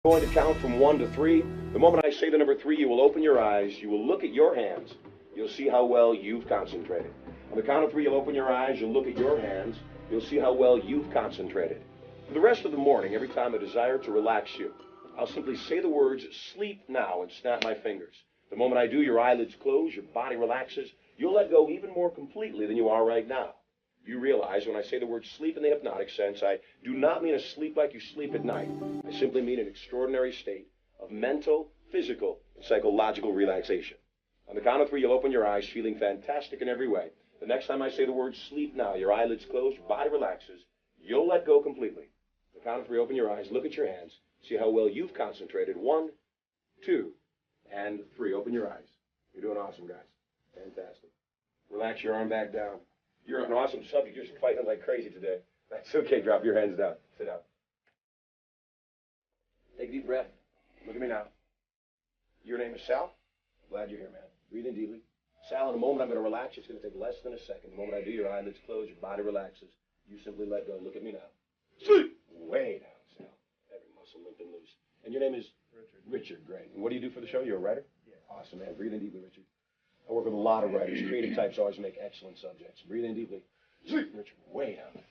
Going to count from 1 to 3. The moment I say the number 3, you will open your eyes. You will look at your hands. You'll see how well you've concentrated. On the count of 3, you'll open your eyes. You'll look at your hands. You'll see how well you've concentrated. For the rest of the morning, every time I desire to relax you, I'll simply say the words, sleep now, and snap my fingers. The moment I do, your eyelids close, your body relaxes. You'll let go even more completely than you are right now. You realize when I say the word sleep in the hypnotic sense, I do not mean a sleep like you sleep at night. I simply mean an extraordinary state of mental, physical, and psychological relaxation. On the count of 3, you'll open your eyes, feeling fantastic in every way. The next time I say the word sleep now, your eyelids close, your body relaxes. You'll let go completely. On the count of 3, open your eyes, look at your hands, see how well you've concentrated. 1, 2, and 3. Open your eyes. You're doing awesome, guys. Fantastic. Relax your arm back down. You're an awesome subject. You're just fighting like crazy today. That's okay. Drop your hands down. Sit down. Take a deep breath. Look at me now. Your name is Sal? Glad you're here, man. Breathe in deeply. Sal, in a moment I'm going to relax. It's going to take less than a second. The moment I do, your eyelids close, your body relaxes. You simply let go. Look at me now. Sleep! Way down, Sal. Every muscle limp and loose. And your name is? Richard. Richard, great. And what do you do for the show? You're a writer? Yeah. Awesome, man. Breathe in deeply, Richard. I work with a lot of writers. Creative types always make excellent subjects. Breathe in deeply. Sleep, Richard. Way down.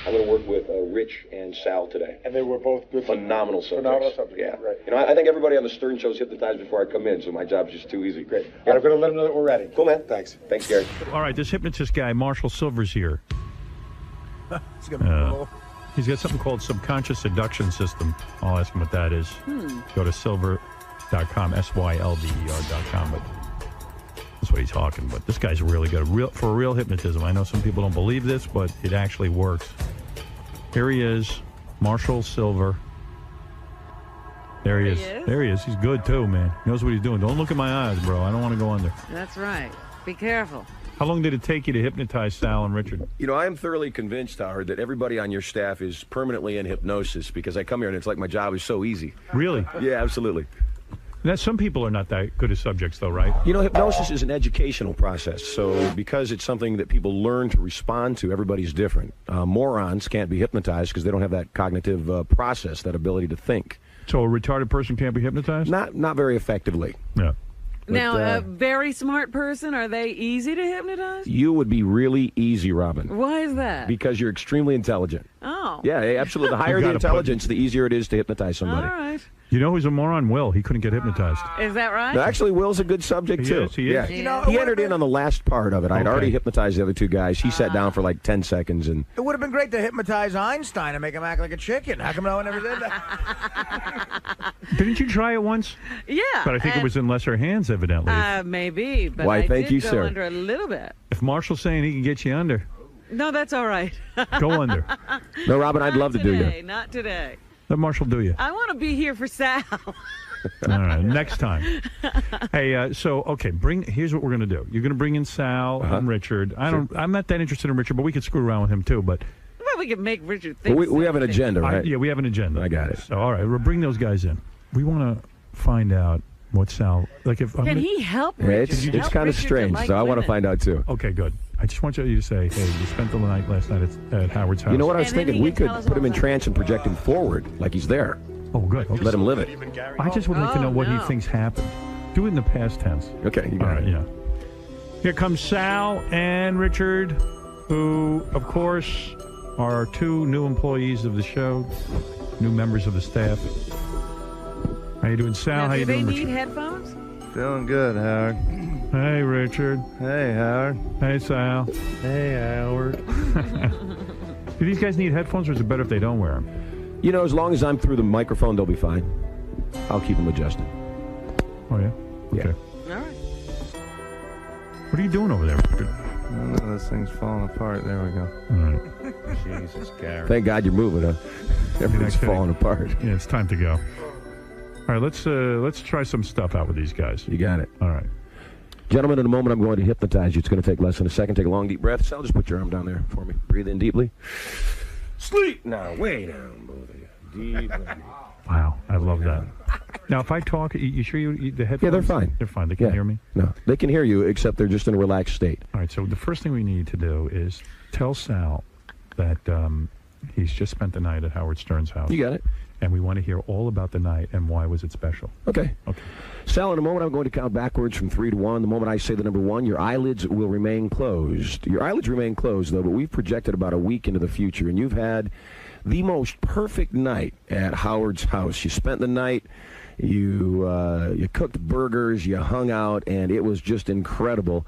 I'm going to work with Rich and Sal today. And they were both good. Phenomenal subjects. Phenomenal subjects. Yeah. Right. You know, I think everybody on the Stern show's hypnotized before I come in, so my job's just too easy. Great. Yeah. I'm going to let them know that we're ready. Cool, man. Thanks. Thanks, Gary. All right, this hypnotist guy, Marshall Silver's here. It's going to be cool. He's got something called subconscious seduction system. I'll ask him what that is. Go to silver.com, SYLVER.com, but that's what he's talking about. This guy's really good. For real hypnotism. I know some people don't believe this, but it actually works. Here he is, Marshall Silver. There he is. There he is. He's good, too, man. He knows what he's doing. Don't look at my eyes, bro. I don't want to go under. That's right. Be careful. How long did it take you to hypnotize Sal and Richard? You know, I am thoroughly convinced, Howard, that everybody on your staff is permanently in hypnosis because I come here and it's like my job is so easy. Really? Yeah, absolutely. Now, some people are not that good as subjects, though, right? You know, hypnosis is an educational process. So because it's something that people learn to respond to, everybody's different. Morons can't be hypnotized because they don't have that cognitive process, that ability to think. So a retarded person can't be hypnotized? Not very effectively. Yeah. But, now, a very smart person, are they easy to hypnotize? You would be really easy, Robin. Why is that? Because you're extremely intelligent. Oh. Yeah, absolutely. The higher the intelligence, the easier it is to hypnotize somebody. All right. You know who's a moron? Will. He couldn't get hypnotized. Is that right? No, actually, Will's a good subject, too. He is. Yeah. You know, He entered in on the last part of it. I'd Okay. already hypnotized the other two guys. He sat down for like 10 seconds. And It would have been great to hypnotize Einstein and make him act like a chicken. How come no one ever did that? Didn't you try it once? Yeah. But I think it was in lesser hands, evidently. Maybe, but Why, I thank did you, go sir. under a little bit. If Marshall's saying he can get you under, No, that's all right. go under. no, Robin, I'd love to do you. Not today. Let Marshall do you. I want to be here for Sal. All right, next time. Hey, okay, here's what we're gonna do. You're gonna bring in Sal and Richard. I'm not that interested in Richard, but we could screw around with him too. But Well, we can make Richard think. Well, we have an agenda, right? yeah, we have an agenda. I got it. So all right, we'll bring those guys in. We want to find out what Sal like. If Can he help Yeah, Richard? it's Help kind of Richard to strange, like so I want to women. find out, too. Okay, good. I just want you to say, hey, you spent the night last night at Howard's house. You know what I was And then thinking? he We can could tell us put him all in about trance and project him forward like he's there. Oh, good. Okay. Let him live it. I just would like to know what he thinks happened. Do it in the past tense. Okay, you All got right, it. yeah. Here comes Sal and Richard, who, of course, are two new employees of the show, new members of the staff. How you doing, Sal? Now, How you do they doing, need Richard? headphones? Feeling good, Howard. Hey, Richard. Hey, Howard. Hey, Sal. Hey, Howard. Do these guys need headphones, or is it better if they don't wear them? You know, as long as I'm through the microphone, they'll be fine. I'll keep them adjusted. Oh, yeah? Yeah. Okay. All right. What are you doing over there, Richard? Oh, this thing's falling apart. There we go. All right. Jesus, Gary. Thank God you're moving, huh? Everything's kidding. falling apart. Yeah, it's time to go. All right, let's try some stuff out with these guys. You got it. All right. Gentlemen, in a moment, I'm going to hypnotize you. It's going to take less than a second. Take a long, deep breath. Sal, just put your arm down there for me. Breathe in deeply. Sleep now. Way down, both of you. Deep. Wow, I love that. Now, if I talk, you sure the headphones? Yeah, they're fine. They're fine. They can hear me? No, they can hear you, except they're just in a relaxed state. All right, so the first thing we need to do is tell Sal that he's just spent the night at Howard Stern's house. You got it. and we want to hear all about the night and why was it special. Okay. Sal, in a moment, I'm going to count backwards from 3 to 1. The moment I say the number 1, your eyelids will remain closed. Your eyelids remain closed, though, but we've projected about a week into the future, and you've had the most perfect night at Howard's house. You spent the night, you cooked burgers, you hung out, and it was just incredible.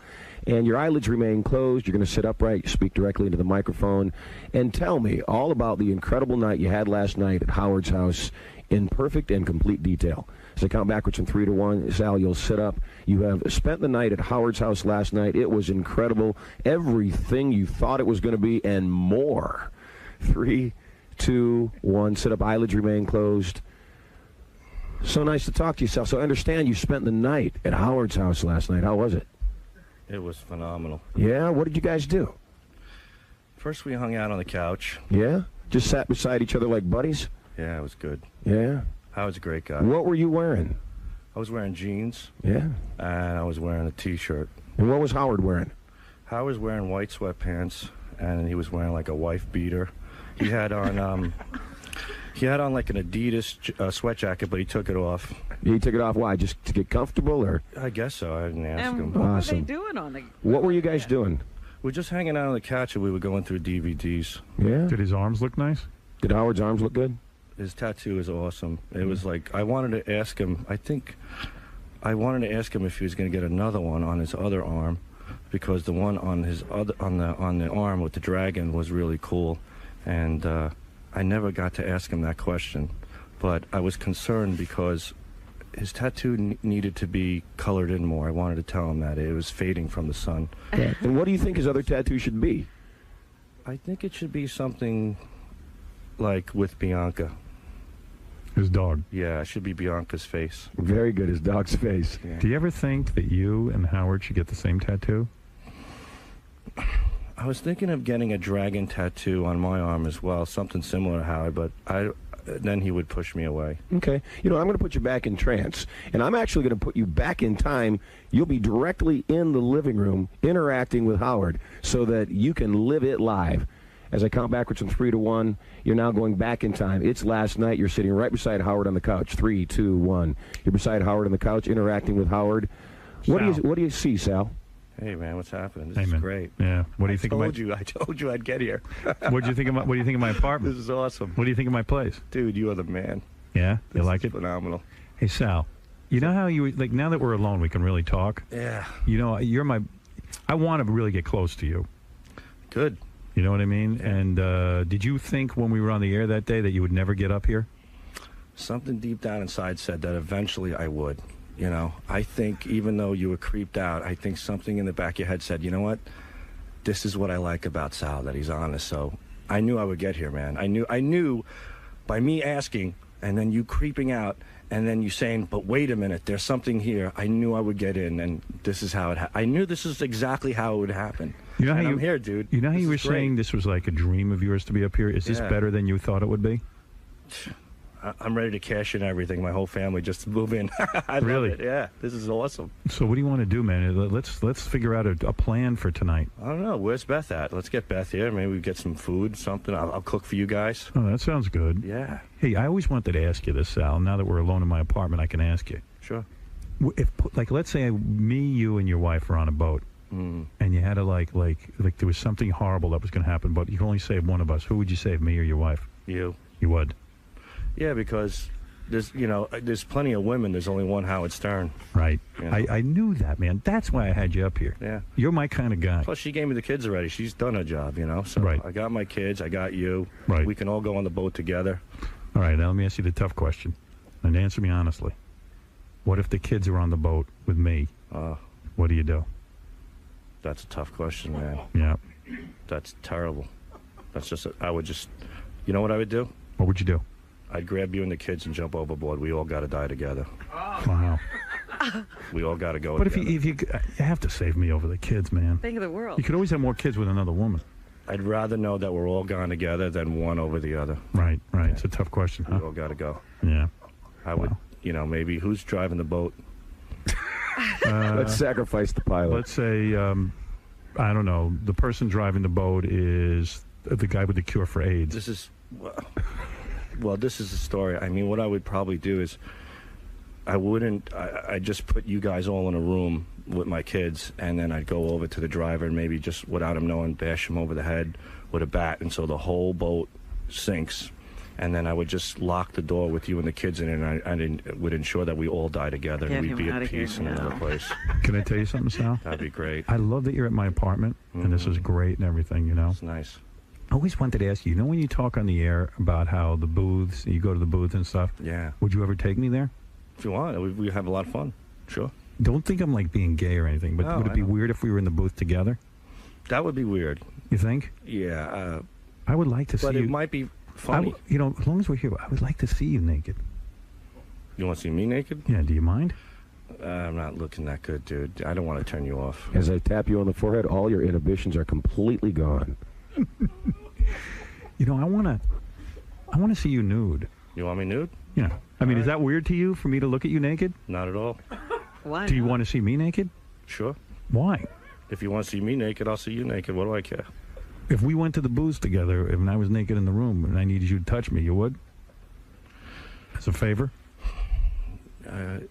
And your eyelids remain closed. You're going to sit upright, speak directly into the microphone, and tell me all about the incredible night you had last night at Howard's house in perfect and complete detail. As I count backwards from 3 to 1, Sal, you'll sit up. You have spent the night at Howard's house last night. It was incredible. Everything you thought it was going to be and more. 3, 2, 1. Sit up. Eyelids remain closed. So nice to talk to you, Sal. So I understand you spent the night at Howard's house last night. How was it? It was phenomenal. Yeah? What did you guys do? First, we hung out on the couch. Yeah? Just sat beside each other like buddies? Yeah, it was good. Yeah? Howard's a great guy. What were you wearing? I was wearing jeans. Yeah? And I was wearing a T-shirt. And what was Howard wearing? Howard was wearing white sweatpants, and he was wearing like a wife beater. He had on like an Adidas sweat jacket, but he took it off. He took it off. Why? Just to get comfortable, or? I guess so. I didn't ask And him. what Awesome. were they doing on the... What were you guys doing? We were just hanging out on the couch, and we were going through DVDs. Yeah? Did his arms look nice? Did Howard's arms look good? His tattoo is awesome. It was like, I wanted to ask him, I wanted to ask him if he was going to get another one on his other arm, because the one on his other, on the arm with the dragon was really cool. And I never got to ask him that question. But I was concerned because his tattoo needed to be colored in more. I wanted to tell him that. It was fading from the sun. And what do you think his other tattoo should be? I think it should be something like with Bianca. His dog. Yeah, it should be Bianca's face. Very good, his dog's face. Yeah. Do you ever think that you and Howard should get the same tattoo? I was thinking of getting a dragon tattoo on my arm as well, something similar to Howard, but then he would push me away. Okay. You know, I'm going to put you back in trance, and I'm actually going to put you back in time. You'll be directly in the living room interacting with Howard so that you can live it live. As I count backwards from 3 to 1, you're now going back in time. It's last night. You're sitting right beside Howard on the couch. 3, 2, 1. You're beside Howard on the couch interacting with Howard. What do you see, Sal? Hey man, what's happening? This Hey, is man. great. Yeah. What do you think of my? I told you I'd get here. What do you think of my? What do you think of my apartment? This is awesome. What do you think of my place? Dude, you are the man. Yeah, you This like is it? phenomenal. Hey Sal, you know how you like now that we're alone, we can really talk. Yeah. You know, you're my. I want to really get close to you. Good. You know what I mean? And did you think when we were on the air that day that you would never get up here? Something deep down inside said that eventually I would. You know, I think even though you were creeped out, I think something in the back of your head said, you know what? This is what I like about Sal, that he's honest. So I knew I would get here, man. I knew by me asking and then you creeping out and then you saying, but wait a minute, there's something here. I knew I would get in, and this is how it I knew this is exactly how it would happen. You know how and you, I'm here, dude. You know how This you were is great. saying this was like a dream of yours to be up here? Is this Yeah. better than you thought it would be? I'm ready to cash in everything, my whole family, just to move in. I Really? love it. Yeah, this is awesome. So what do you want to do, man? Let's figure out a plan for tonight. I don't know. Where's Beth at? Let's get Beth here. Maybe we get some food, something. I'll cook for you guys. Oh, that sounds good. Yeah, Hey, I always wanted to ask you this, Sal. Now that we're alone in my apartment, I can ask you. sure. If, like, let's say me, you, and your wife are on a boat, and you had to like there was something horrible that was going to happen, but you can only save one of us. Who would you save, me or your wife? You. You would. Yeah, because there's plenty of women. There's only one Howard Stern. Right. Yeah. I knew that, man. That's why I had you up here. Yeah. You're my kind of guy. Plus, she gave me the kids already. She's done her job, So Right. I got my kids. I got you. Right. We can all go on the boat together. All right, now let me ask you the tough question, and answer me honestly. What if the kids are on the boat with me? What do you do? That's a tough question, man. Yeah. That's terrible. That's just. I would just. You know what I would do? What would you do? I'd grab you and the kids and jump overboard. We all got to die together. Wow. We all got to go. But together. if you have to save me over the kids, man. Think of the world. You could always have more kids with another woman. I'd rather know that we're all gone together than one over the other. Right. It's a tough question, We huh? all got to go. Yeah. I would, maybe who's driving the boat? Let's sacrifice the pilot. Let's say, I don't know, the person driving the boat is the guy with the cure for AIDS. This is. Well, this is the story. I mean, what I would probably do is I'd just put you guys all in a room with my kids, and then I'd go over to the driver and maybe just without him knowing, bash him over the head with a bat, and so the whole boat sinks. And then I would just lock the door with you and the kids in it, and I would ensure that we all die together and we'd be at peace in another place. Can I tell you something, Sal? That'd be great. I love that you're at my apartment, and this is great and everything, you know? It's nice. I always wanted to ask you, when you talk on the air about how the booths, you go to the booth and stuff, Yeah. would you ever take me there? If you want, we have a lot of fun. Sure. Don't think I'm like being gay or anything, but No, would it be weird if we were in the booth together? That would be weird. You think? Yeah. I would like to see But you. it might be funny. As long as we're here, I would like to see you naked. You want to see me naked? Yeah, do you mind? I'm not looking that good, dude. I don't want to turn you off. As I tap you on the forehead, all your inhibitions are completely gone. I want to see you nude. You want me nude? Yeah. I mean, is that weird to you for me to look at you naked? Not at all. Why? Do you want to see me naked? Sure. Why? If you want to see me naked, I'll see you naked. What do I care? If we went to the booths together and I was naked in the room and I needed you to touch me, you would? As a favor?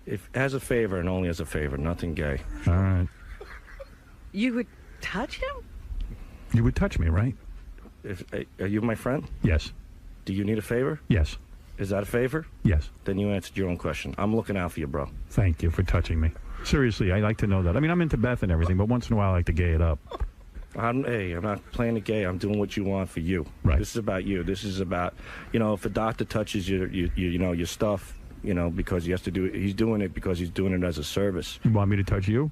If as a favor and only as a favor, nothing gay. All right. You would touch him? You would touch me, right? Are you my friend? Yes. Do you need a favor? Yes. Is that a favor? Yes. Then you answered your own question. I'm looking out for you, bro. Thank you for touching me. Seriously, I like to know that. I mean, I'm into Beth and everything, but once in a while I like to gay it up. I'm not playing the gay. I'm doing what you want for you. Right. This is about you. This is about, if a doctor touches your stuff, because he has to do it, he's doing it because he's doing it as a service. You want me to touch you?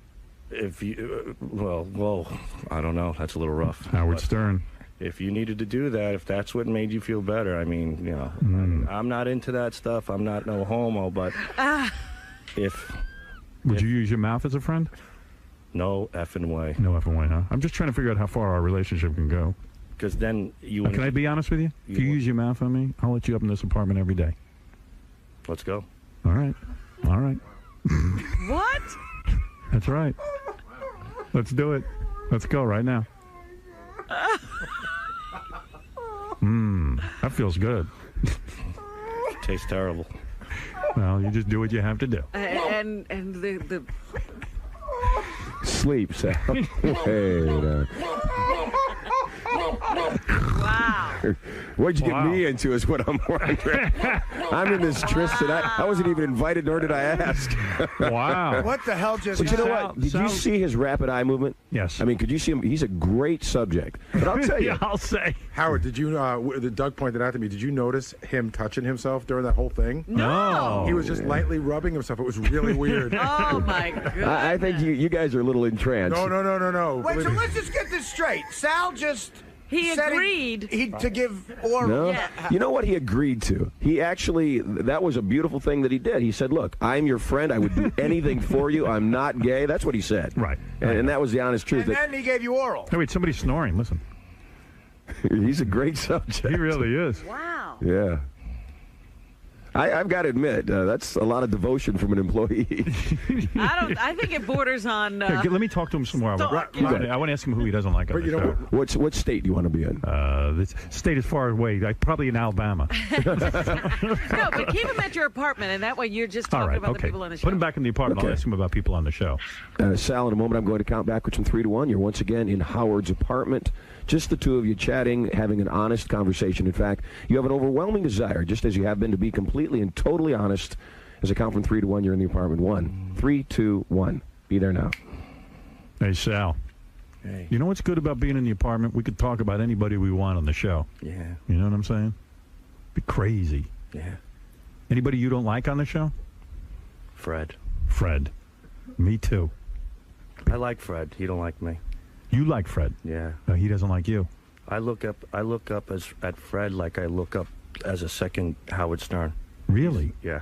If you, well, I don't know. That's a little rough. Howard Stern. If you needed to do that, if that's what made you feel better, I mean, I'm not into that stuff. I'm not no homo, but Would you use your mouth as a friend? No effing way. No effing way, huh? I'm just trying to figure out how far our relationship can go. Because then you... Can I be honest with you? If you use your mouth on me, I'll let you up in this apartment every day. Let's go. All right. All right. What? That's right. Let's do it. Let's go right now. That feels good. Tastes terrible. Well, you just do what you have to do. And the Sleep, Sal. Wait. wow. What'd you get me into is what I'm wondering. I'm in this tryst and I wasn't even invited, nor did I ask. Wow. What the hell just But you know happened? what? Did you see his rapid eye movement? Yes. I mean, could you see him? He's a great subject. But I'll tell you. Yeah, I'll say. Howard, did you, Doug pointed out to me, did you notice him touching himself during that whole thing? No. He was just lightly rubbing himself. It was really weird. Oh my goodness. I think you guys are a little entranced. No. Wait, so Believe me. let's just get this straight. Sal just... He said agreed. to give oral. No? Yeah. You know what he agreed to? He actually, that was a beautiful thing that he did. He said, look, I'm your friend. I would do anything for you. I'm not gay. That's what he said. Right. And that was the honest truth. And then he gave you oral. Hey, wait, somebody's snoring. Listen. He's a great subject. He really is. Wow. Yeah. I've got to admit, that's a lot of devotion from an employee. I think it borders on. Here, let me talk to him some more. I want to ask him who he doesn't like on But the you know show. What state do you want to be in? This state is far away. Probably in Alabama. No, but keep him at your apartment, and that way you're just All talking right, about the okay. people on the show. Put him back in the apartment. Okay. I'll ask him about people on the show. Sal, in a moment, I'm going to count backwards from 3 to 1. You're once again in Howard's apartment. Just the two of you chatting, having an honest conversation. In fact, you have an overwhelming desire, just as you have been, to be completely and totally honest. As I count from 3 to 1, you're in the apartment. 1, 3, 2, 1. Be there now. Hey, Sal. Hey. You know what's good about being in the apartment? We could talk about anybody we want on the show. Yeah. You know what I'm saying? Be crazy. Yeah. Anybody you don't like on the show? Fred. Fred. Me too. I like Fred. He don't like me. You like Fred. Yeah. No, he doesn't like you. I look up at Fred like I look up as a second Howard Stern. Really? Yeah.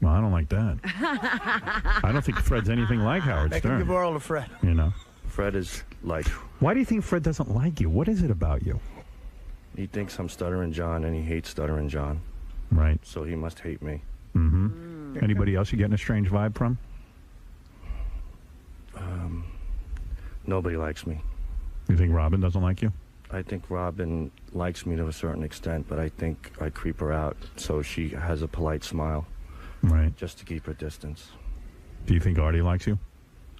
Well, I don't like that. I don't think Fred's anything like Howard Make him Stern. give oral to Fred. You know? Fred is like, Why do you think Fred doesn't like you? What is it about you? he thinks I'm Stuttering John and he hates Stuttering John. Right. So he must hate me. Mm-hmm. Anybody else you getting a strange vibe from? Nobody likes me. You think Robin doesn't like you? I think Robin likes me to a certain extent, but I think I creep her out, so she has a polite smile. Right. Just to keep her distance. Do you think Artie likes you?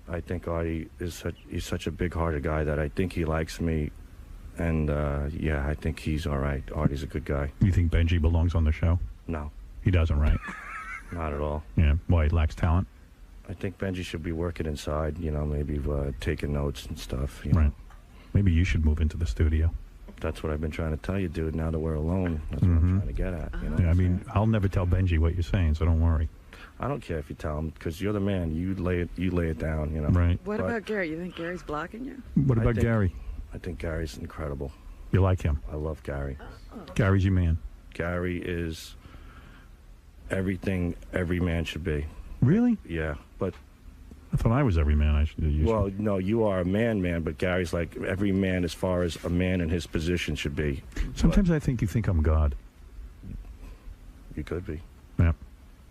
I think Artie he's such a big-hearted guy that I think he likes me, and yeah, I think he's all right. Artie's a good guy. You think Benji belongs on the show? No. He doesn't, right? Not at all. Yeah. Why, he lacks talent? I think Benji should be working inside, maybe taking notes and stuff. You know? Right. Maybe you should move into the studio. That's what I've been trying to tell you, dude. Now that we're alone, that's what I'm trying to get at. Yeah, I mean, I'll never tell Benji what you're saying, so don't worry. I don't care if you tell him, because you're the man. You lay it down, Right. What about Gary? You think Gary's blocking you? What about Gary? I think Gary's incredible. You like him? I love Gary. Gary's your man. Gary is everything every man should be. Really? Yeah, but... I thought I was every man I should. Well, no, you are a man, but Gary's like every man as far as a man in his position should be. Sometimes I think you think I'm God. You could be. Yeah.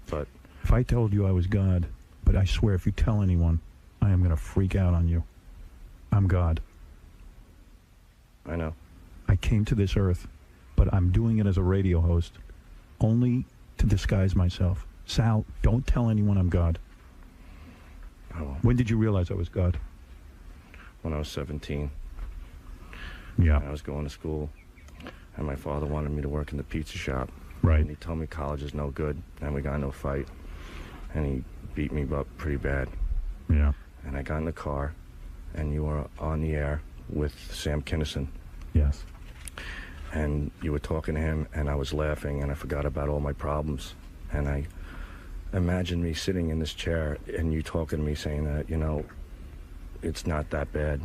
But... If I told you I was God, but I swear if you tell anyone, I am going to freak out on you. I'm God. I know. I came to this earth, but I'm doing it as a radio host, only to disguise myself. Sal, don't tell anyone I'm God. Oh. When did you realize I was God? When I was 17. Yeah. I was going to school, and my father wanted me to work in the pizza shop. Right. And he told me college is no good, and we got into a fight, and he beat me up pretty bad. Yeah. And I got in the car, and you were on the air with Sam Kinison. Yes. And you were talking to him, and I was laughing, and I forgot about all my problems. And I imagined me sitting in this chair, and you talking to me saying that, it's not that bad.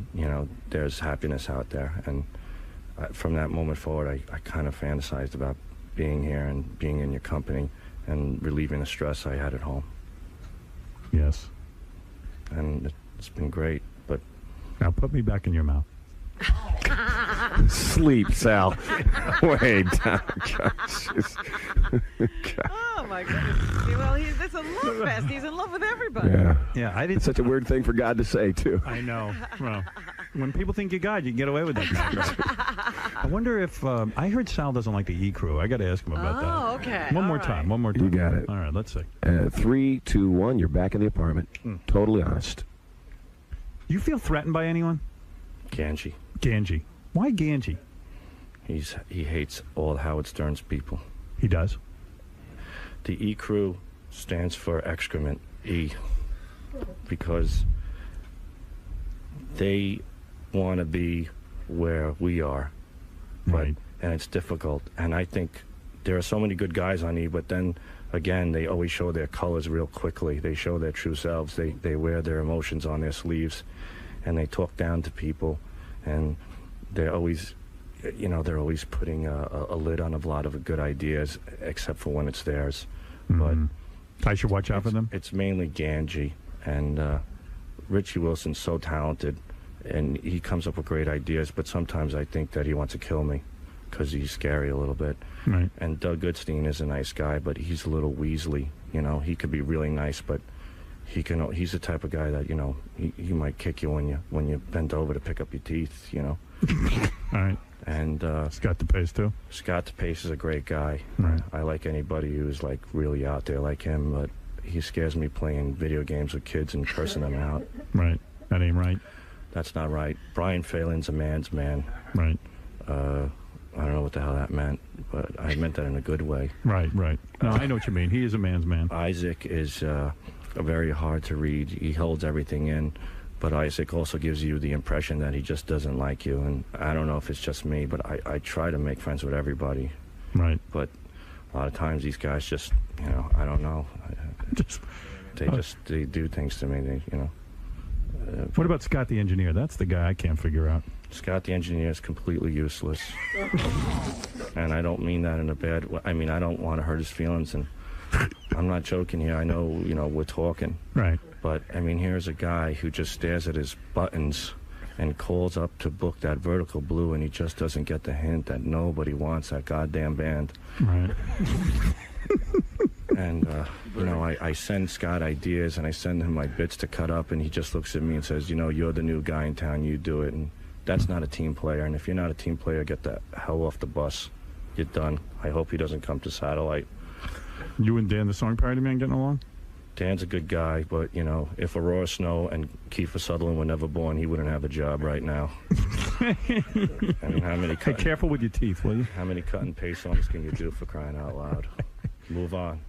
There's happiness out there. And from that moment forward, I kind of fantasized about being here and being in your company and relieving the stress I had at home. Yes. And it's been great, but... Now put me back in your mouth. Sleep, Sal. Wait. Oh, my goodness. Well, that's a love fest. He's in love with everybody. Yeah. Yeah, I didn't... It's such a weird thing for God to say, too. I know. Well, when people think you're God, you can get away with that. I wonder if... I heard Sal doesn't like the E-Crew. I got to ask him about that. Oh, okay. One more time. You got it. All right, let's see. 3, 2, 1, you're back in the apartment. Totally honest. You feel threatened by anyone? Ganji. Why Ganji? He hates all Howard Stern's people. He does? The E-Crew stands for excrement, E, because they want to be where we are. Right. And it's difficult. And I think there are so many good guys on E, but then, again, they always show their colors real quickly. They show their true selves. They wear their emotions on their sleeves, and they talk down to people, and they're always... they're always putting a lid on a lot of good ideas, except for when it's theirs. But I should watch out for them? It's mainly Ganji. And Richie Wilson's so talented, and he comes up with great ideas, but sometimes I think that he wants to kill me because he's scary a little bit. Right. And Doug Goodstein is a nice guy, but he's a little weaselly. He could be really nice, but he's the type of guy that, he might kick you when you bend over to pick up your teeth, All right. And Scott DePace too. Scott DePace is a great guy. Right. I like anybody who's like really out there like him, but he scares me playing video games with kids and cursing them out. Right. That ain't right. That's not right. Brian Phelan's a man's man. Right. I don't know what the hell that meant, but I meant that in a good way. Right. No, I know what you mean. He is a man's man. Isaac is very hard to read. He holds everything in. But Isaac also gives you the impression that he just doesn't like you. And I don't know if it's just me, but I try to make friends with everybody. Right. But a lot of times these guys just, I don't know. They do things to me, What about Scott the engineer? That's the guy I can't figure out. Scott the engineer is completely useless. And I don't mean that in a bad way. I mean, I don't want to hurt his feelings. And I'm not joking here. I know, we're talking. Right. But, I mean, here's a guy who just stares at his buttons and calls up to book that Vertical Blue, and he just doesn't get the hint that nobody wants that goddamn band. Right. And, I send Scott ideas, and I send him my bits to cut up, and he just looks at me and says, you're the new guy in town, you do it. And That's not a team player, and if you're not a team player, get the hell off the bus. You're done. I hope he doesn't come to Satellite. You and Dan, the song parody man, getting along? Dan's a good guy, but, you know, if Aurora Snow and Kiefer Sutherland were never born, he wouldn't have a job right now. I mean, how many Hey, careful with your teeth, will you? How many cut and paste songs can you do, for crying out loud? Move on.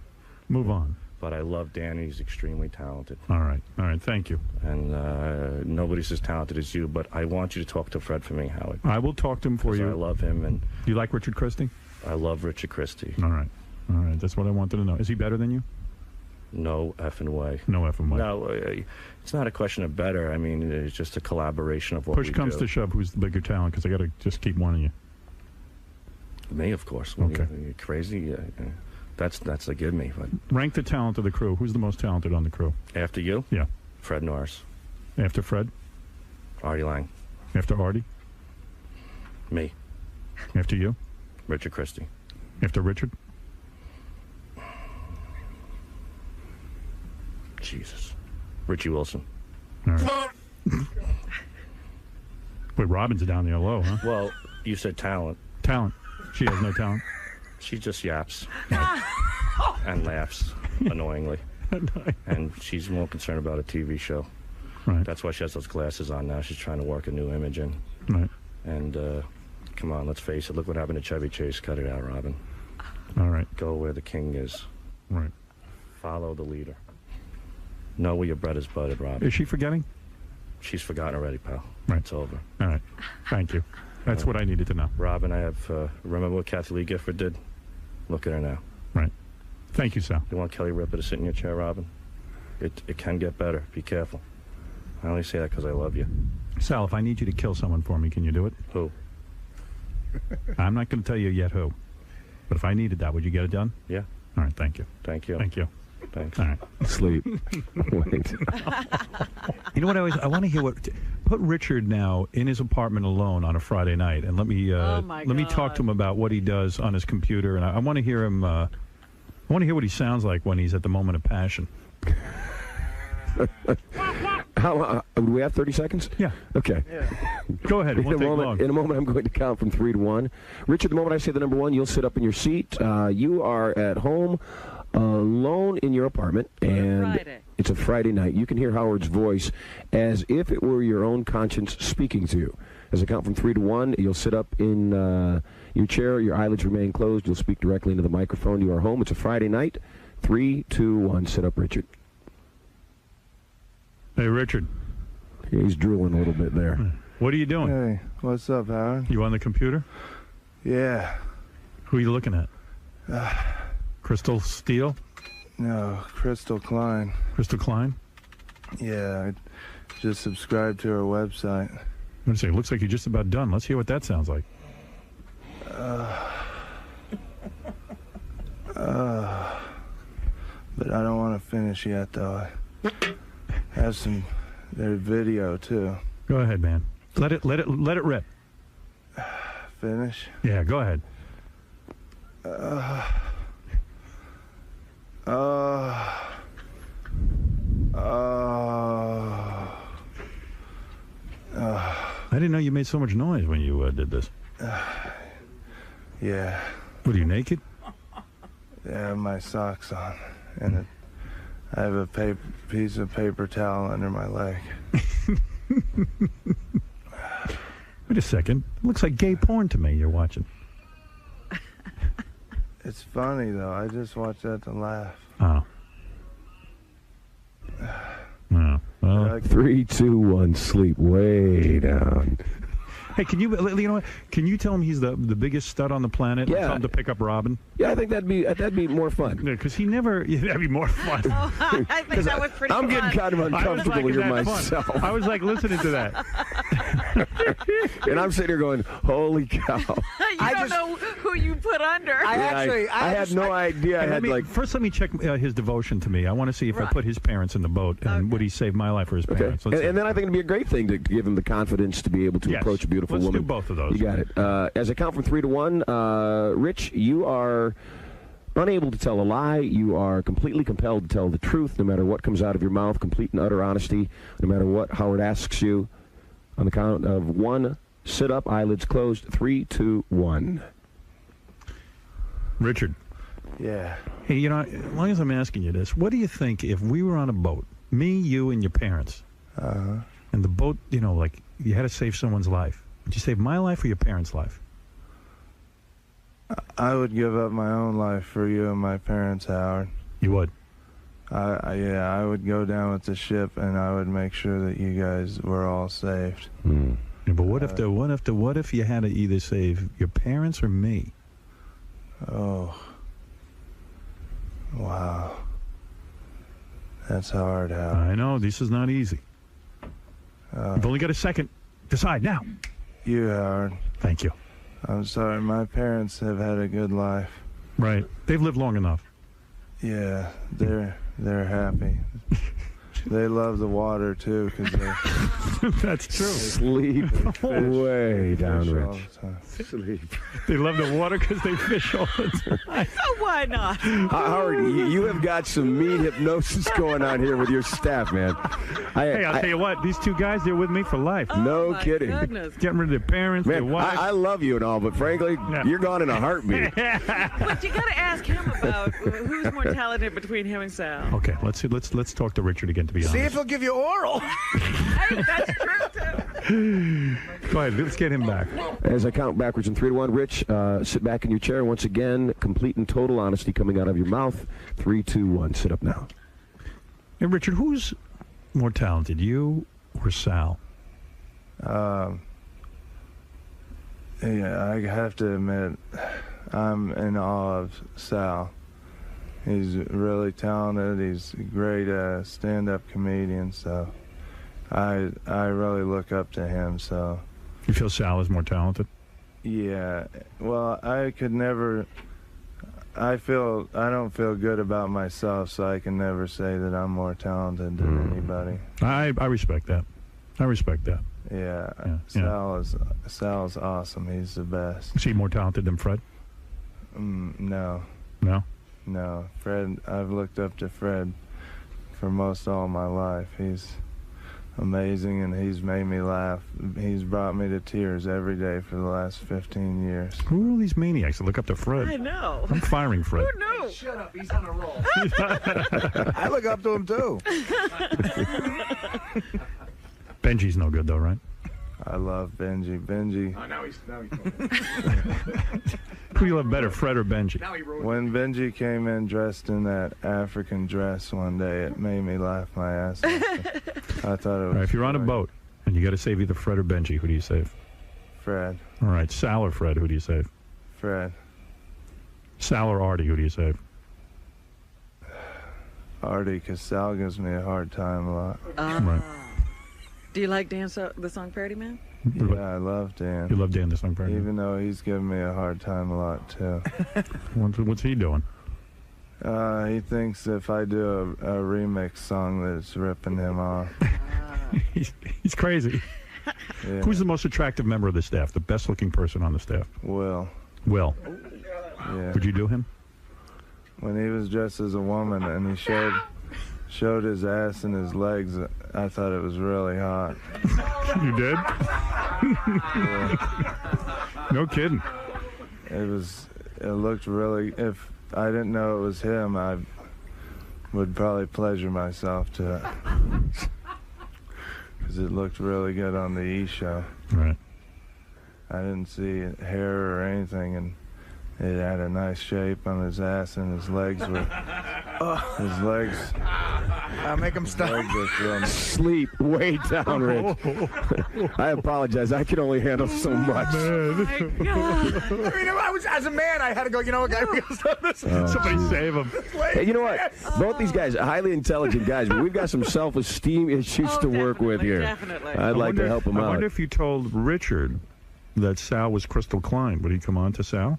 Move on. But I love Dan. He's extremely talented. All right. Thank you. And nobody's as talented as you, but I want you to talk to Fred for me, Howard. I will talk to him for you. I love him. And you like Richard Christie? I love Richard Christie. All right. That's what I wanted to know. Is he better than you? No effing way. No effing way. No, it's not a question of better. I mean, it's just a collaboration of what Push comes to shove, who's the bigger talent? Because I got to just keep one of you. Me, of course. Okay. You're crazy. That's a give me. But rank the talent of the crew. Who's the most talented on the crew? After you? Yeah. Fred Norris. After Fred? Artie Lang. After Artie? Me. After you? Richard Christie. After Richard? Jesus. Richie Wilson. All right. Wait, Robin's down there low, huh? Well, you said talent. Talent. She has no talent. She just yaps and laughs annoyingly. And she's more concerned about a TV show. Right. That's why she has those glasses on now. She's trying to work a new image in. Right. And come on, let's face it. Look what happened to Chevy Chase. Cut it out, Robin. All right. Go where the king is. Right. Follow the leader. Know where your bread is buttered, Robin. Is she forgetting? She's forgotten already, pal. Right. It's over. All right. Thank you. That's what I needed to know. Robin, I have... remember what Kathy Lee Gifford did? Look at her now. Right. Thank you, Sal. You want Kelly Ripa to sit in your chair, Robin? It can get better. Be careful. I only say that because I love you. Sal, if I need you to kill someone for me, can you do it? Who? I'm not going to tell you yet who. But if I needed that, would you get it done? Yeah. All right. Thank you. Thank you. Thank you. Thanks. All right. Sleep. Wait. You know what? I want to hear what. Put Richard now in his apartment alone on a Friday night, and let me talk to him about what he does on his computer, and I want to hear him. I want to hear what he sounds like when he's at the moment of passion. How do we have 30 seconds? Yeah. Okay. Yeah. Go ahead. It won't take long. In a moment, I'm going to count from 3 to 1. Richard, the moment I say the number 1, you'll sit up in your seat. You are at home, alone in your apartment, and it's a Friday night. You can hear Howard's voice as if it were your own conscience speaking to you. As I count from 3 to 1, you'll sit up in your chair. Your eyelids remain closed. You'll speak directly into the microphone. You are home. It's a Friday night. 3, 2, 1. Sit up, Richard. Hey, Richard. He's drooling a little bit there. What are you doing? Hey, what's up, Howard? You on the computer? Yeah. Who are you looking at? Crystal Steele? No, Crystal Klein. Crystal Klein? Yeah, I just subscribed to her website. I'm going to say, it looks like you're just about done. Let's hear what that sounds like. But I don't want to finish yet, though. I have some their video too. Go ahead, man. Let it rip. Finish? Yeah, go ahead. I didn't know you made so much noise when you did this. Yeah. What, are you naked? Yeah, I have my socks on, and I have a piece of paper towel under my leg. Wait a second. It looks like gay porn to me you're watching. It's funny, though. I just watch that to laugh. Oh. No. Well, 3, 2, 1. Sleep way down. hey, can you know what? Can you tell him he's the biggest stud on the planet? Yeah. And tell him to pick up Robin. Yeah, I think that'd be more fun. Yeah, because he never. Yeah, that'd be more fun. Oh, I think that was pretty I'm fun. getting kind of uncomfortable here that myself. Fun. I was like listening to that. And I'm sitting here going, "Holy cow!" You don't know who you put under. I had no idea. First, let me check his devotion to me. I want to see if I put his parents in the boat, and would he save my life or his parents? Okay. And then I think it'd be a great thing to give him the confidence to be able to approach a beautiful woman. Let's do both of those. You got it. As I count from 3 to 1, Rich, you are unable to tell a lie. You are completely compelled to tell the truth, no matter what comes out of your mouth. Complete and utter honesty, no matter what Howard asks you. On the count of 1, Sit up, eyelids closed. 3, 2, 1. Richard. Yeah. Hey, you know, as long as I'm asking you this, what do you think if we were on a boat, me, you, and your parents, and the boat, you know, like you had to save someone's life? Would you save my life or your parents' life? I would give up my own life for you and my parents, Howard. You would? I would go down with the ship, and I would make sure that you guys were all saved. Yeah, but what if you had to either save your parents or me? Oh. Wow. That's hard, Howard. I know, this is not easy. You've only got a second. Decide now. You, Howard. Thank you. I'm sorry, my parents have had a good life. Right. They've lived long enough. Yeah, they're happy. They love the water, too, because they... That's true. Sleep way down, Rich. Sleep. They love the water because they fish all the time. So why not? Howard, you have got some mean hypnosis going on here with your staff, man. Hey, I'll tell you what. These two guys, they're with me for life. No kidding. Goodness. Getting rid of their parents, their Man, wives. I love you and all, but frankly, you're gone in a heartbeat. But you got to ask him about who's more talented between him and Sal. Okay, let's talk to Richard again, to be honest. See if he'll give you oral. Hey, that's true, too. Go ahead, let's get him back. As I count backwards in 3 to 1, Rich, sit back in your chair once again. Complete and total honesty coming out of your mouth. 3, 2, 1. Sit up now. Hey, Richard, who's more talented, you or Sal? Yeah, I have to admit, I'm in awe of Sal. He's really talented. He's a great stand-up comedian, so I really look up to him. So you feel Sal is more talented? Yeah. Well, I could never. I don't feel good about myself, so I can never say that I'm more talented than anybody. I respect that. I respect that. Yeah. Sal's awesome. He's the best. Is he more talented than Fred? No. No? No. Fred, I've looked up to Fred for most all my life. He's amazing, and he's made me laugh. He's brought me to tears every day for the last 15 years. Who are all these maniacs that look up to Fred? I know. I'm firing Fred. Who knew? Shut up. He's on a roll. I look up to him, too. Benji's no good, though, right? I love Benji. Benji. Oh, now he's Who you love better, Fred or Benji? When Benji came in dressed in that African dress one day, it made me laugh my ass off. I thought it was. All right, if you're on a boat and you got to save either Fred or Benji, who do you save? Fred. All right, Sal or Fred, who do you save? Fred. Sal or Artie, who do you save? Artie, because Sal gives me a hard time a lot. Right. Do you like Dan, the song Parody Man? Yeah, I love Dan. You love Dan, the song Parody Man? Even though he's giving me a hard time a lot, too. What's he doing? He thinks if I do a remix song that it's ripping him off. He's crazy. Yeah. Who's the most attractive member of the staff? The best-looking person on the staff? Will. Will. Yeah. Would you do him? When he was dressed as a woman and he showed his ass and his legs, I thought it was really hot. You did? Yeah. No kidding. It looked really, if I didn't know it was him, I would probably pleasure myself to it. Because it looked really good on the E! Show. Right. I didn't see hair or anything, and it had a nice shape on his ass, and his legs were. His legs. Make him stop. Sleep way down, Rich. I apologize. I can only handle so much. I mean, as a man, I had to go, you know what, guys, we gotta stop this. Somebody save him. Hey, you know what? Both these guys are highly intelligent guys, but we've got some self-esteem issues to work with here. Definitely. I'd like to help him out. I wonder if you told Richard that Sal was Crystal Klein. Would he come on to Sal?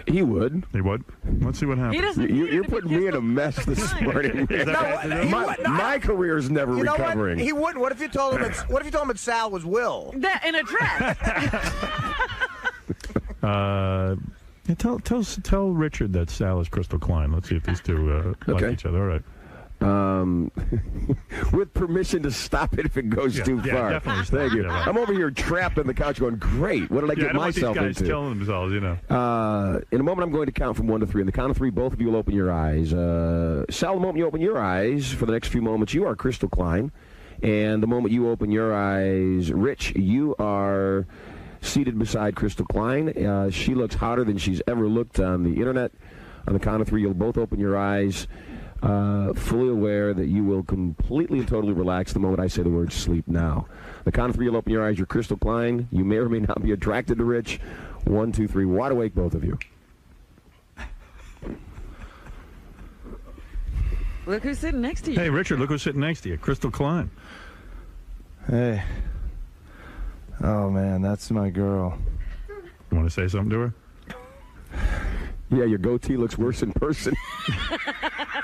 He would. He would? Let's see what happens. You're putting me in a mess this morning. My career's never recovering. What? He wouldn't. What if you told him? That Sal was Will? That in a dress. Tell Richard that Sal is Crystal Klein. Let's see if these two like each other. All right. with permission to stop it if it goes too far. Definitely. Thank you. Yeah. I'm over here trapped on the couch going, great. What did I get I don't myself want these guys into? killing themselves, you know. In a moment, I'm going to count from 1 to 3. On the count of 3, both of you will open your eyes. Sal, the moment you open your eyes, for the next few moments, you are Crystal Klein. And the moment you open your eyes, Rich, you are seated beside Crystal Klein. She looks hotter than she's ever looked on the internet. On the count of 3, you'll both open your eyes, fully aware that you will completely and totally relax the moment I say the word sleep now. The count of 3, you'll open your eyes. You're Crystal Klein. You may or may not be attracted to Rich. 1, 2, 3. Wide awake, both of you. Look who's sitting next to you. Hey, Richard, look who's sitting next to you. Crystal Klein. Hey. Oh, man, that's my girl. You want to say something to her? Yeah, your goatee looks worse in person.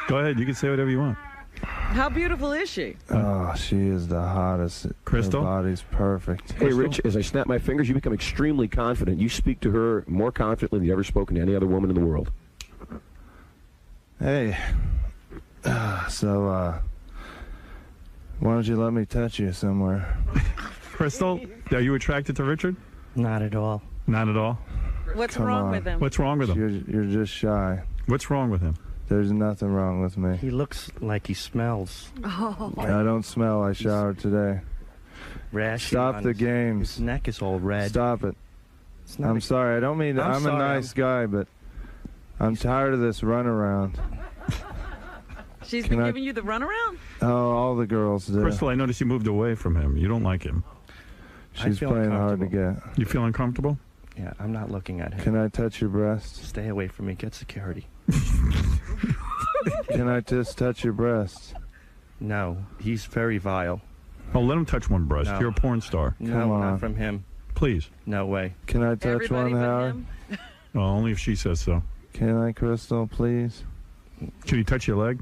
Go ahead. You can say whatever you want. How beautiful is she? Oh, she is the hottest. Crystal? Her body's perfect. Hey, Rich, as I snap my fingers, you become extremely confident. You speak to her more confidently than you've ever spoken to any other woman in the world. Hey. So, why don't you let me touch you somewhere? Crystal, are you attracted to Richard? Not at all. Not at all. What's Come wrong on. with him? What's wrong with him? You're just shy. What's wrong with him? There's nothing wrong with me. He looks like he smells. Oh. I don't smell. I showered today. Rashy. Stop on the his- games. His neck is all red. Stop it. It's not I'm a- sorry. I don't mean to. I'm I'm sorry, a nice guy, but I'm tired of this runaround. She's Can been I- giving you the runaround? Oh, all the girls do. Crystal, I noticed you moved away from him. You don't like him. She's feel playing hard to get. You feel uncomfortable? Yeah, I'm not looking at him. Can I touch your breast? Stay away from me. Get security. Can I just touch your breast? No, he's very vile. Oh, let him touch one breast. No. You're a porn star. No, Come on. not from him. Please. No way. Can I touch Everybody one, but Howard? him? Well, only if she says so. Can I, Crystal, please? Should he touch your leg?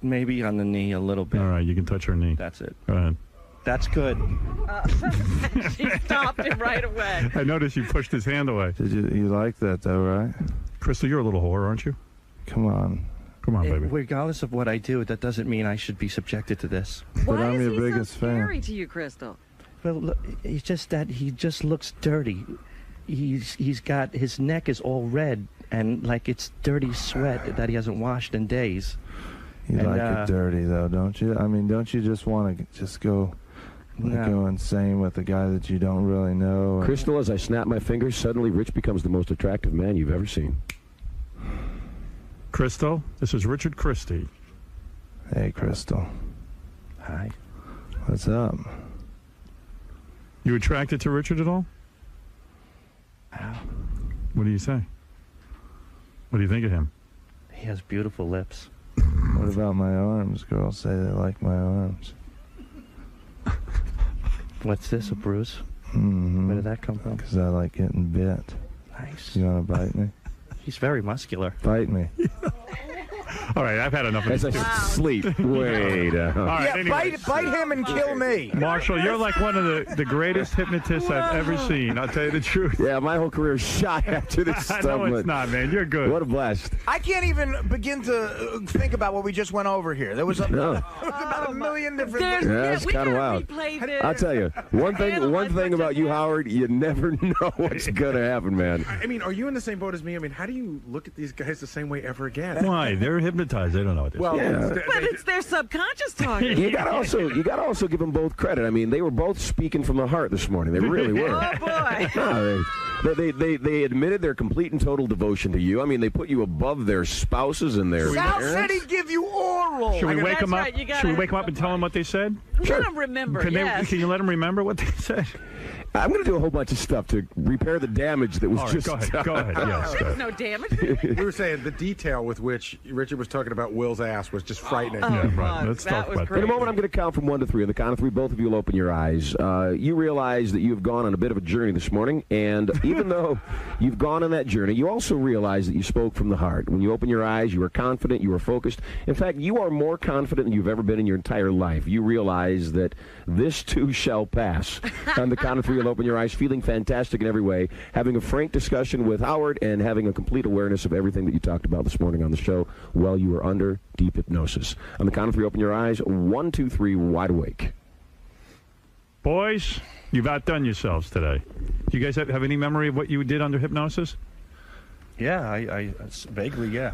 Maybe on the knee a little bit. All right, you can touch her knee. That's it. Go ahead. That's good. She stopped him right away. I noticed you pushed his hand away. Did you like that though, right? Crystal, you're a little whore, aren't you? Come on. Come on, baby. Regardless of what I do, that doesn't mean I should be subjected to this. But Why I'm is your he biggest so fan. scary to you, Crystal? Well, look, it's just that he just looks dirty. He's got his neck is all red and like it's dirty sweat that he hasn't washed in days. You And, like it dirty though, don't you? I mean, don't you just want to just go go insane with a guy that you don't really know? Crystal, as I snap my fingers, suddenly Rich becomes the most attractive man you've ever seen. Crystal, this is Richard Christie. Hey, Crystal. Hi. What's up? You attracted to Richard at all? What do you say? What do you think of him? He has beautiful lips. What about my arms? Girls say they like my arms. What's this, a bruise? Mm-hmm. Where did that come from? Because I like getting bit. Nice. You want to bite me? He's very muscular. Bite me. All right, I've had enough of As I this. sleep. Wait. All right, Yeah, anyways. bite him and kill me. Marshall, you're like one of the greatest hypnotists I've ever seen. I'll tell you the truth. Yeah, my whole career is shot after this stuff. No, it's but not, man. You're good. What a blast. I can't even begin to think about what we just went over here. There was, No. about a million different There's, things. Yeah, it's we kinda gotta wild. replay this. I'll tell you, one thing Analyze what about just you, happened. Howard, you never know what's going to happen, man. I mean, are you in the same boat as me? I mean, how do you look at these guys the same way ever again? Why? They're hypnotized. They don't know what this Well, Yeah. But it's their subconscious talking. You got to also give them both credit. I mean, they were both speaking from the heart this morning. They really were. Oh, boy. No, they admitted their complete and total devotion to you. I mean, they put you above their spouses and their Sal said parents. he'd give you oral. Should we wake That's them up? right, you gotta- Should we wake them up and tell them what they said? Let them remember, Can yes. you let them remember what they said? I'm going to do a whole bunch of stuff to repair the damage that was All right, just go ahead. Go ahead. Yes. There was no damage. We were saying the detail with which Richard was talking about Will's ass was just frightening. Oh, Yeah, right. God, Let's that talk was about great. In a moment, I'm going to count from 1 to 3. On the count of 3, both of you will open your eyes. You realize that you've gone on a bit of a journey this morning, and even though you've gone on that journey, you also realize that you spoke from the heart. When you open your eyes, you are confident, you are focused. In fact, you are more confident than you've ever been in your entire life. You realize realize that this too shall pass. On the count of three, you'll open your eyes, feeling fantastic in every way, having a frank discussion with Howard, and having a complete awareness of everything that you talked about this morning on the show while you were under deep hypnosis. On the count of three, open your eyes. 1, 2, 3, wide awake. Boys, you've outdone yourselves today. Do you guys have any memory of what you did under hypnosis? Yeah, I vaguely, yeah.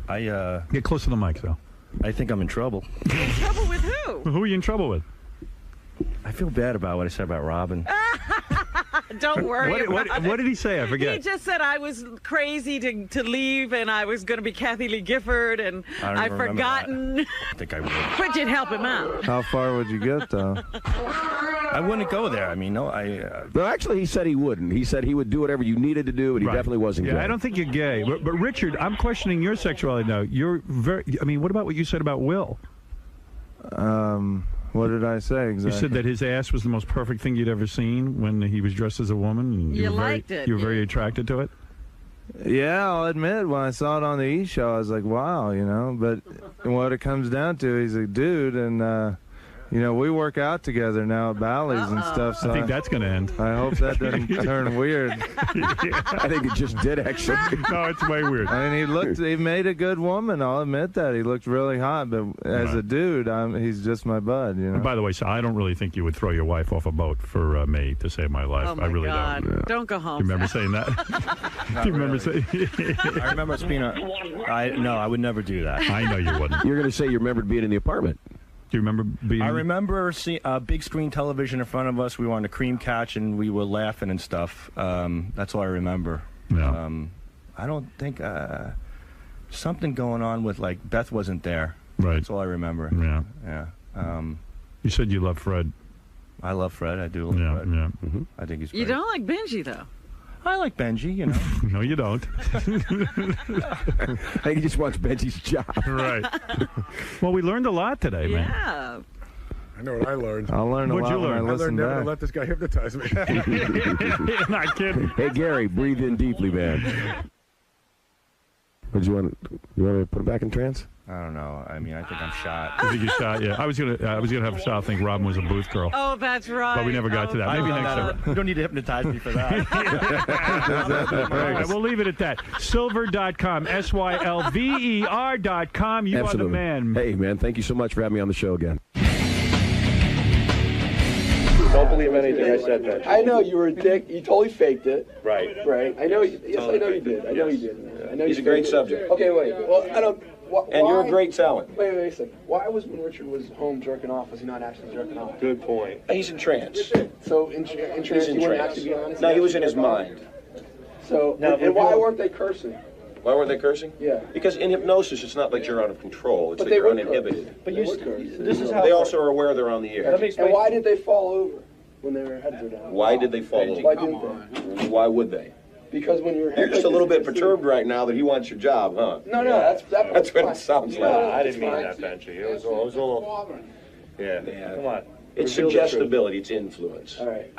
I Get close to the mic, though. I think I'm in trouble. In trouble with who? Who are you in trouble with? I feel bad about what I said about Robin. Don't worry about it. What did he say? I forget. He just said I was crazy to leave, and I was going to be Kathy Lee Gifford, and I've forgotten. I think I would. But you'd help him out. How far would you get, though? I wouldn't go there. I mean, no, No, actually, he said he wouldn't. He said he would do whatever you needed to do, but he definitely wasn't gay. I don't think you're gay. But Richard, I'm questioning your sexuality now. You're very. I mean, what about what you said about Will? What did I say exactly? You said that his ass was the most perfect thing you'd ever seen when he was dressed as a woman. And You were liked it, You were very yeah. attracted to it? Yeah, I'll admit, when I saw it on the E! Show, I was like, wow, you know. But what it comes down to, he's a dude, and, you know, we work out together now at Bally's and stuff. So I think that's going to end. I hope that doesn't turn weird. I think it just did, actually. No, it's way weird. I mean, he made a good woman. I'll admit that. He looked really hot, but as a dude, he's just my bud, you know. And by the way, so I don't really think you would throw your wife off a boat for me to save my life. Oh my I really God. don't. Don't go home. You remember saying that? Do you remember saying? I remember us being no, I would never do that. I know you wouldn't. You're going to say you remembered being in the apartment. Do you remember being? I remember seeing a big screen television in front of us. We were on a cream couch and we were laughing and stuff. That's all I remember. Yeah. I don't think something going on with, like, Beth wasn't there. Right. That's all I remember. Yeah. Yeah. You said you love Fred. I love Fred. I do love Yeah. Fred. Yeah. Mm-hmm. I think he's great. You don't like Benji, though. I like Benji, you know. No, you don't. I think he just wants Benji's job. Right. Well, we learned a lot today, man. Yeah. I know what I learned. I'll learn a What'd lot you when learn? I I listen learned never to back. let this guy hypnotize me. You're not kidding. Hey, Gary, breathe in deeply, man. Would you want to put him back in trance? I don't know. I mean, I think I'm shot. I think you shot. Yeah, I was gonna have Sal think Robin was a booth girl. Oh, that's right. But we never got to that. Maybe next time. You don't need to hypnotize me for that. All right, we'll leave it at that. Silver.com, SYLVER.com. You Absolutely. are the man. Hey, man, thank you so much for having me on the show again. Don't believe anything I said, Benji. I know you were a dick. You totally faked it. Right. Right. I know. Yes, I know you did. I know you did. I know He's you a great faked it. subject. Okay, wait. Well, I don't. And you're a great talent. Wait a second. Why was when Richard was home jerking off? Was he not actually jerking off? Good point. He's in trance. So in trance, He's he in wouldn't trance. actually be honest. No, he was in his mind. So and why weren't they cursing? Why were they cursing? Yeah. Because in hypnosis, it's not like you're out of control. It's But that they you're would curse. uninhibited. But you. This is how They also are aware they're on the air. And why did they fall over when their heads were down? Why did they fall Why over? didn't they? Why would they? Because when you're You're just a little bit perturbed right now that he wants your job, huh? No, that's That's what it sounds like. I didn't mean that, Benji. It was a little. Yeah. Come on. It's Reveal the truth. suggestibility, it's influence. All right.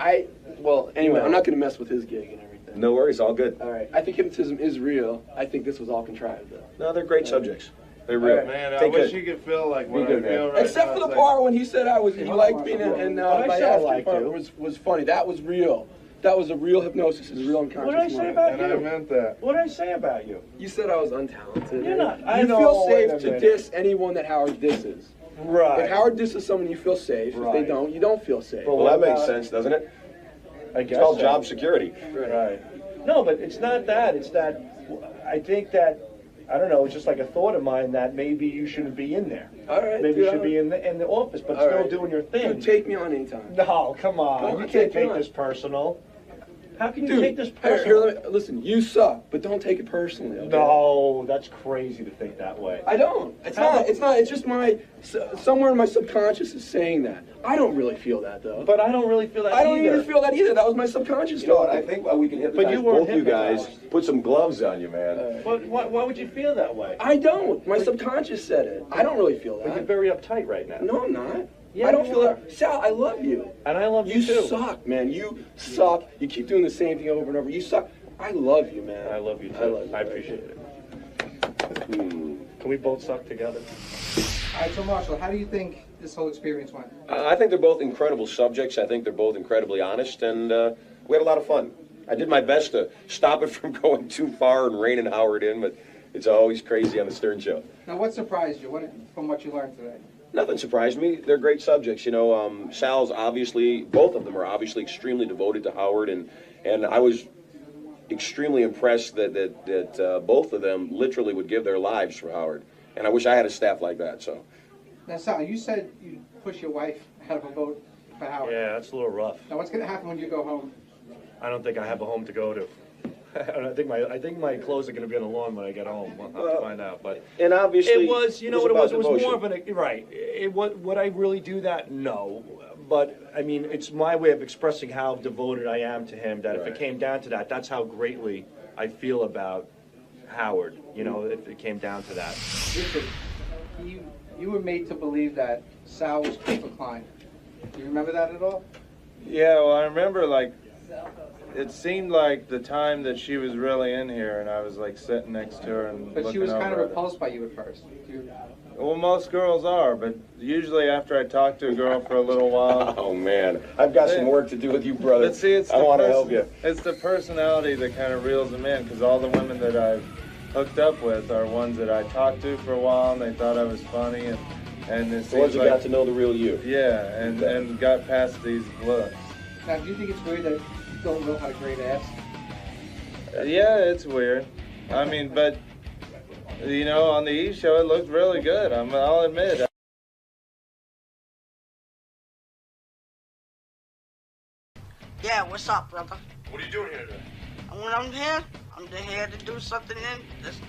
Anyway, I'm not going to mess with his gig and everything. No worries, all good. All right. I think hypnotism is real. I think this was all contrived, though. No, they're great subjects. They're real. All right. Man, I Take wish it. you could feel like what I good, feel man. right Except now. for the It's part when he said you liked being in I my said I after liked part you. was funny. That was real. That was a real hypnosis. It's a real unconscious What did I say mind. about and I you? meant that. What did I say about you? You said I was untalented. You're not. I You know, feel wait a safe to minute. diss anyone that Howard disses. Right. If Howard disses someone, you feel safe. If they Right. don't, you don't feel safe. But Well, that what makes about- sense, doesn't it? I It's guess. called so. job security. Right. No, but it's not that. It's that I think that, I don't know, it's just like a thought of mine that maybe you shouldn't be in there. All right. Maybe you dude, should be in the office, but All still right. doing your thing. Dude, take me on anytime. No, come on. Come on, You can't take me take on. this personal. How can you Dude, take this here, personal? listen, you suck, but don't take it personally. Okay? No, that's crazy to think that way. I don't. It's not. It's just somewhere in my subconscious is saying that. I don't really feel that though. But I don't really feel that I don't either. even feel that either. That was my subconscious. You know what, I think we can hypnotize you weren't both you guys. hypnotized. Put some gloves on you, man. But why would you feel that way? I don't. My subconscious said it. I don't really feel But you're that. very uptight right now. No, I'm not. Yeah, I don't you feel are. that. Sal, I love you. And I love you You too. suck, man. You suck. You keep doing the same thing over and over. You suck. I love you, man. I love you too. I love you. I appreciate it. Can we both suck together? All right, so Marshall, how do you think this whole experience went? I think they're both incredible subjects. I think they're both incredibly honest, and we had a lot of fun. I did my best to stop it from going too far and reining Howard in, but it's always crazy on the Stern Show. Now, what surprised you from what you learned today? Nothing surprised me. They're great subjects. You know, Sal's obviously, both of them are obviously extremely devoted to Howard, and I was extremely impressed that both of them literally would give their lives for Howard. And I wish I had a staff like that. So. Now, Sal, you said you'd push your wife out of a vote for Howard. Yeah, that's a little rough. Now, what's going to happen when you go home? I don't think I have a home to go to. I think my clothes are going to be on the lawn when I get home. We'll have to find out. But and obviously, it was, you know what it was? It was devotion. more of an right. Would I really do that? No. But I mean, it's my way of expressing how devoted I am to him. That if it came down to that, that's how greatly I feel about Howard. You know, if it came down to that. Richard, you were made to believe that Sal was Cooper Klein. Do you remember that at all? Yeah, well, I remember, like, it seemed like the time that she was really in here, and I was, like, sitting next to her and But looking she was kind of over at her. repulsed by you at first. Well, most girls are, but usually after I talk to a girl for a little while... Oh, man. I've got some work to do with you, brother. But see, I want to help you. It's the personality that kind of reels them in, because all the women that I've hooked up with are ones that I talked to for a while, and they thought I was funny, and it The ones seems that like... got to know the real you. Yeah, and got past these looks. Now, do you think it's weird that you don't know how to grade ass? Yeah, it's weird. I mean, but, you know, on the E! Show, it looked really good. I'll admit. Yeah, what's up, brother? What are you doing here today? When I'm here to do something in this,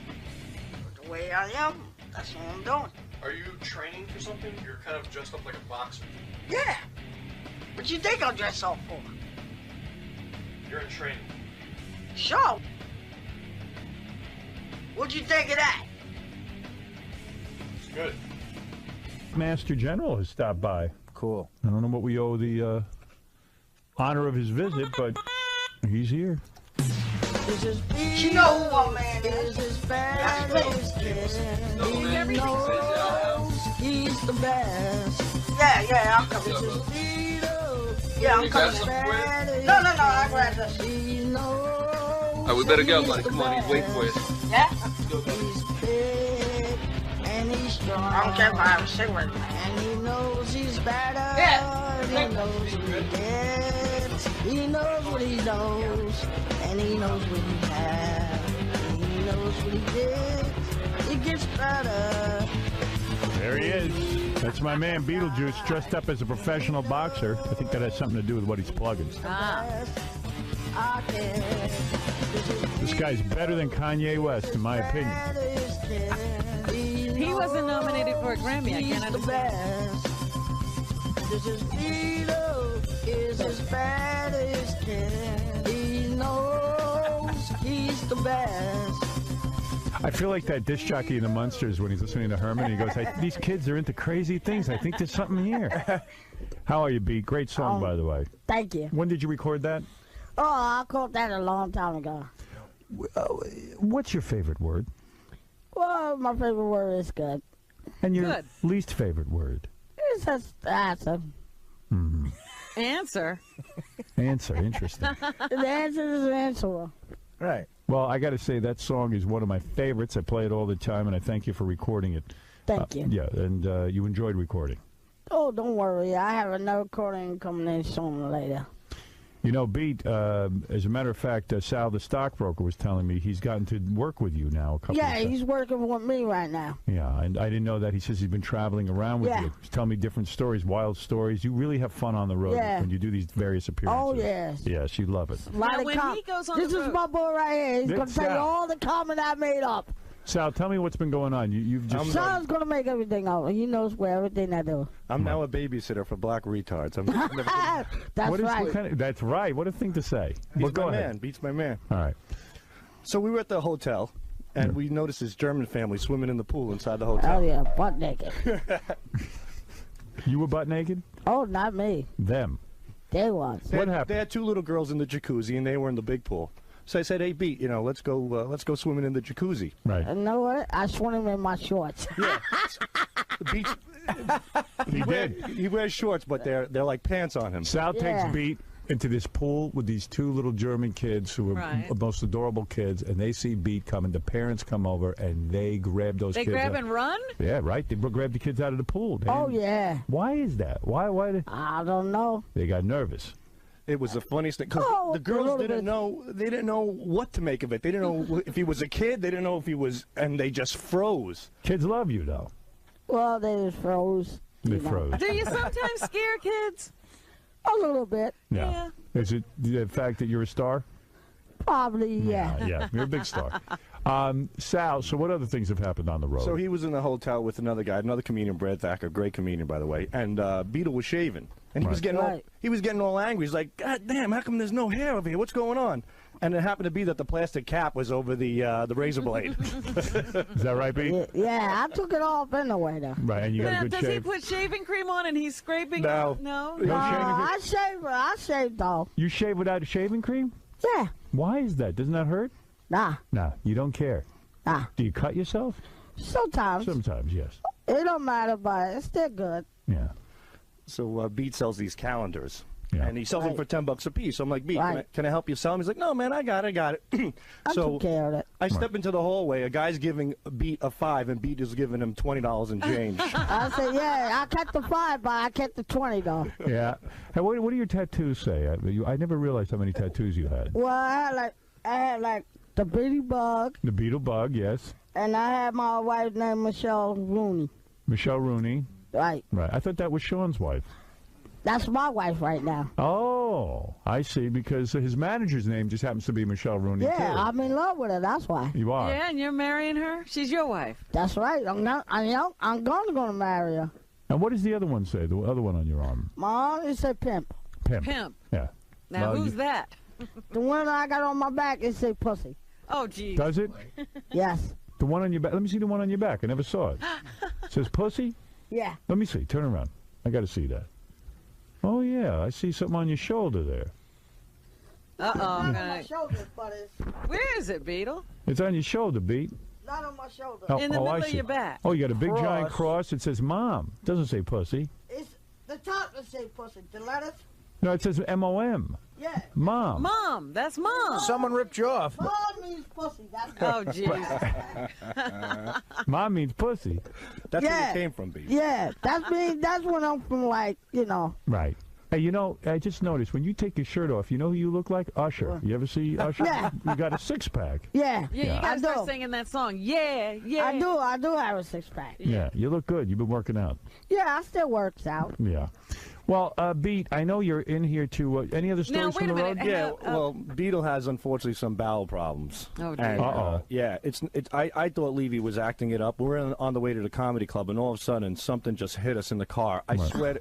the way I am. That's what I'm doing. Are you training for something? You're kind of dressed up like a boxer. Yeah. What you think I'll dress up for? You're in training. Sure. What'd you think of that? It's good. Master General has stopped by. Cool. I don't know what we owe the honor of his visit, but he's here. You know who my man is. He's the best. Yeah, I'm coming. Yeah, I'm coming. No, I grabbed this. Alright, we better go, buddy. Come on, he's waiting for you. Yeah? He's big and he's strong. I don't care if I have a cigarette. And he knows he's better. Yeah. He knows what he gets. He knows what he knows. And he knows what he has. And he knows what he gets. It gets better. There he is. That's my man Beetlejuice, dressed up as a professional boxer. I think that has something to do with what he's plugging. This guy's better than Kanye West, in my opinion. He wasn't nominated for a Grammy. I can't understand. This is Beetle is as bad as can. He knows he's the best. I feel like that disc jockey in the Munsters when he's listening to Herman. He goes, "These kids are into crazy things. I think there's something here." How are you, Beat? Great song, by the way. Thank you. When did you record that? Oh, I caught that a long time ago. What's your favorite word? Well, my favorite word is good. And your least favorite word? It's just answer. Mm-hmm. Answer? Answer. Interesting. The answer is answer. Right. Well, I got to say that song is one of my favorites. I play it all the time, and I thank you for recording it. Thank you. Yeah, and you enjoyed recording. Oh, don't worry. I have another recording coming in soon later. You know, Beat, as a matter of fact, Sal, the stockbroker, was telling me he's gotten to work with you now a couple of times. Yeah, he's working with me right now. Yeah, and I didn't know that. He says he's been traveling around with you. He's telling me different stories, wild stories. You really have fun on the road when you do these various appearances. Oh, yes. Yes, you love it. Now, when he goes on this is my boy right here. He's going to tell you all the comment I made up. Sal, tell me what's been going on. You've just... Sal's going to make everything up. He knows where everything I do. I'm now a babysitter for black retards. That's right. That's right. What a thing to say. He's go my ahead. man. Beats my man. All right. So we were at the hotel, and we noticed this German family swimming in the pool inside the hotel. Oh, yeah, butt naked. You were butt naked? Oh, not me. Them. They was. What happened? They had two little girls in the jacuzzi, and they were in the big pool. So I said, hey, Beat, let's go swimming in the jacuzzi. Right. You know what? I swim in my shorts. Yeah. Beat. He wears shorts, but they're like pants on him. Sal takes Beat into this pool with these two little German kids who are most adorable kids, and they see Beat coming. The parents come over, and they grab those kids. They grab and run? Yeah, right. They grab the kids out of the pool. Oh, yeah. Why is that? Why? I don't know. They got nervous. It was the funniest thing because the girls didn't know. They didn't know what to make of it. They didn't know if he was a kid. They didn't know if he was, and they just froze. Kids love you, though. Well, they just froze. They froze. Do you sometimes scare kids? A little bit. Yeah. Is it the fact that you're a star? Probably, yeah. Yeah, you're a big star. Sal, so what other things have happened on the road? So he was in the hotel with another guy, another comedian, Brad Thacker, great comedian, by the way, and Beetle was shaving. And he was getting all angry. He's like, God damn, how come there's no hair over here? What's going on? And it happened to be that the plastic cap was over the razor blade. Is that right, Pete? Yeah, I took it off anyway, though. Right, and you got a good does shave. he put shaving cream on and he's scraping? No. No? I shave, though. You shave without shaving cream? Yeah. Why is that? Doesn't that hurt? Nah. Nah, you don't care. Nah. Do you cut yourself? Sometimes. Sometimes, yes. It don't matter, but it's still good. Yeah. So Beat sells these calendars. Yeah. And he sells them for $10 a piece. So I'm like, Beat, Right. can I help you sell them? He's like, no, man, I got it. I So took care of it. I step into the hallway. A guy's giving Beat a 5, and Beat is giving him $20 in change. I said, yeah, I kept the 5, but I kept the 20, though. Yeah. Hey, what do your tattoos say? I never realized how many tattoos you had. Well, I had like the bitty bug, The beetle bug, yes. and I had my wife named Michelle Rooney. Michelle Rooney. Right. Right. I thought that was Sean's wife. That's my wife right now. Oh, I see. Because his manager's name just happens to be Michelle Rooney, Yeah, too. I'm in love with her. That's why. You are. Yeah, and you're marrying her? She's your wife. That's right. I'm gonna marry her. And what does the other one say? The other one on your arm? My arm is a pimp. Pimp. Pimp. Yeah. Now, Well, who's that? The one I got on my back is a pussy. Oh, geez. Does it? Yes. The one on your back? Let me see the one on your back. I never saw it. It says pussy? Yeah. Let me see. Turn around. I got to see that. Oh, yeah. I see something on your shoulder there. Not on my shoulder, but it's Where is it, Beetle? It's on your shoulder, Beat. not on my shoulder. Oh, In the oh, middle I of see. your back. Oh, you got a big giant Cross. cross. It says Mom. It doesn't say pussy. It's the top that say pussy. The letters. No, it says M-O-M. Yeah. Mom. Mom. That's Mom. Someone ripped you off. Mom means pussy. That's Oh, jeez. Mom means pussy. That's Yeah. where it came from, Beat. Yeah, that's when I'm from, like, Right. Hey, I just noticed when you take your shirt off, you know who you look like? Usher. You ever see Usher? Yeah. You got a six-pack. Yeah. Yeah, you I gotta start do. singing that song. Yeah, yeah. I do have a 6-pack. Yeah, you look good. You've been working out. Yeah, I still works out. Yeah. Well, Beat, I know you're in here to any other stories from the road? Yeah, well, Beetle has unfortunately some bowel problems. Oh, dear. And, Uh-oh. yeah, I thought Levy was acting it up. We're on the way to the comedy club, and all of a sudden something just hit us in the car. I swear,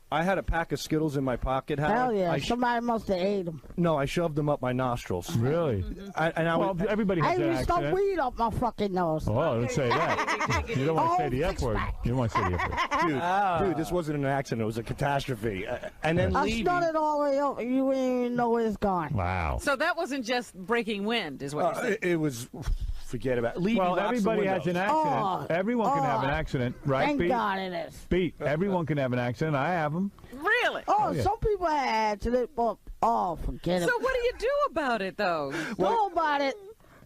I had a pack of Skittles in my pocket. Hell yeah, somebody must have ate them. No, I shoved them up my nostrils. Really? Everybody has I that even stuck accident. weed up my fucking nose. Oh, don't say that. You don't want to say the F word. You don't want to say the F word. Dude, this wasn't an accident. It was a catastrophe. And then I Levy... snorted all the way up. You didn't even know it's gone. Wow. So that wasn't just breaking wind, is what you're saying. It was... Forget about it. Levy Well, locks the everybody has windows. an accident. Everyone can have an accident, right, Thank Beat? God it is. Beat, everyone can have an accident. I have them. Really? Oh, yeah. some people had accident, but forget it. So what do you do about it, though? Know about it.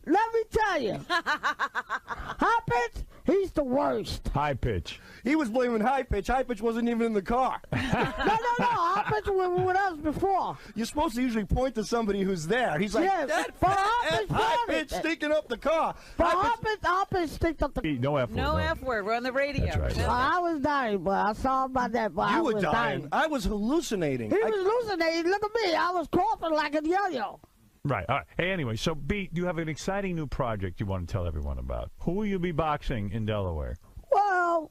Let me tell you. High pitch, he's the worst. High pitch. He was blaming High Pitch. High Pitch wasn't even in the car. No. High pitch was with us before. You're supposed to usually point to somebody who's there. He's like, Yeah, that but fat High High Pitch Pitch stinking up the car. But High High pitch sticked up the... Beat, no F word. No F word. We're on the radio. That's right. Well, I was dying, but I saw about that, but I You were was dying. I was hallucinating. He was hallucinating. Look at me. I was coughing like a yo-yo. Right. All right. Hey, anyway, so Beat, you have an exciting new project you want to tell everyone about. Who will you be boxing in Delaware? Well,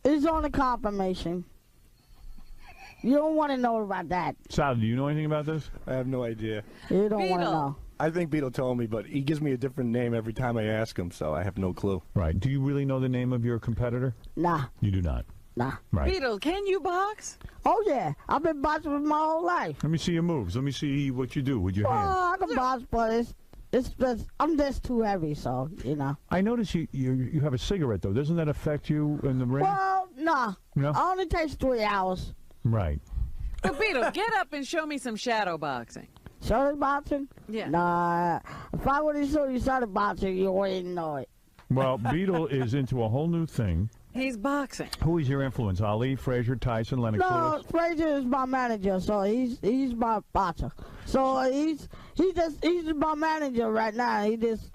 it's on the confirmation. You don't want to know about that. Sal, do you know anything about this? I have no idea. You don't want to Beetle. know. I think Beetle told me, but he gives me a different name every time I ask him, so I have no clue. Right. Do you really know the name of your competitor? Nah. You do not. Nah. Right. Beetle, can you box? Oh, yeah. I've been boxing my whole life. Let me see your moves. Let me see what you do with your hands. Oh, I can box, but it's just, I'm just too heavy, so, you know. I notice you have a cigarette, though. Doesn't that affect you in the ring? Well, nah. No? It only takes 3 hours. Right. Well, Beetle, get up and show me some shadow boxing. Shadow boxing? Yeah. Nah. If I would have showed you shadow boxing, you wouldn't know it. Well, Beetle is into a whole new thing. He's boxing. Who is your influence? Ali, Frazier, Tyson, Lennox No, Lewis? Frazier is my manager, so he's my boxer. So he's my manager right now. He just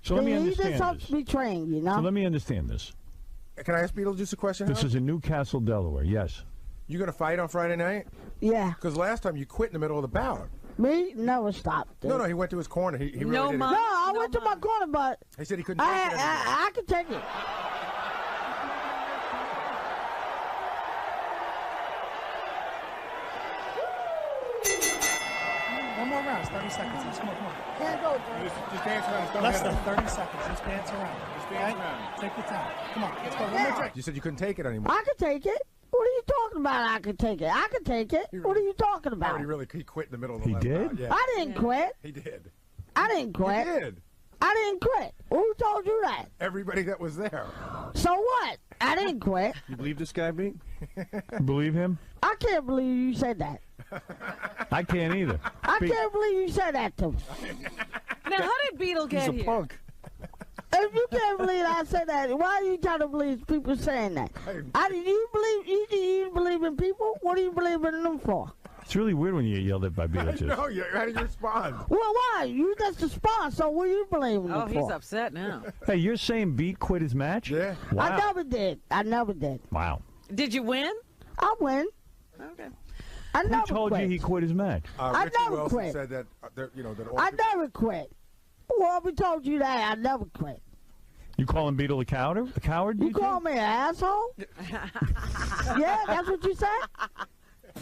helps me train, you know. So let me understand this. Can I ask Beetle just a question? This Howard? is in Newcastle, Delaware. Yes. You gonna fight on Friday night? Yeah. Because last time you quit in the middle of the bout. Me? Never stopped. No, he went to his corner. He really No, didn't. I went to my corner, but He said he couldn't take it anymore. I could take it. One more round. It's 30 seconds. Come on. Can't go, Just dance around. Don't Less hit than him. 30 seconds. Just dance around. Just dance around. Take your time. Come on. Let's go. One more drink. You said you couldn't take it anymore. I could take it. What are you talking about? I could take it. I could take it. What are you talking about? He quit in the middle of the He last did? round. Yeah. I didn't quit. He did. I didn't quit. He did. I didn't quit. Who told you that? Everybody that was there. So what? I didn't quit. You believe this guy, Beat? Believe him? I can't believe you said that. I can't either. I can't believe you said that to me. Now, how did Beetle get here? Punk. If you can't believe I said that, why are you trying to believe people saying that? You believe in people? What do you believe in them for? It's really weird when you get yelled at by Beetlejuice. No, how do you respond? Well, why? You just respond, so what do you believe in Oh, them he's for? upset now. Hey, you're saying Beat quit his match? Yeah. Wow. I never did. Wow. Did you win? I win. Okay. I Who never told quit. you he quit his match? I Richie never Wilson quit. said that, that all I never quit. Whoever told you that, I never quit. You calling Beetle a coward? A coward? You call me an asshole? Yeah, that's what you said?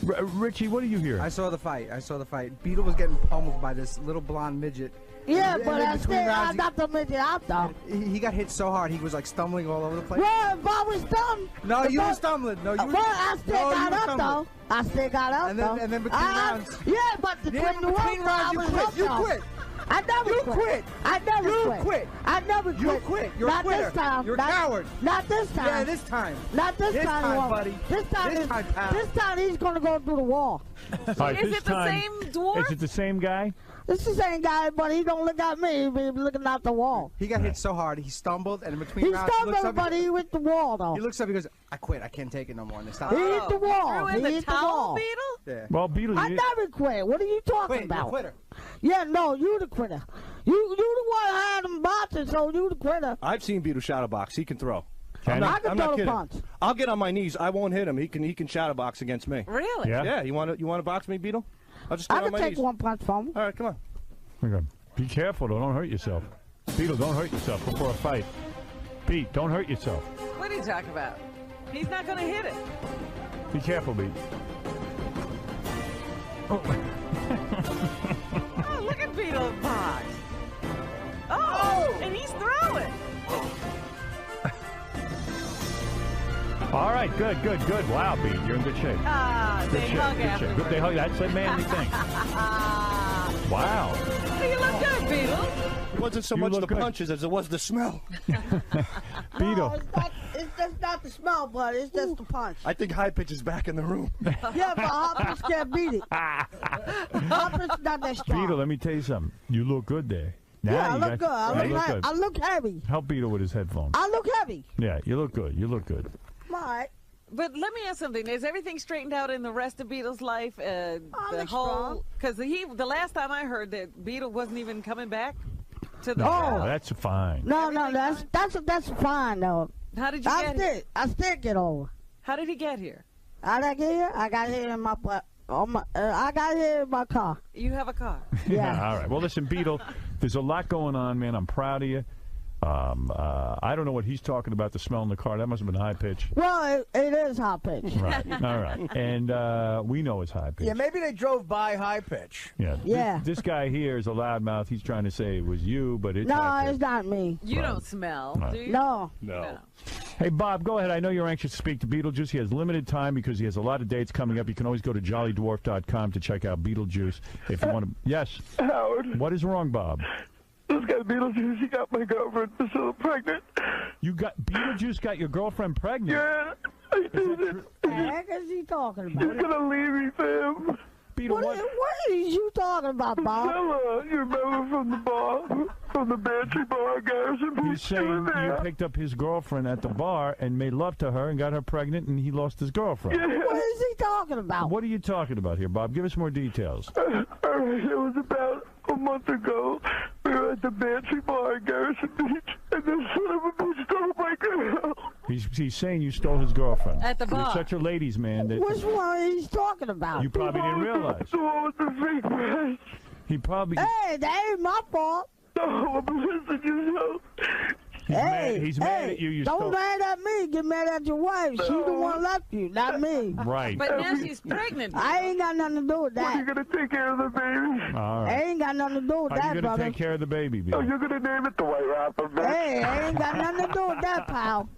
Richie, what do you hear? I saw the fight. Beetle was getting pummeled by this little blonde midget. Yeah, And but in I between still, I rounds, got the midget out, though. he got hit so hard, he was like stumbling all over the place. Well, if I was stumbling. No, you were stumbling. No, you were. Well, I still No, you got were up, stumbling. though. I still got up, And then- though. and then between rounds. Yeah, but between the between rounds, you I was quit. up, You though. quit. I never You quit. quit. I never You quit. quit. I never quit. You quit. You're a Not quitter. this time. You're a Not- coward. Not this time. Yeah, this time. Not this, This time, time, woman. buddy. This time, This time, pal. this time he's gonna go through the wall. All right, Is this it the time- same dwarf? Is it the same guy? This is the same guy, but he don't look at me. He be looking out the wall. He got hit so hard, he stumbled, and in between He rounds, he looks stumbled, up. but he hit the wall, though. He looks up. He goes, "I quit. I can't take it no more." And they stop. He hit the wall. Threw in He the hit the towel, wall. Beetle? Yeah. Well, Beetle, I never quit. What are you talking Quit. You're a about? quitter. Yeah, no, you the quitter. You the one who had him boxing, so you the quitter. I've seen Beetle shadow box. He can throw. Can I can I'm throw not the kidding. punch. I'll get on my knees. I won't hit him. He can shadow box against me. Really? Yeah? Yeah. You want to box me, Beetle? I'll just get I on can my take knees. one punch from him. All right, come on. Okay. Be careful, though. Don't hurt yourself. Beetle, don't hurt yourself before a fight. Pete, don't hurt yourself. What are you talking about? He's not going to hit it. Be careful, Pete. Oh, look at Beetle box. Oh, and he's throwing. All right, good. Wow, Pete, you're in good shape. Ah, Good they shape, hug good shape. afterwards. Good, they hug. That's a manly thing. Wow. You look good, Beetle. It wasn't so You much look the good. punches as it was the smell. Beetle. It's just not the smell, but it's just the punch. I think High Pitch is back in the room. Yeah, but Hoppers can't beat it. Hoppers not that strong. Beetle, let me tell you something. You look good there. Now Yeah, I you look good. Yeah, I look heavy. Help Beetle with his headphones. I look heavy. Yeah, you look good. You look good. All right. But let me ask something. Is everything straightened out in the rest of Beetle's life? The look whole strong. because the last time I heard that Beetle wasn't even coming back to the No, show. that's fine. No, that's fine though. How did you get here? I still get over. How did he get here? How did I get here? I got here in my butt. I got here in my car. You have a car. Yeah. All right. Well, listen, Beetle, there's a lot going on, man. I'm proud of you. I don't know what he's talking about, the smell in the car. That must have been high pitch. Well, it is high pitch. Right. All right. And we know it's high pitch. Yeah, maybe they drove by high pitch. Yeah. Yeah. This guy here is a loudmouth. He's trying to say it was you, but it's high No, pitch. it's not me. You don't smell, do you? No. No. Hey, Bob, go ahead. I know you're anxious to speak to Beetlejuice. He has limited time because he has a lot of dates coming up. You can always go to jollydwarf.com to check out Beetlejuice if you want to. Yes. Howard. What is wrong, Bob? This guy Beetlejuice, he got my girlfriend Priscilla pregnant. You got Beetlejuice got your girlfriend pregnant? Yeah, I did it. What the heck is he talking about? He's gonna leave me, Sam. What is you talking about, Bob? Priscilla, you remember from the bar, from the Bantry Bar, Garrison Beach? He's saying you picked up his girlfriend at the bar and made love to her and got her pregnant, and he lost his girlfriend. Yeah. What is he talking about? What are you talking about here, Bob? Give us more details. All right, it was about a month ago. We were at the Bantry Bar in Garrison Beach, and this son of a bitch stole my girl. He's saying you stole his girlfriend. At the bar. You're such a ladies' man that Which one he's talking about? you probably didn't realize. The one with the fake breast. He probably. Hey, that ain't my fault. No, but listen, you know. He's mad at you. You don't stole. mad at me. Get mad at your wife. She the one left you, not me. Right. But now she's pregnant. I ain't got nothing to do with that. Are you gonna take care of the baby? All I right. ain't got nothing to do with Are you that, going to brother. take care of the baby, Bill? Oh, you're gonna name it the White Rapper, man. Hey, I ain't got nothing to do with that, pal.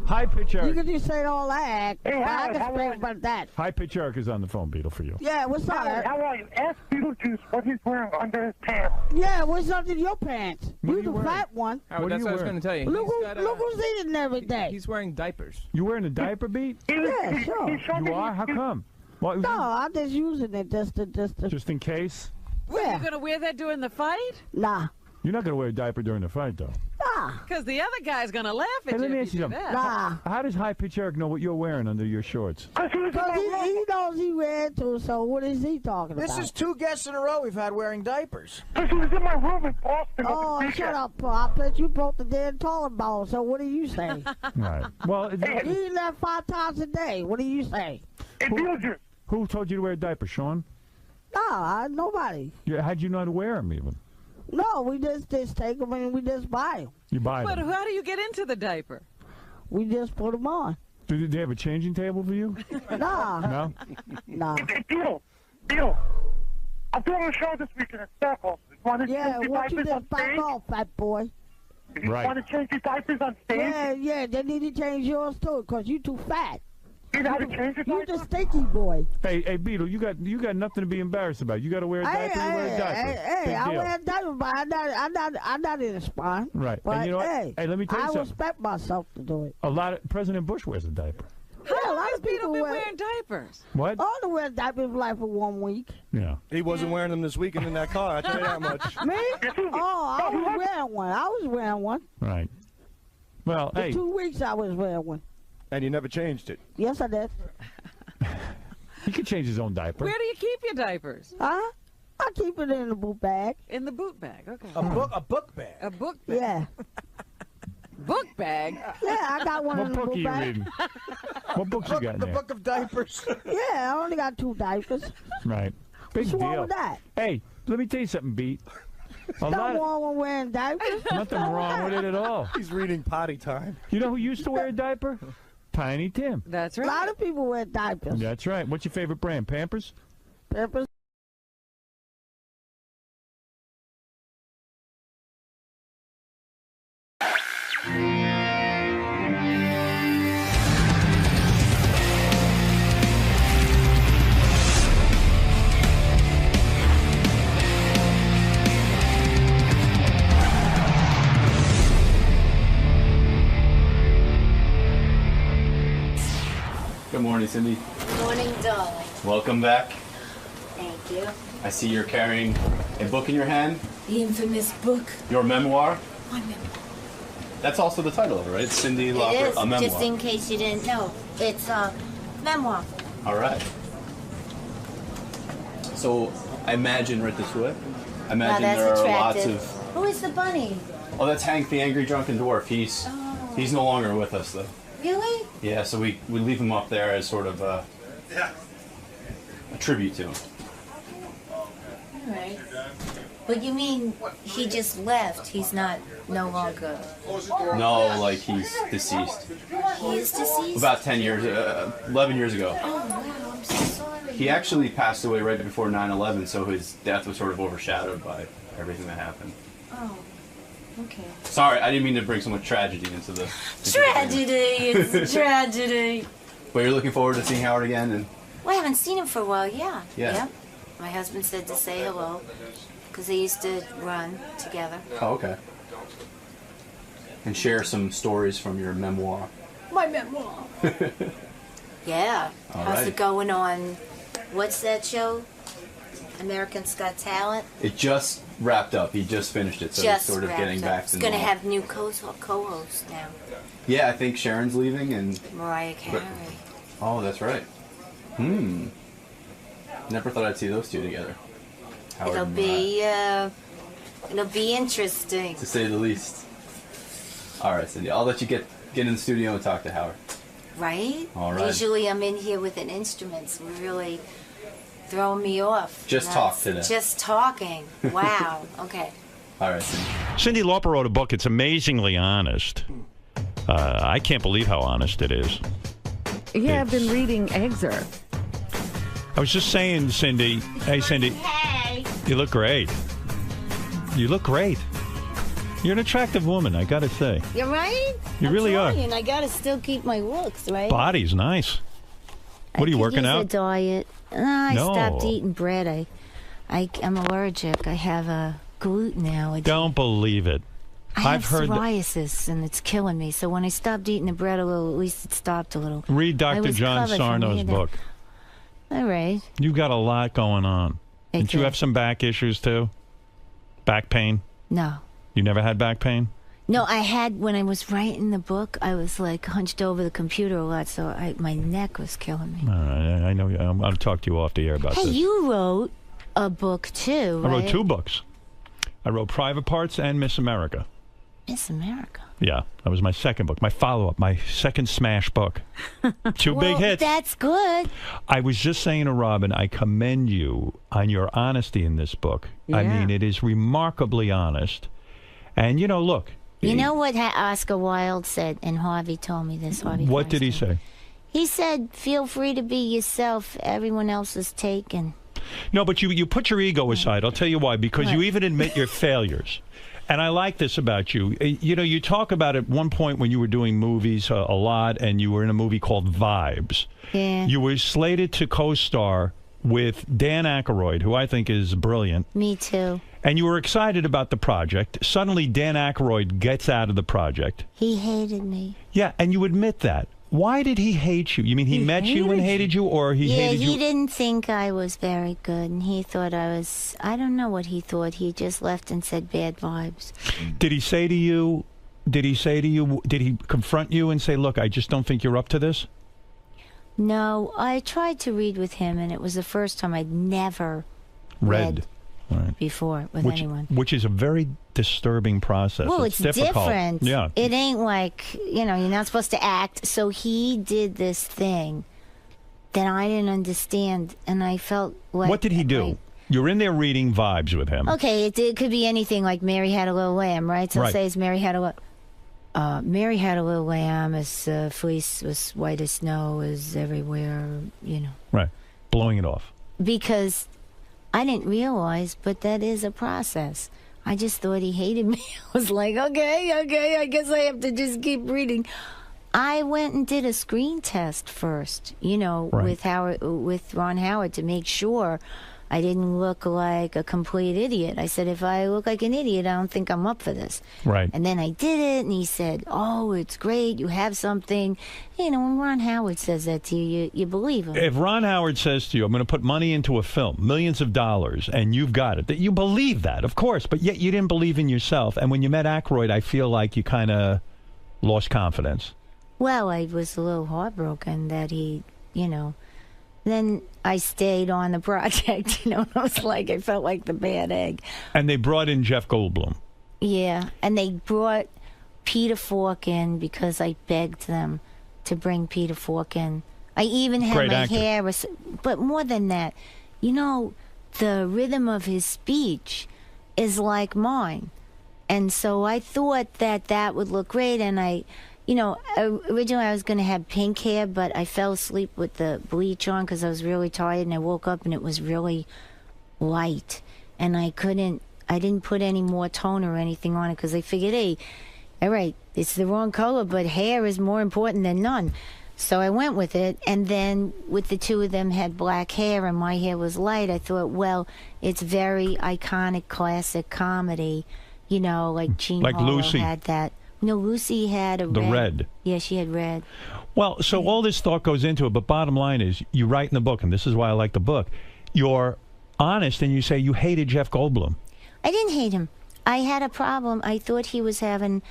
High pitch You Eric. can just say all that. Hey, but I Howard, can how speak are you? about that. High pitch Eric is on the phone, Beetle, for you. Yeah, what's up? Howard, how are you? Ask Beetlejuice what he's wearing under his pants. Yeah, what's up in your pants? What are You you the wearing? fat one. What are you That's what I was wearing? going to tell you. Look who's eating every day. He's wearing diapers. You wearing a diaper, Beat? Yeah, sure. You are? How come? Well, No, I'm just using it just to. just in case? Were you going to wear that during the fight? Nah. You're not going to wear a diaper during the fight, though. Nah. Because the other guy's going to laugh at Hey, you let me if ask you you do something. that. Nah. How does High Pitch Eric know what you're wearing under your shorts? Because he knows he wear it too, so what is he talking This about? is 2 guests in a row we've had wearing diapers. This was in my room in Boston. Oh, shut up, Pop. You broke the dead toilet bowl, so what do you say? Right. Well, You eat that 5 times a day. What do you say? who told you to wear a diaper, Sean? Nah, nobody. How'd you know how to wear them, even? No, we just take them and we just buy them. You buy But them. how do you get into the diaper? We just put them on. Do they have a changing table for you? Nah. No? Nah. Beetle, I'm doing a show this weekend at Circle. Yeah, what you just back off, fat boy. You Right. want to change your diapers on stage? Yeah, they need to change yours too, because you too fat. You know how to change your You diapers? the stinky boy. Hey, Beetle, you got nothing to be embarrassed about. You got to wear a diaper. You wear a diaper. Hey, Big I deal. wear a diaper, but I'm not in a spine. Right. But And you know what? hey, Hey, let me tell you I something. respect myself to do it. A lot of President Bush wears a diaper. Yeah, a lot of people been wear. wearing diapers. What? I only wear diapers like for 1 week. Yeah. He wasn't wearing them this weekend in that car, I tell you that much. Me? Oh, I was wearing one. I was wearing one. Right. Well, For hey. 2 weeks I was wearing one. And you never changed it. Yes, I did. He can change his own diaper. Where do you keep your diapers? Huh? I keep it in the boot bag. In the boot bag, okay. A book bag. A book bag? Yeah. Book bag? Yeah, I got one What in the book are boot you bag. reading? What books you got in The there? book of diapers. Yeah, I only got 2 diapers. Right. Big What's wrong deal. with that? Hey, let me tell you something, Beat. A lot Nothing of, wrong with wearing diapers. nothing wrong with it at all. He's reading potty time. You know who used to wear a diaper? Tiny Tim. That's A right. lot of people wear diapers. That's right. What's your favorite brand? Pampers? Pampers. Good morning, Cindy. Morning, darling. Welcome back. Thank you. I see you're carrying a book in your hand, The infamous book. your memoir. My memoir. That's also the title of it, right? Cindy It Lauper, is, a memoir. just in case you didn't know. It's a memoir. All right. So I imagine right this way. I imagine that's there are attractive. lots of. Who is the bunny? Oh, that's Hank, the angry drunken dwarf. He's no longer with us though. Really? Yeah, so we leave him up there as sort of a tribute to him. All right. But you mean he just left? He's no longer. No, like he's deceased. He is deceased? About 10 years, 11 years ago. Oh, wow, I'm so sorry. He actually passed away right before 9/11, so his death was sort of overshadowed by everything that happened. Oh, okay. Sorry, I didn't mean to bring so much tragedy into the... Tragedy! It's a tragedy. But you're looking forward to seeing Howard again? And Well, I haven't seen him for a while, yeah. Yeah. Yep. My husband said to say hello, because they used to run together. Oh, okay. And share some stories from your memoir. My memoir. Yeah. All How's right. it going on, what's that show? American's Got Talent? It just wrapped up. He just finished it, so he's sort of getting back It's to going to normal. have new co-hosts now. Yeah, I think Sharon's leaving and... Mariah Carey. Oh, that's right. Never thought I'd see those two together. Howard It'll and be interesting. to say the least. All right, Cindy, I'll let you get in the studio and talk to Howard. Right? All right. Usually I'm in here with an instrument, so really throwing me off. Just talk today. Just talking. Wow. Okay. All right, Cindy. Cyndi Lauper wrote a book. It's amazingly honest. I can't believe how honest it is. Yeah, I've been reading Excerpt. I was just saying, Cindy. Hey, Cindy. Hey. You look great. You look great. You're an attractive woman, I gotta say. You're right? You really are. And I gotta still keep my looks, right? Body's nice. What are you working I out? could use a diet. I No. stopped eating bread. I'm allergic. I have a gluten allergy. Don't believe it. I've heard that. psoriasis, and it's killing me. So when I stopped eating the bread a little, at least it stopped a little. Read I Dr. was John covered from Sarno's here to- book. All right. You got a lot going on. Didn't you have some back issues too? Back pain? No. You never had back pain? No, I had, when I was writing the book, I was like hunched over the computer a lot, so my neck was killing me. All right, I know. I'll talk to you off the air about Hey, this. you wrote a book too, I right? wrote 2 books. I wrote Private Parts and Miss America. Miss America. Yeah, that was my second book, my follow-up, my second smash book. 2 big Well, hits. That's good. I was just saying to Robin, I commend you on your honesty in this book. I Yeah. mean, it is remarkably honest. And, look. You know what Oscar Wilde said, and Harvey told me this. Harvey What did he say? He said, feel free to be yourself. Everyone else is taken. No, but you put your ego aside. I'll tell you why. Because you even admit your failures. And I like this about you. You talk about at one point when you were doing movies a lot, and you were in a movie called Vibes. Yeah. You were slated to co-star with Dan Aykroyd, who I think is brilliant. Me too. And you were excited about the project. Suddenly, Dan Aykroyd gets out of the project. He hated me. Yeah, and you admit that. Why did he hate you? You mean he met you and hated you, or he hated you? Yeah, he didn't think I was very good, and he thought I was, I don't know what he thought. He just left and said bad vibes. Did he say to you, did he confront you and say, look, I just don't think you're up to this? No, I tried to read with him, and it was the first time I'd never read before with anyone. Which is a very disturbing process. Well, it's difficult. different. Yeah. It ain't like, you're not supposed to act. So he did this thing that I didn't understand, and I felt like... What did he do? You're in there reading Vibes with him. Okay, it could be anything, like Mary Had a Little Lamb, right? So Right. say it's Mary Had a Little Lamb, his fleece was white as snow, is everywhere, Right. Blowing it off. Because I didn't realize, but that is a process. I just thought he hated me. I was like, okay, I guess I have to just keep reading. I went and did a screen test first, with Ron Howard to make sure I didn't look like a complete idiot. I said, if I look like an idiot, I don't think I'm up for this. Right. And then I did it, and he said, oh, it's great, you have something. When Ron Howard says that to you, you believe him. If Ron Howard says to you, I'm going to put money into a film, millions of dollars, and you've got it, that you believe that, of course, but yet you didn't believe in yourself. And when you met Aykroyd, I feel like you kind of lost confidence. Well, I was a little heartbroken that he, Then I stayed on the project, and I felt like the bad egg. And they brought in Jeff Goldblum. Yeah, and they brought Peter Falk in because I begged them to bring Peter Falk in. I even had Great my actor. hair, but more than that, the rhythm of his speech is like mine. And so I thought that would look great. And originally I was going to have pink hair, but I fell asleep with the bleach on because I was really tired, and I woke up and it was really light. And I didn't put any more tone or anything on it because I figured, hey, all right, it's the wrong color, but hair is more important than none. So I went with it, and then with the two of them had black hair and my hair was light, I thought, well, it's very iconic, classic comedy, like Jean Like Harlow Lucy. had that. No, Lucy had The red. Yeah, she had red. Well, so all this thought goes into it, but bottom line is, you write in the book, and this is why I like the book, you're honest and you say you hated Jeff Goldblum. I didn't hate him. I had a problem. I thought he was having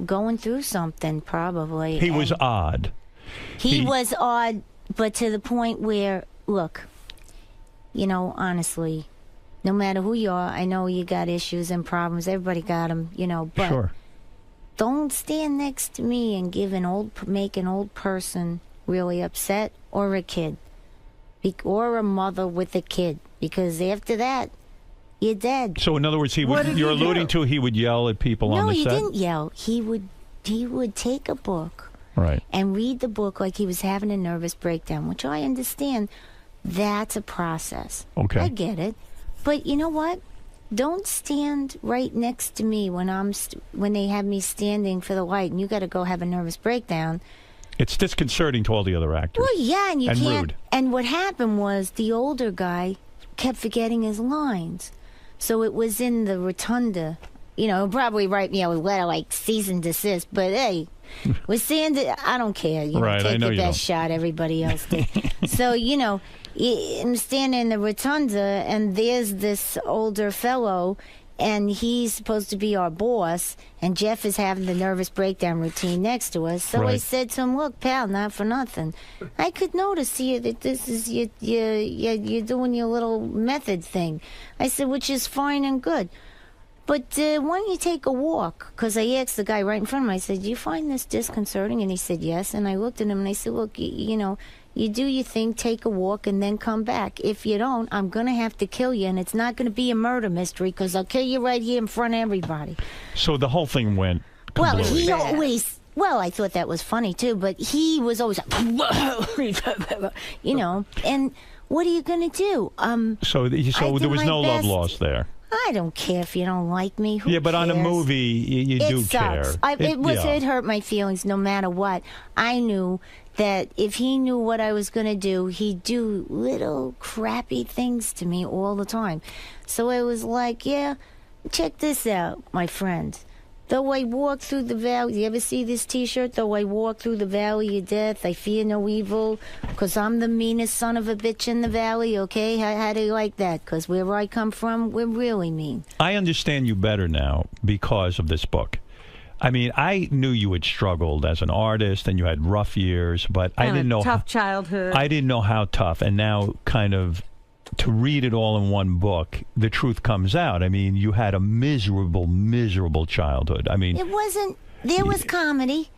going through something, probably. He was odd. He was odd, but to the point where, look, honestly, no matter who you are, I know you got issues and problems. Everybody got them, but Sure. Don't stand next to me and make an old person really upset, or a kid, or a mother with a kid, because after that, you're dead. So in other words, you're alluding to he would yell at people on the set? No, he didn't yell. He would take a book and read the book like he was having a nervous breakdown, which I understand. That's a process. Okay. I get it. But you know what? Don't stand right next to me when they have me standing for the light and you got to go have a nervous breakdown. It's disconcerting to all the other actors. Well, yeah, and you can't. Rude. And what happened was the older guy kept forgetting his lines. So it was in the rotunda, probably right, letter like cease and desist. But hey, we're saying that I don't care. Right, take I know the you best don't. shot everybody else did. So I'm standing in the rotunda, and there's this older fellow, and he's supposed to be our boss, and Jeff is having the nervous breakdown routine next to us. So I Right. said to him, "Look, pal, not for nothing. I could notice here that this is you're doing your little method thing." I said, which is fine and good. But why don't you take a walk? Because I asked the guy right in front of me, I said, "Do you find this disconcerting?" And he said, "Yes." And I looked at him and I said, "Look, you do your thing, take a walk, and then come back. If you don't, I'm going to have to kill you, and it's not going to be a murder mystery because I'll kill you right here in front of everybody." So the whole thing went Well, completely. he always... Well, I thought that was funny, too, but he was always... and what are you going to do? So I there do was my no love best. lost there. I don't care if you don't like me. Who Yeah, but on a cares? movie, you It do sucks. care. It hurt my feelings no matter what. I knew that if he knew what I was going to do, he'd do little crappy things to me all the time. So I was like, yeah, check this out, my friend. Though I walk through the valley, you ever see this T-shirt? Though I walk through the valley of death, I fear no evil, because I'm the meanest son of a bitch in the valley, okay? How do you like that? Because where I come from, we're really mean. I understand you better now because of this book. I mean, I knew you had struggled as an artist and you had rough years, but I didn't know tough childhood. I didn't know how tough, and now kind of to read it all in one book, the truth comes out. I mean, you had a miserable childhood. I mean, It wasn't. There was comedy.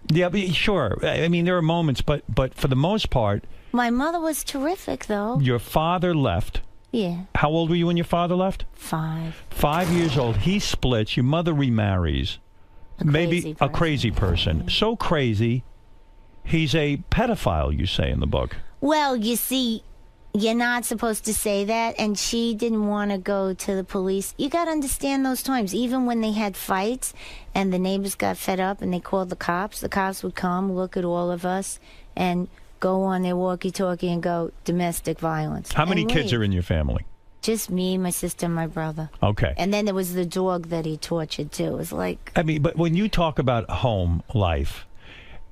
yeah, but sure. I mean, there are moments, but for the most part, My mother was terrific, though. your father left. Yeah, How old were you when your father left? 5. 5 years old. He splits. Your mother remarries. Maybe a crazy person. So crazy, he's a pedophile, you say in the book. Well, you see, you're not supposed to say that, and she didn't want to go to the police. You got to understand those times. Even when they had fights and the neighbors got fed up and they called the cops would come, look at all of us, and go on their walkie-talkie and go, domestic violence. How many and kids leave. are in your family? Just me, my sister, and my brother. Okay. And then there was the dog that he tortured, too. It was like... I mean, but when you talk about home life,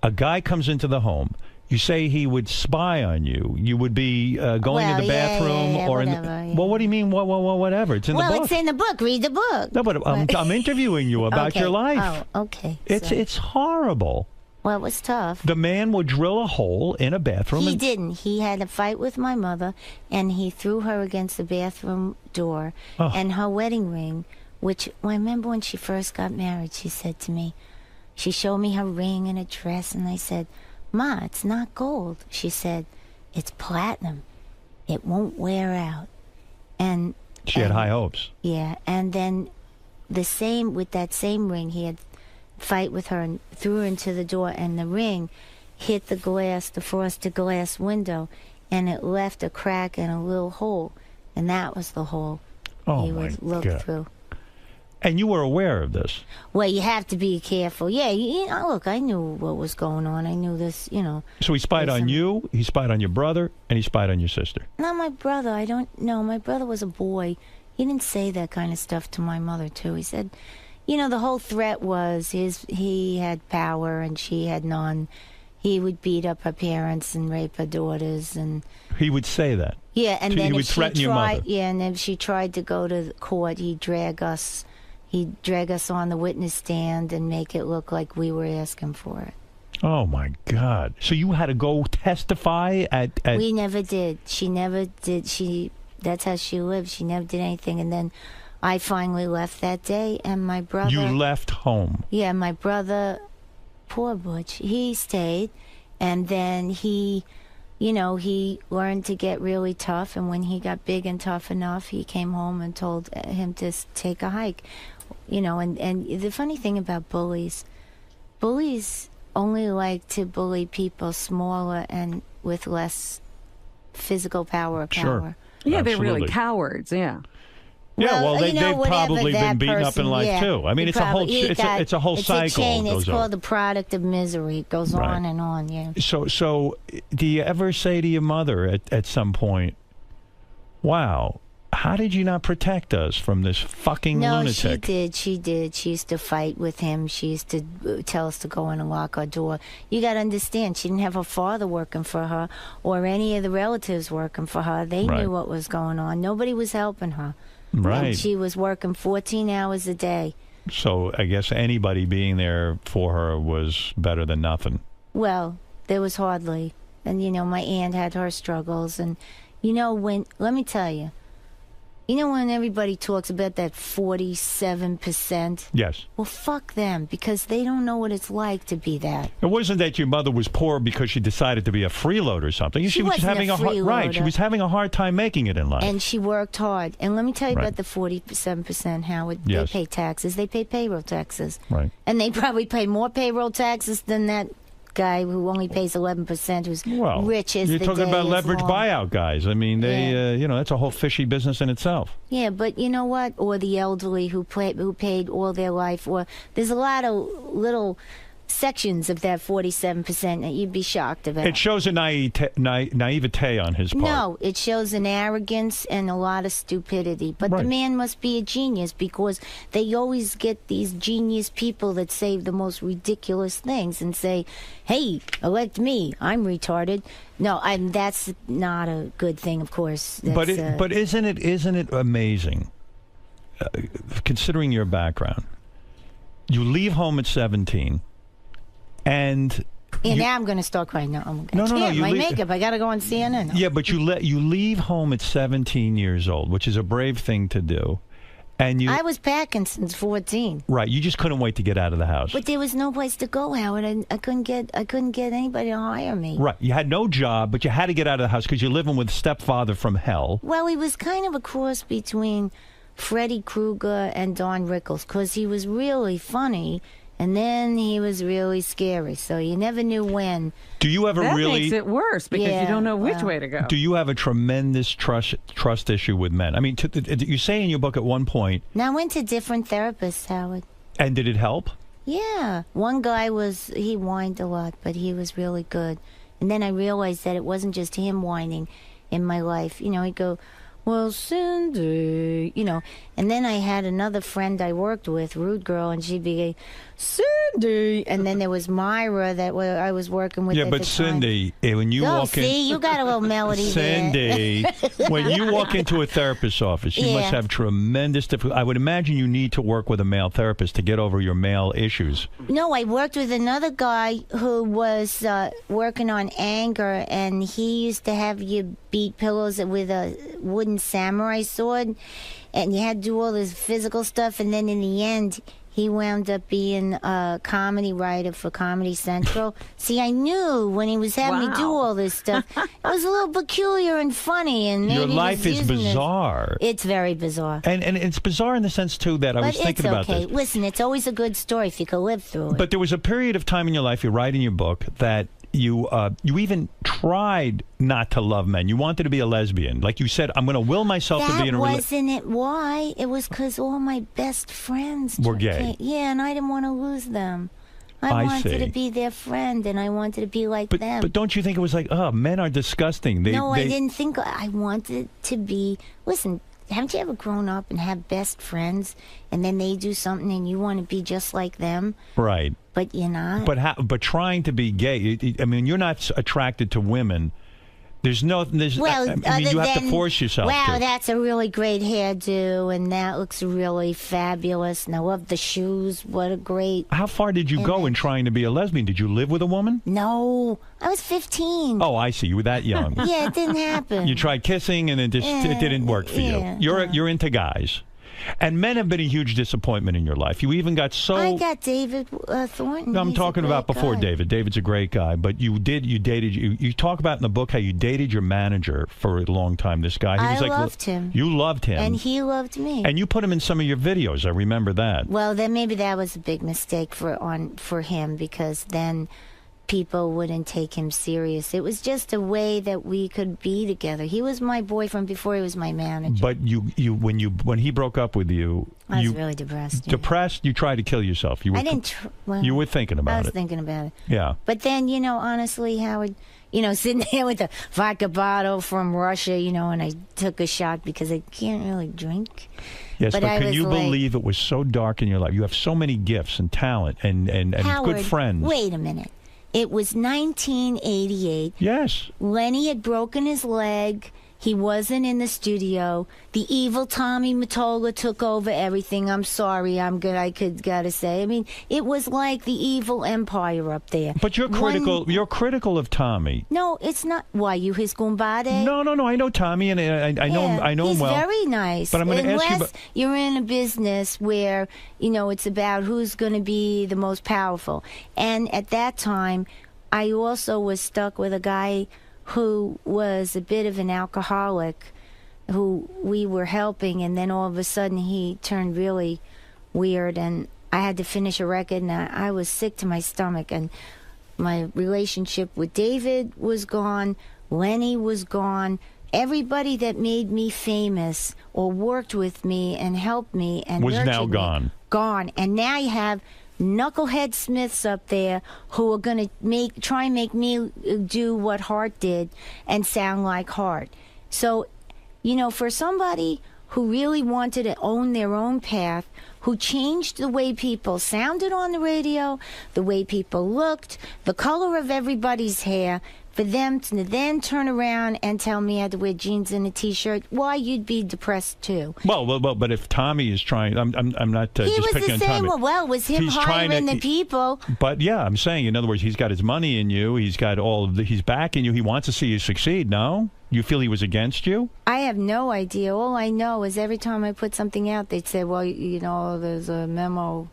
a guy comes into the home. You say he would spy on you. You would be going to the bathroom or in the, well, what do you mean? Whatever. It's in the book. It's in the book. Read the book. No, but I'm interviewing you about Okay. your life. Oh, okay. It's horrible. Well, it was tough. The man would drill a hole in a bathroom. He and, didn't. He had a fight with my mother, and he threw her against the bathroom door. Oh. And her wedding ring, which I remember when she first got married, she said to me, she showed me her ring and a dress, and I said, "Ma, it's not gold." She said, "It's platinum. It won't wear out." And She had high hopes. Yeah, and then with that same ring, he had fight with her and threw her into the door, and the ring hit the frosted glass window, and it left a crack and a little hole, and that was the hole he would look through. And you were aware of this? Well, you have to be careful. Yeah, look, I knew what was going on. I knew this, So he spied on you, he spied on your brother, and he spied on your sister. Not my brother. I don't know. My brother was a boy. He didn't say that kind of stuff to my mother, too. He said, the whole threat was he had power and she had none. He would beat up her parents and rape her daughters. And he would say that? Yeah, and so then he would threaten your mother? Yeah, and if she tried to go to court, he'd drag us on the witness stand and make it look like we were asking for it. Oh, my God. So you had to go testify at... We never did. She never did. That's how she lived. She never did anything. And then I finally left that day, and my brother... You left home? Yeah, my brother, poor Butch, he stayed, and then he learned to get really tough, and when he got big and tough enough, he came home and told him to take a hike. And the funny thing about bullies only like to bully people smaller and with less physical power or power. Sure. Yeah, Absolutely. they're really cowards, yeah. Yeah, well, they've probably been beaten up in life, too. I mean, it's a whole cycle. It's a chain. Goes it's called the product of misery. It goes on and on, yeah. So do you ever say to your mother at some point, wow, how did you not protect us from this fucking lunatic? No, she did. She used to fight with him. She used to tell us to go in and lock our door. You got to understand, she didn't have her father working for her or any of the relatives working for her. They knew what was going on. Nobody was helping her. Right. And she was working 14 hours a day. So I guess anybody being there for her was better than nothing. Well, there was hardly. And, my aunt had her struggles. And, let me tell you, when everybody talks about that 47%? Yes. Well, fuck them, because they don't know what it's like to be that. It wasn't that your mother was poor because she decided to be a freeloader or something. She was wasn't having a freeloader. Right. She was having a hard time making it in life. And she worked hard. And let me tell you about the 47%, Howard. Yes. They pay taxes. They pay payroll taxes. Right. And they probably pay more payroll taxes than that guy who only pays 11%, who's rich as you're the talking day about is leverage long. buyout guys. I mean, they, that's a whole fishy business in itself. Yeah, but you know what? Or the elderly who paid all their life. Or there's a lot of little sections of that 47% that you'd be shocked about. It shows a naivete on his part. No, it shows an arrogance and a lot of stupidity. But the man must be a genius, because they always get these genius people that say the most ridiculous things and say, hey, elect me, I'm retarded. No, that's not a good thing, of course. But isn't it amazing, considering your background? You leave home at 17. And now I'm going to start crying. No, my makeup. I got to go on CNN. Yeah, but you leave home at 17 years old, which is a brave thing to do. And I was packing since 14. Right, you just couldn't wait to get out of the house. But there was no place to go, Howard. I couldn't get anybody to hire me. Right, you had no job, but you had to get out of the house because you're living with stepfather from hell. Well, he was kind of a cross between Freddy Krueger and Don Rickles, because he was really funny. And then he was really scary, so you never knew when. Do you ever that really... makes it worse, because you don't know which way to go. Do you have a tremendous trust issue with men? I mean, you say in your book at one point... Now, I went to different therapists, Howard. And did it help? Yeah. One guy he whined a lot, but he was really good. And then I realized that it wasn't just him whining in my life. He'd go, well, Cindy, And then I had another friend I worked with, rude girl, and she'd be, Cindy. And then there was Myra that I was working with. Yeah, but Cindy, when you walk in, you got a little melody. Cindy, when you walk into a therapist's office, you must have tremendous difficulty. I would imagine you need to work with a male therapist to get over your male issues. No, I worked with another guy who was working on anger, and he used to have you beat pillows with a wooden samurai sword, and you had to do all this physical stuff, and then in the end, He wound up being a comedy writer for Comedy Central. See, I knew when he was having me do all this stuff, it was a little peculiar and funny. And Your maybe life is bizarre. It's very bizarre. And it's bizarre in the sense, too, that I was thinking about this. Listen, it's always a good story if you can live through it. But there was a period of time in your life, you write in your book, that you even tried not to love men. You wanted to be a lesbian. Like you said, I'm going to will myself to be in a relationship. That wasn't it. Why? It was because all my best friends were gay. Yeah, and I didn't want to lose them. I wanted to be their friend, and I wanted to be like them. But don't you think it was like, oh, men are disgusting? I didn't think. I wanted to be. Listen, haven't you ever grown up and have best friends, and then they do something, and you want to be just like them? Right. But you're not. But trying to be gay, I mean, you're not attracted to women. You have to force yourself to. That's a really great hairdo, and that looks really fabulous. And I love the shoes. What a great... How far did you go in trying to be a lesbian? Did you live with a woman? No. I was 15. Oh, I see. You were that young. Yeah, it didn't happen. You tried kissing, and it didn't work for you. You're into guys. And men have been a huge disappointment in your life. You even got so... I got David Thornton. No, I'm talking about before David. David's a great guy, but you talk about in the book how you dated your manager for a long time, this guy. I loved him. You loved him. And he loved me. And you put him in some of your videos. I remember that. Well, then maybe that was a big mistake for him, because then people wouldn't take him serious. It was just a way that we could be together. He was my boyfriend before he was my manager. But when he broke up with you, I was really depressed. Yeah. Depressed? You tried to kill yourself. You were thinking about it. I was thinking about it. Yeah. But then, honestly, Howard, sitting there with a vodka bottle from Russia, and I took a shot because I can't really drink. Yes, but can you believe it was so dark in your life? You have so many gifts and talent and Howard, good friends. Wait a minute. It was 1988. Yes. Lenny had broken his leg. He wasn't in the studio. The evil Tommy Mottola took over everything. I'm sorry. Gotta say. I mean, it was like the evil empire up there. But you're critical. You're critical of Tommy. No, it's not. Why, you his gumbade? No. I know Tommy, and I know him well. He's very nice. But I'm going to ask you. Unless you're in a business where it's about who's going to be the most powerful. And at that time, I also was stuck with a guy who was a bit of an alcoholic, who we were helping, and then all of a sudden he turned really weird, and I had to finish a record, and I was sick to my stomach, and my relationship with David was gone, Lenny was gone, everybody that made me famous or worked with me and helped me and was now gone. And now you have knucklehead Smiths up there who are going to try and make me do what Hart did and sound like Hart. So, for somebody who really wanted to own their own path, who changed the way people sounded on the radio, the way people looked, the color of everybody's hair, for them to then turn around and tell me I had to wear jeans and a T-shirt, why, you'd be depressed too. Well, but if Tommy is trying, I'm not just picking on Tommy. He was the same. Well, it was him hiring the people. But yeah, I'm saying, in other words, he's got his money in you. He's got he's backing you. He wants to see you succeed. No, you feel he was against you? I have no idea. All I know is every time I put something out, they'd say, well, there's a memo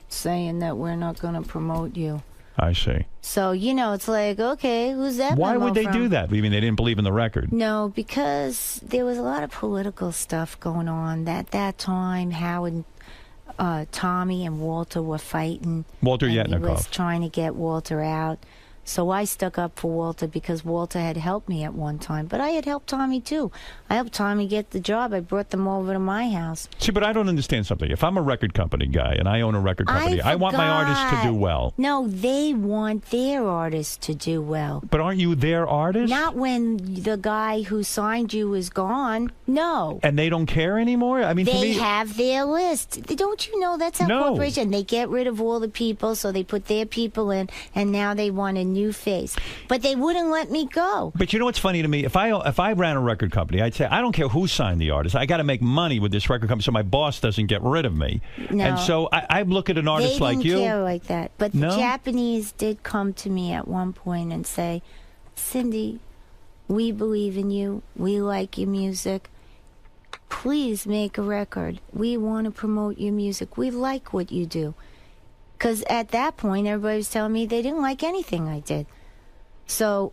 saying that we're not going to promote you. I see. So, it's like, okay, who's that? Why would they do that? You mean they didn't believe in the record? No, because there was a lot of political stuff going on. At that time, Howard, Tommy and Walter were fighting. Walter Yetnikoff. He was trying to get Walter out. So I stuck up for Walter because Walter had helped me at one time. But I had helped Tommy, too. I helped Tommy get the job. I brought them over to my house. See, but I don't understand something. If I'm a record company guy and I own a record company, I want my artists to do well. No, they want their artists to do well. But aren't you their artist? Not when the guy who signed you is gone. No. And they don't care anymore? I mean, they have their list. Don't you know that's how corporation? They get rid of all the people, so they put their people in, and now they want a new face. But they wouldn't let me go. But you know what's funny to me? If I ran a record company, I'd say, I don't care who signed the artist. I got to make money with this record company so my boss doesn't get rid of me. No. And so I look at an artist like you. They didn't care like that. But the Japanese did come to me at one point and say, Cindy, we believe in you. We like your music. please make a record. We want to promote your music. We like what you do. Because at that point, everybody was telling me they didn't like anything I did. So,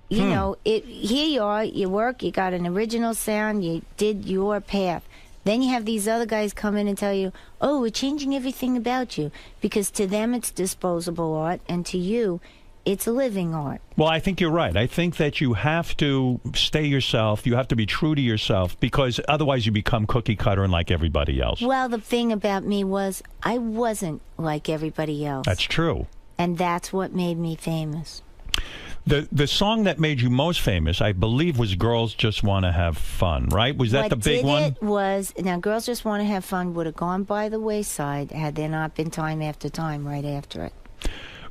you know, here you are, you work, you got an original sound, you did your path. Then you have these other guys come in and tell you, oh, we're changing everything about you. Because to them, it's disposable art, and to you, it's a living art. Well, I think you're right. I think that you have to stay yourself. You have to be true to yourself, because otherwise you become cookie cutter and like everybody else. Well, the thing about me was I wasn't like everybody else. That's true. And that's what made me famous. The song that made you most famous, I believe, was Girls Just Want to Have Fun, right? Was that the big one? What did it was, now, Girls Just Want to Have Fun would have gone by the wayside had there not been Time After Time right after it.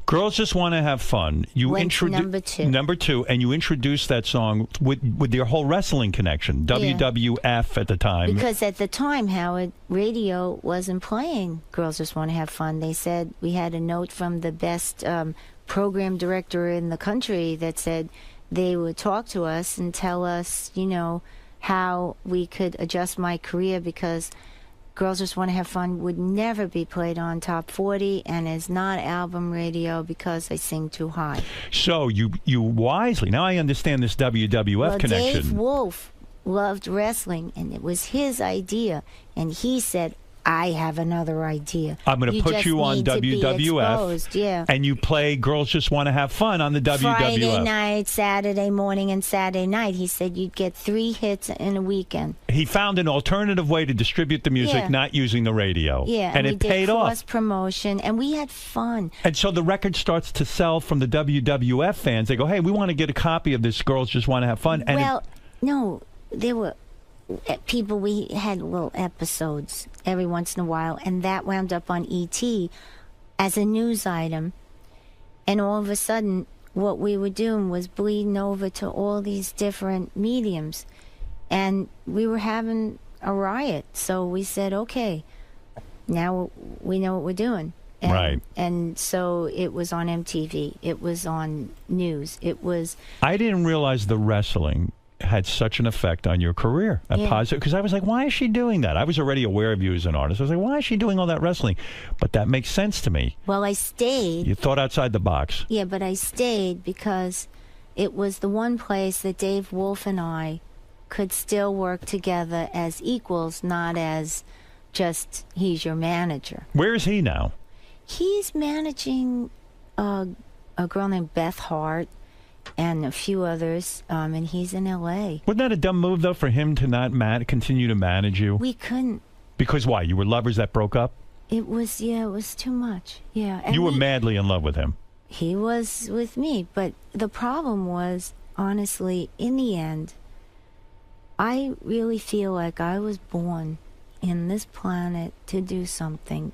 Girls Just Want to Have Fun. You introduced number two, and you introduced that song with your whole wrestling connection, WWF at the time. Because at the time, Howard, radio wasn't playing Girls Just Want to Have Fun. They said we had a note from the best program director in the country that said they would talk to us and tell us, you know, how we could adjust my career, because Girls Just Want to Have Fun would never be played on Top 40 and is not album radio because I sing too high. So you wisely, now I understand this WWF connection. Dave Wolf loved wrestling, and it was his idea, and he said, I have another idea. I'm going to put you on WWF, and you play Girls Just Want to Have Fun on the WWF. Friday night, Saturday morning, and Saturday night. He said you'd get 3 hits in a weekend. He found an alternative way to distribute the music, not using the radio. Yeah, and it paid off. Cross promotion, and we had fun. And so the record starts to sell from the WWF fans. They go, hey, we want to get a copy of this Girls Just Want to Have Fun. And well, no, there were people, we had little episodes every once in a while, and that wound up on E.T. as a news item. And all of a sudden, what we were doing was bleeding over to all these different mediums. And we were having a riot. So we said, okay, now we know what we're doing. And, right. And so it was on MTV. It was on news. It was... I didn't realize the wrestling had such an effect on your career, a positive, because I was like, why is she doing that? I was already aware of you as an artist. I was like, why is she doing all that wrestling? But that makes sense to me. Well, I stayed. You thought outside the box. Yeah, but I stayed because it was the one place that Dave Wolf and I could still work together as equals, not as just he's your manager. Where is he now? He's managing a girl named Beth Hart and a few others, and he's in L.A. Wasn't that a dumb move, though, for him to not continue to manage you? We couldn't. Because why? You were lovers that broke up? It was too much. Yeah. And you were madly in love with him. He was with me, but the problem was, honestly, in the end, I really feel like I was born in this planet to do something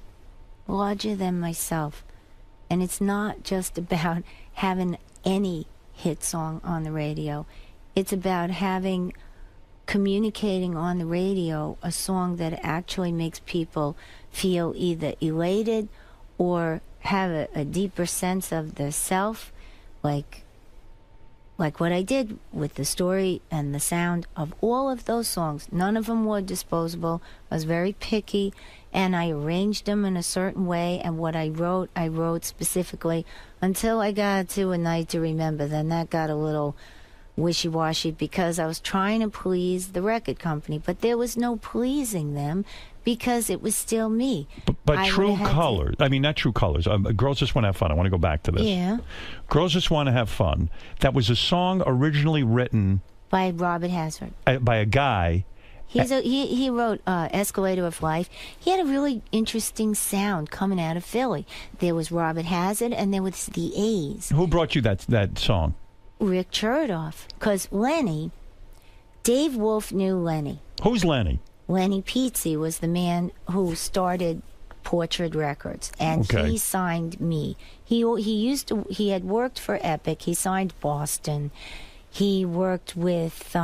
larger than myself. And it's not just about having any hit song on the radio. It's about communicating on the radio a song that actually makes people feel either elated or have a deeper sense of their self, like what I did with the story and the sound of all of those songs. None of them were disposable. I was very picky, and I arranged them in a certain way, and what I wrote specifically until I got to A Night to Remember. Then that got a little wishy-washy because I was trying to please the record company, but there was no pleasing them because it was still me. But True Colors, I mean, not True Colors, Girls Just Want to Have Fun. I want to go back to this. Yeah. Girls Just Want to Have Fun. That was a song originally written by Robert Hazard. By a guy. He wrote Escalator of Life. He had a really interesting sound coming out of Philly. There was Robert Hazard, and there was the A's. Who brought you that song? Rick Chertoff. Because Lenny, Dave Wolf knew Lenny. Who's Lenny? Lenny Pizzi was the man who started Portrait Records, and he signed me. He had worked for Epic. He signed Boston. He worked with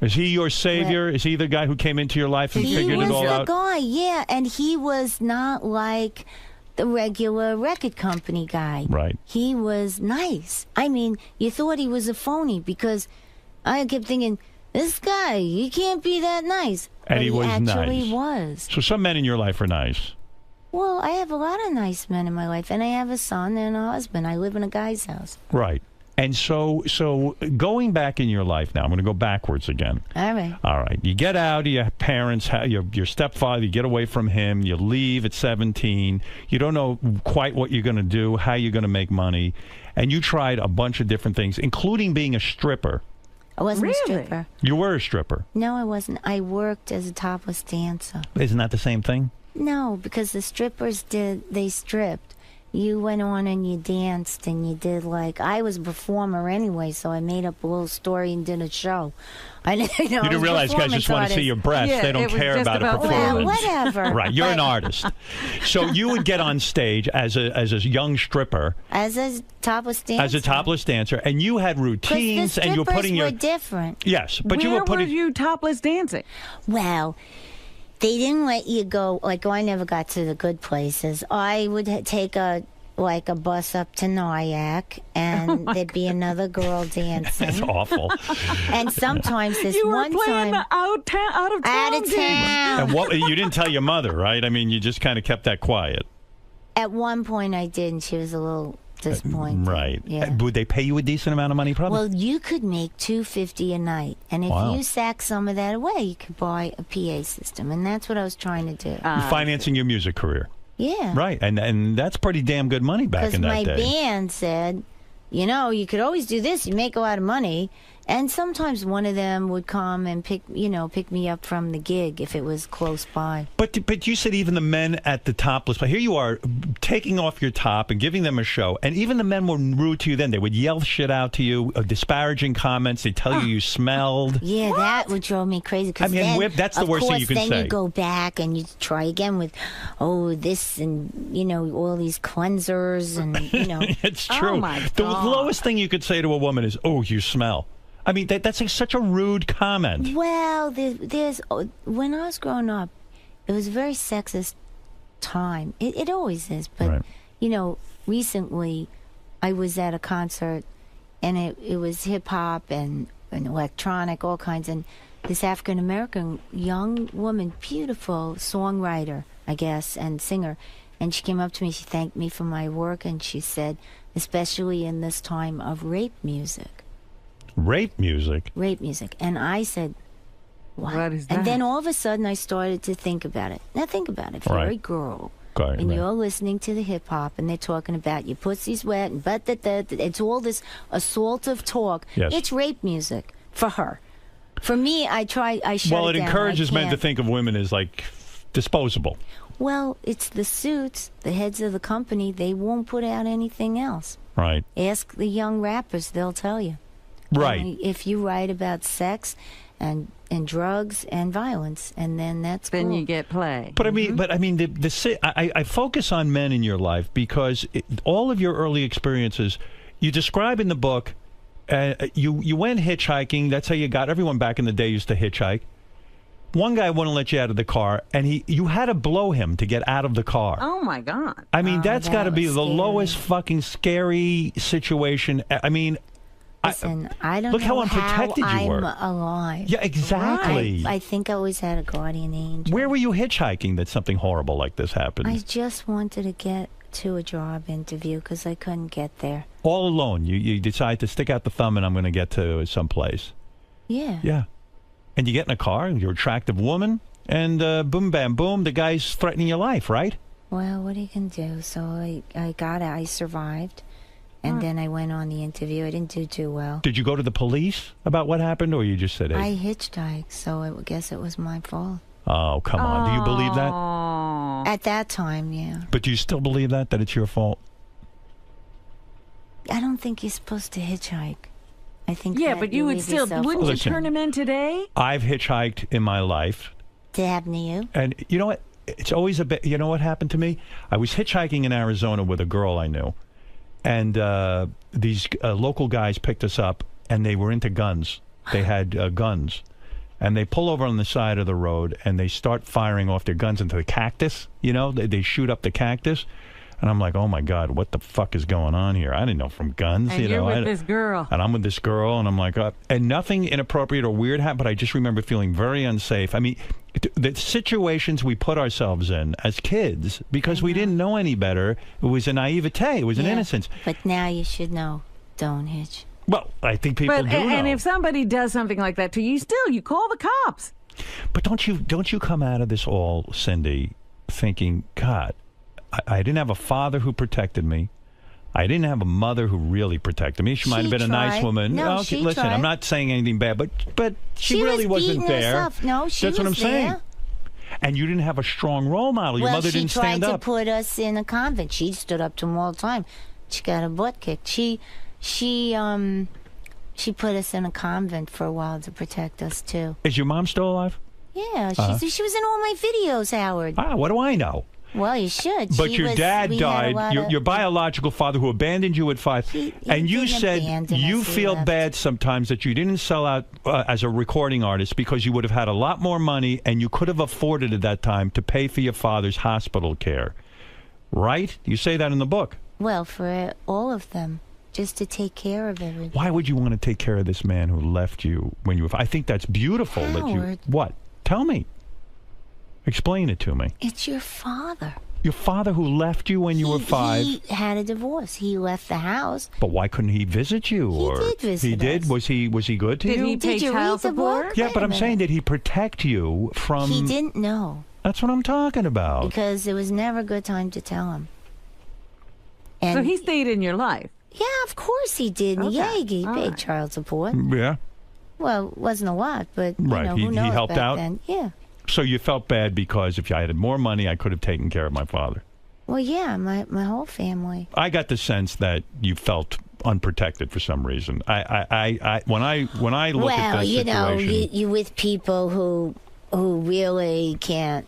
Is he your savior? Is he the guy who came into your life and figured it all out? He was the guy, yeah, and he was not like the regular record company guy. Right. He was nice. I mean, you thought he was a phony because I kept thinking, this guy, he can't be that nice. And but he was actually nice. was. So some men in your life are nice. Well, I have a lot of nice men in my life, and I have a son and a husband. I live in a guy's house. Right. And so going back in your life now, I'm going to go backwards again. All right. All right. You get out of your parents, your stepfather, you get away from him, you leave at 17. You don't know quite what you're going to do, how you're going to make money. And you tried a bunch of different things, including being a stripper. I wasn't a stripper. You were a stripper. No, I wasn't. I worked as a topless dancer. Isn't that the same thing? No, because the strippers they stripped. You went on and you danced and you did I was a performer anyway, so I made up a little story and did a show. You didn't realize guys just want to see your breasts. Yeah, they don't care about a performance. Well, whatever. Right, you're an artist. So you would get on stage as a young stripper. As a topless dancer. As a topless dancer, and you had routines, and you were putting your. Were different. Yes, but Where you were putting. were you topless dancing? Well, they didn't let you go. I never got to the good places. I would take a bus up to Nyack, and there'd be another girl dancing. That's awful. And sometimes you were playing out of town. And you didn't tell your mother, right? I mean, you just kind of kept that quiet. At one point, I did, and she was a little disappointed. Right. Yeah. Would they pay you a decent amount of money, probably? Well, you could make $250 a night, and if you sack some of that away, you could buy a PA system, and that's what I was trying to do. You're financing your music career. Yeah. Right, and that's pretty damn good money back in that day. Because my band said, you could always do this. You make a lot of money. And sometimes one of them would come and pick me up from the gig if it was close by. But you said even the men at the topless, but here you are taking off your top and giving them a show, and even the men were rude to you then. They would yell shit out to you, disparaging comments. They tell you smelled. Yeah, that would drove me crazy. I mean, then, that's the worst thing you can say. Then you go back and you try again with, this and, all these cleansers and, It's true. Oh, my God. The lowest thing you could say to a woman is, oh, you smell. I mean, that's such a rude comment. Well, when I was growing up, it was a very sexist time. It always is. But, recently I was at a concert, and it was hip-hop and electronic, all kinds. And this African-American young woman, beautiful songwriter, I guess, and singer, and she came up to me, she thanked me for my work, and she said, especially in this time of rape music. Rape music? Rape music. And I said, what is that? And then all of a sudden I started to think about it. Now think about it. If you're a girl and you're listening to the hip-hop and they're talking about your pussy's wet and it's all this assaultive talk. Yes. It's rape music for her. For me, I shut it down. Well, it encourages men to think of women as disposable. Well, it's the suits, the heads of the company. They won't put out anything else. Right. Ask the young rappers. They'll tell you. Right. If you write about sex and drugs and violence, and then that's then cool. you get play. But I mean, I focus on men in your life because all of your early experiences, you describe in the book. You went hitchhiking. That's how you got. Everyone back in the day used to hitchhike. One guy wouldn't let you out of the car, and you had to blow him to get out of the car. Oh my God! I mean, that's got to be the lowest fucking scary situation. I mean. Listen, I don't look know how unprotected you were. I'm alive. Yeah, exactly. I think I always had a guardian angel. Where were you hitchhiking that something horrible like this happened? I just wanted to get to a job interview because I couldn't get there. All alone. You decide to stick out the thumb and I'm going to get to someplace. Yeah. Yeah. And you get in a car, you're an attractive woman, and boom, bam, boom, the guy's threatening your life, right? Well, what are you going to do? So I survived. And then I went on the interview. I didn't do too well. Did you go to the police about what happened, or you just said, hey? I hitchhiked, so I guess it was my fault. Oh, come on. Do you believe that? At that time, yeah. But do you still believe that it's your fault? I don't think you're supposed to hitchhike. I think but you would still, wouldn't you turn him in today? I've hitchhiked in my life. To happen to you? And you know what? It's always a bit, you know what happened to me? I was hitchhiking in Arizona with a girl I knew. And these local guys picked us up, and they were into guns. They had guns. And they pull over on the side of the road, and they start firing off their guns into the cactus. They shoot up the cactus. And I'm like, oh, my God, what the fuck is going on here? I didn't know from guns. And you're with this girl. And I'm with this girl, and I'm like, and nothing inappropriate or weird happened, but I just remember feeling very unsafe. I mean, the situations we put ourselves in as kids, because we didn't know any better, it was a naivete, it was an innocence. But now you should know. Don't hitch. Well, I think people do know. And if somebody does something like that to you, you call the cops. But don't you come out of this all, Cindy, thinking, God, I didn't have a father who protected me. I didn't have a mother who really protected me. She might have been a nice woman. No, okay, she listen, tried. I'm not saying anything bad, but she really wasn't there. Herself. No, she That's was what I'm saying. there. And you didn't have a strong role model. Your mother didn't stand She tried up. to put us in a convent. She stood up to him all the time. She got her butt kicked. She put us in a convent for a while to protect us too. Is your mom still alive? Yeah, she was in all my videos, Howard. What do I know? Well, you should. But your dad died, your biological father who abandoned you at 5. And you said you feel bad sometimes that you didn't sell out as a recording artist because you would have had a lot more money and you could have afforded at that time to pay for your father's hospital care. Right? You say that in the book. Well, for all of them, just to take care of everything. Why would you want to take care of this man who left you when you were 5? I think that's beautiful. Howard. What? Tell me. Explain it to me. It's your father. Your father who left you when you were 5. He had a divorce. He left the house. But why couldn't he visit you? He did visit He did? us. Was he good to you? Did he pay child support? Yeah, but I'm saying, did he protect you from... He didn't know. That's what I'm talking about. Because it was never a good time to tell him. And so he stayed in your life? Yeah, of course he did. Okay. Yeah, he All paid right. child support. Yeah. Well, it wasn't a lot, but Right. who knows He helped back out? then. Yeah. So you felt bad because if I had more money, I could have taken care of my father. Well, yeah, my whole family. I got the sense that you felt unprotected for some reason. When I look at this situation, you with people who really can't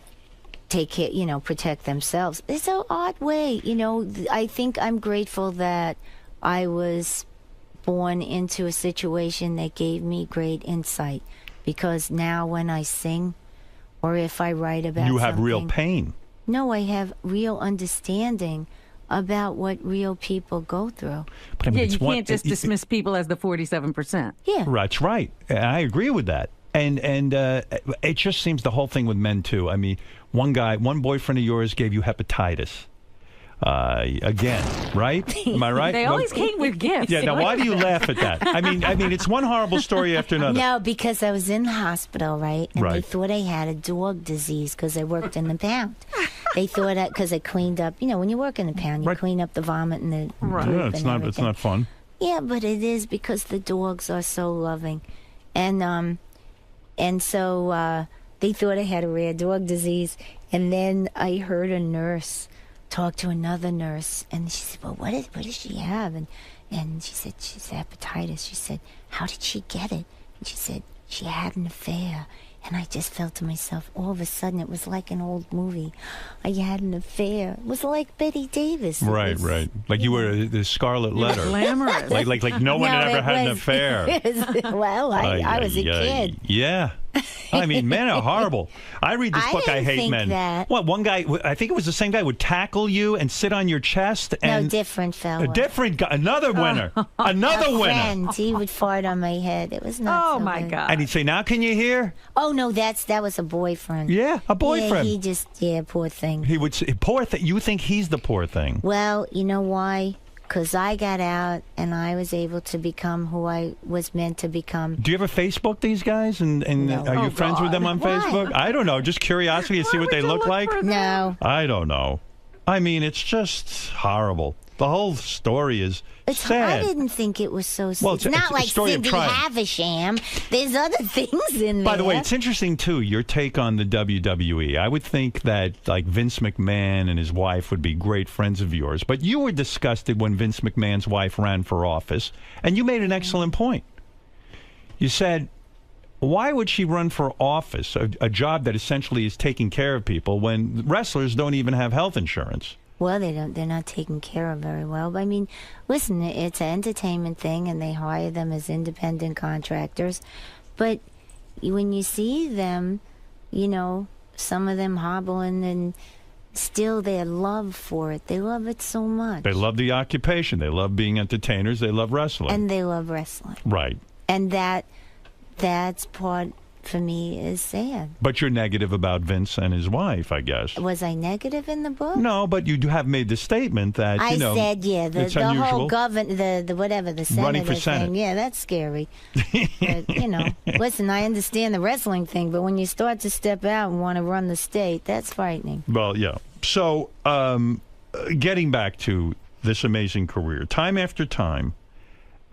take care, protect themselves. It's an odd way, I think I'm grateful that I was born into a situation that gave me great insight, because now when I sing or if I write about you have real something- pain. No, I have real understanding about what real people go through. But I mean, you can't just dismiss people as the 47%. Yeah. That's right. I agree with that. And it just seems the whole thing with men, too. I mean, one boyfriend of yours gave you hepatitis. Again, right? Am I right? They always came with gifts. Yeah, now why do you laugh at that? I mean, it's one horrible story after another. No, because I was in the hospital, right? And they Right. thought I had a dog disease because I worked in the pound. They thought because I cleaned up, when you work in the pound, you clean up the vomit and the poop Yeah, it's and not everything. fun. Yeah, but it is because the dogs are so loving. And so they thought I had a rare dog disease. And then I heard a nurse talk to another nurse, and she said, well, what does she have? And she said, she's hepatitis. She said, how did she get it? And she said, she had an affair. And I just felt to myself, all of a sudden, it was like an old movie. I had an affair. It was like Betty Davis. It Right, was- right. Like you were the Scarlet Letter. Glamorous. Like no one had No, ever it had an was- affair. Well, I was a kid. Yeah. I mean, men are horrible. I read this I book, I didn't Hate think Men. that. What, one guy, I think it was the same guy, would tackle you and sit on your chest. No, And different fella. a different guy, another winner. Another A winner. friend. He would fart on my head. It was not so good. And he'd say, now can you hear? Oh, no, that was a boyfriend. Yeah, a boyfriend. Yeah, poor thing. He would say, poor thing. You think he's the poor thing. Well, you know why? Because I got out and I was able to become who I was meant to become. Do you ever Facebook these guys? And are you Oh, friends with them on Why? Facebook? I don't know. Just curiosity to see what they look like? No. I don't know. I mean, it's just horrible. The whole story is sad. I didn't think it was so sad. Well, it's it's not a like story of Cindy triumph. Havisham. There's other things in there. By the way, it's interesting, too, your take on the WWE. I would think that, like, Vince McMahon and his wife would be great friends of yours. But you were disgusted when Vince McMahon's wife ran for office, and you made an excellent point. You said, why would she run for office, a job that essentially is taking care of people, when wrestlers don't even have health insurance? Well, they're not taken care of very well. But, I mean, listen, it's an entertainment thing, and they hire them as independent contractors. But when you see them, some of them hobbling and still their love for it. They love it so much. They love the occupation. They love being entertainers. They love wrestling. And they love wrestling. Right. And that's part, for me, is sad. But you're negative about Vince and his wife, I guess. Was I negative in the book? No, but you have made the statement that, I said, yeah, the whole the senator running for Senate. thing. Yeah, that's scary. But, listen, I understand the wrestling thing, but when you start to step out and want to run the state, that's frightening. Well, yeah. So, getting back to this amazing career, time after time,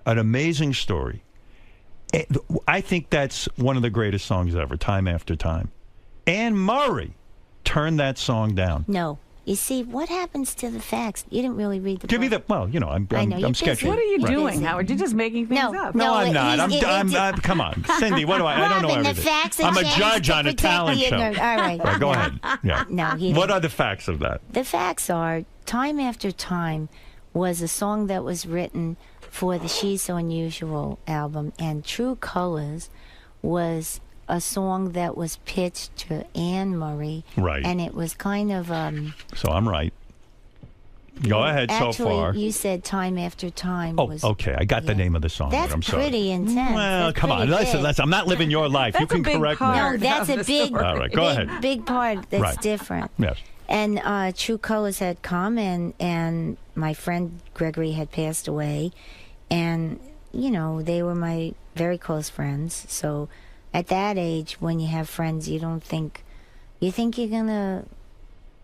an amazing story. I think that's one of the greatest songs ever, Time After Time. Anne Murray turned that song down. No. You see, what happens to the facts? You didn't really read the Give book. me the, well, I'm sketchy. What are you doing, Howard? You're just making things up. No, I'm not. I'm come on. Cindy, what do I don't know everything. The facts I'm a judge on a talent show. All right. Go ahead. Yeah. No, what are the facts of that? The facts are, Time After Time was a song that was written for the She's So Unusual album, and True Colors was a song that was pitched to Anne Murray. Right. And it was kind of... so I'm right. Go ahead actually, so far. You said Time After Time was... okay. I got the name of the song. That's I'm sorry. pretty intense. Well, that's come on. Listen. I'm not living your life. You can correct me. No, that's a big... All right, go ahead. Big part that's different. Yes. And True Colors had come, and my friend Gregory had passed away. And, they were my very close friends. So at that age, when you have friends, you think you're going to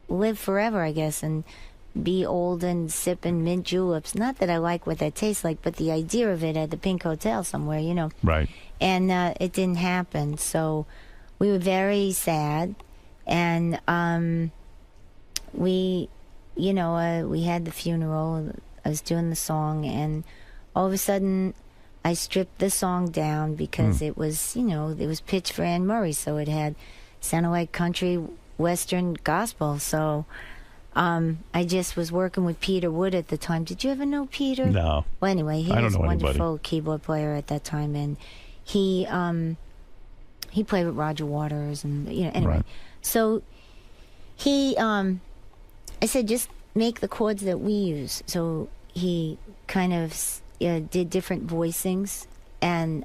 live forever, I guess, and be old and sipping mint juleps. Not that I like what that tastes like, but the idea of it at the Pink Hotel somewhere, Right. And it didn't happen. So we were very sad. And we had the funeral. I was doing the song, and all of a sudden I stripped the song down because it was, it was pitched for Anne Murray, so it sounded like country, western, gospel. So I just was working with Peter Wood at the time. Did you ever know Peter? No. Well, anyway, he was a wonderful keyboard player at that time, and he played with Roger Waters, and anyway. Right. So he I said, just make the chords that we use. So he kind of did different voicings, and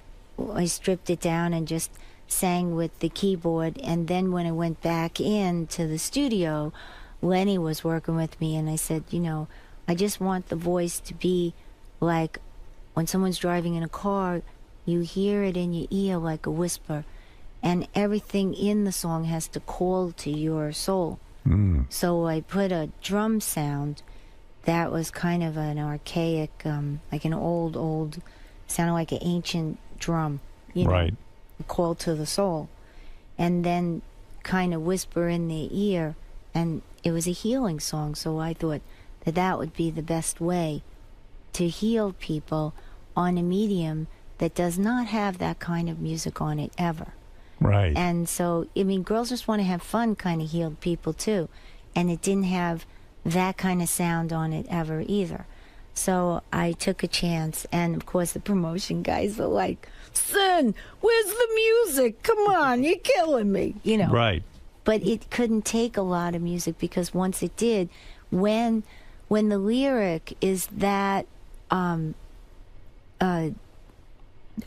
I stripped it down and just sang with the keyboard. And then when I went back into the studio, Lenny was working with me, and I said, I just want the voice to be like when someone's driving in a car, you hear it in your ear like a whisper, and everything in the song has to call to your soul. So I put a drum sound that was kind of an archaic, like an old, sounded like an ancient drum, right. Call to the soul, and then kind of whisper in their ear, and it was a healing song. So I thought that would be the best way to heal people on a medium that does not have that kind of music on it ever. Right. And so, Girls Just Want to Have Fun kind of healed people too. And it didn't have that kind of sound on it ever either. So I took a chance. And of course, the promotion guys were like, son, where's the music? Come on, you're killing me. Right. But it couldn't take a lot of music, because once it did, when the lyric is that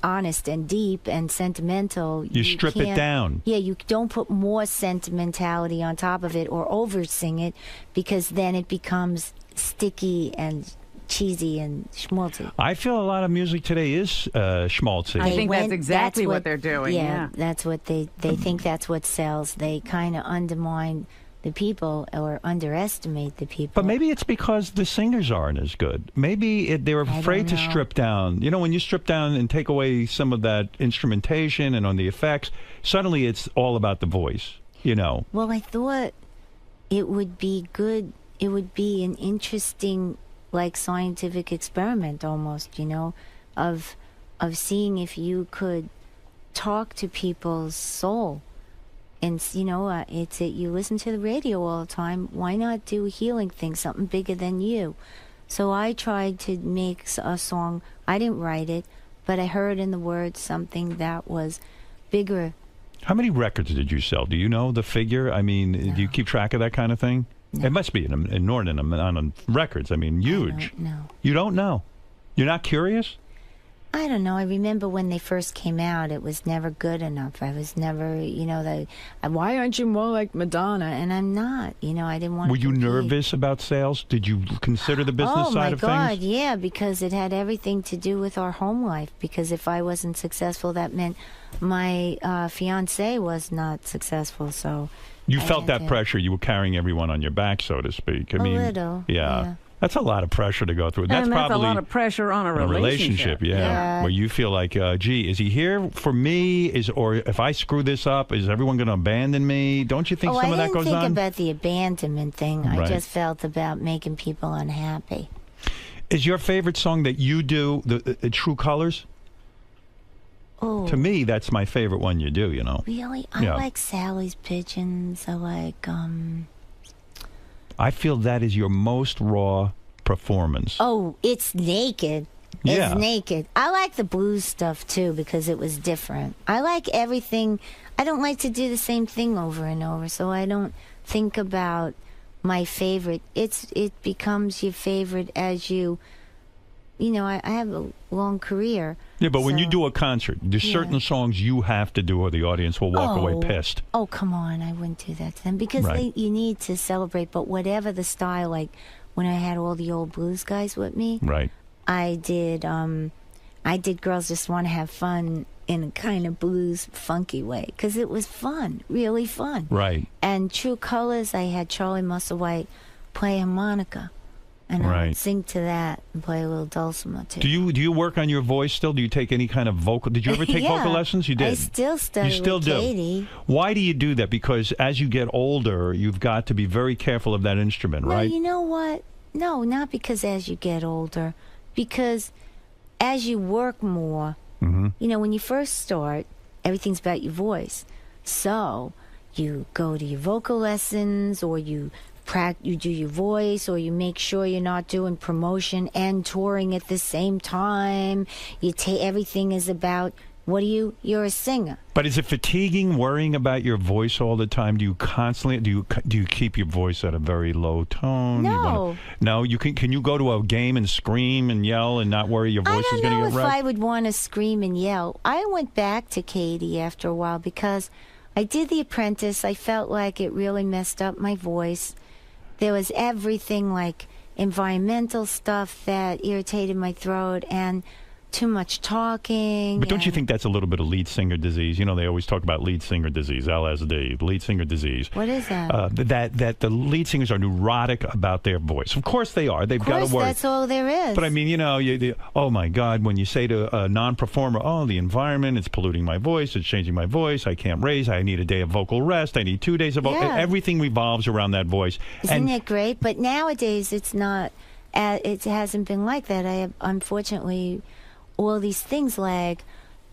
honest and deep and sentimental, you strip it down. Yeah, you don't put more sentimentality on top of it or over sing it, because then it becomes sticky and cheesy and schmaltzy. I feel a lot of music today is schmaltzy. I think that's exactly what they're doing. Yeah, that's what they think that's what sells. They kind of undermine the people or underestimate the people. But maybe it's because the singers aren't as good. Maybe they're afraid to strip down. When you strip down and take away some of that instrumentation and on the effects, suddenly it's all about the voice, Well, I thought it would be good. It would be an interesting, like, scientific experiment almost, of seeing if you could talk to people's soul. And, it's you listen to the radio all the time. Why not do a healing thing, something bigger than you? So I tried to make a song. I didn't write it, but I heard in the words something that was bigger. How many records did you sell? Do you know the figure? Do you keep track of that kind of thing? It must be an inordinate amount of records. I mean, huge. No. You don't know? You're not curious? I don't know. I remember when they first came out, it was never good enough. I was never, why aren't you more like Madonna? And I'm not. I didn't want to. Were you nervous about sales? Did you consider the business side of things? Oh, my God, yeah, because it had everything to do with our home life. Because if I wasn't successful, that meant my fiancé was not successful, so... You felt that pressure. You were carrying everyone on your back, so to speak. I mean, little, yeah. That's a lot of pressure to go through. That's probably a lot of pressure on a relationship. Yeah, where you feel like, gee, is he here for me? Or if I screw this up, is everyone going to abandon me? Don't you think some of that goes on? I didn't think about the abandonment thing. Right. I just felt about making people unhappy. Is your favorite song that you do the True Colors? Oh. To me, that's my favorite one you do, Really? I like Sally's Pigeons. I like, I feel that is your most raw performance. Oh, it's naked. Yeah. It's naked. I like the blues stuff, too, because it was different. I like everything. I don't like to do the same thing over and over, so I don't think about my favorite. It becomes your favorite as you... I have a long career. Yeah, but when you do a concert, there's certain songs you have to do or the audience will walk away pissed. Oh, come on. I wouldn't do that to them because you need to celebrate. But whatever the style, like when I had all the old blues guys with me, right? I did Girls Just Want to Have Fun in a kind of blues funky way because it was fun, really fun. Right. And True Colors, I had Charlie Musselwhite play harmonica. And I would sing to that and play a little dulcimer, too. Do you work on your voice still? Do you take any kind of vocal... Did you ever take vocal lessons? You did. I still study You still with do. Katie. Why do you do that? Because as you get older, you've got to be very careful of that instrument, right? No, you know what? No, not because as you get older. Because as you work more, when you first start, everything's about your voice. So you go to your vocal lessons or you do your voice, or you make sure you're not doing promotion and touring at the same time. Everything is about you're a singer. But is it fatiguing worrying about your voice all the time? Do you constantly do you keep your voice at a very low tone? No. You can you go to a game and scream and yell and not worry your voice is going to get wrecked? I don't know if I would want to scream and yell. I went back to Katie after a while because I did The Apprentice. I felt like it really messed up my voice. There was everything like environmental stuff that irritated my throat and too much talking. But don't you think that's a little bit of lead singer disease? They always talk about lead singer disease, LSD, lead singer disease. What is that? That the lead singers are neurotic about their voice. Of course they are. They've got to work. That's all there is. But I mean, oh my God, when you say to a non-performer, oh, the environment, it's polluting my voice, it's changing my voice, I can't raise, I need a day of vocal rest, I need 2 days of vocal. Everything revolves around that voice. Isn't it great? But nowadays it's not. It hasn't been like that. I have, unfortunately, all these things like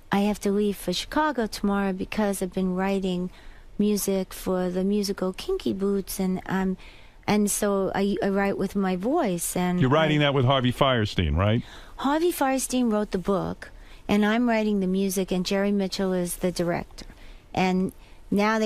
I have to leave for Chicago tomorrow because I've been writing music for the musical Kinky Boots, and so I write with my voice. And you're writing that with Harvey Fierstein, right? Harvey Fierstein wrote the book, and I'm writing the music, and Jerry Mitchell is the director. And now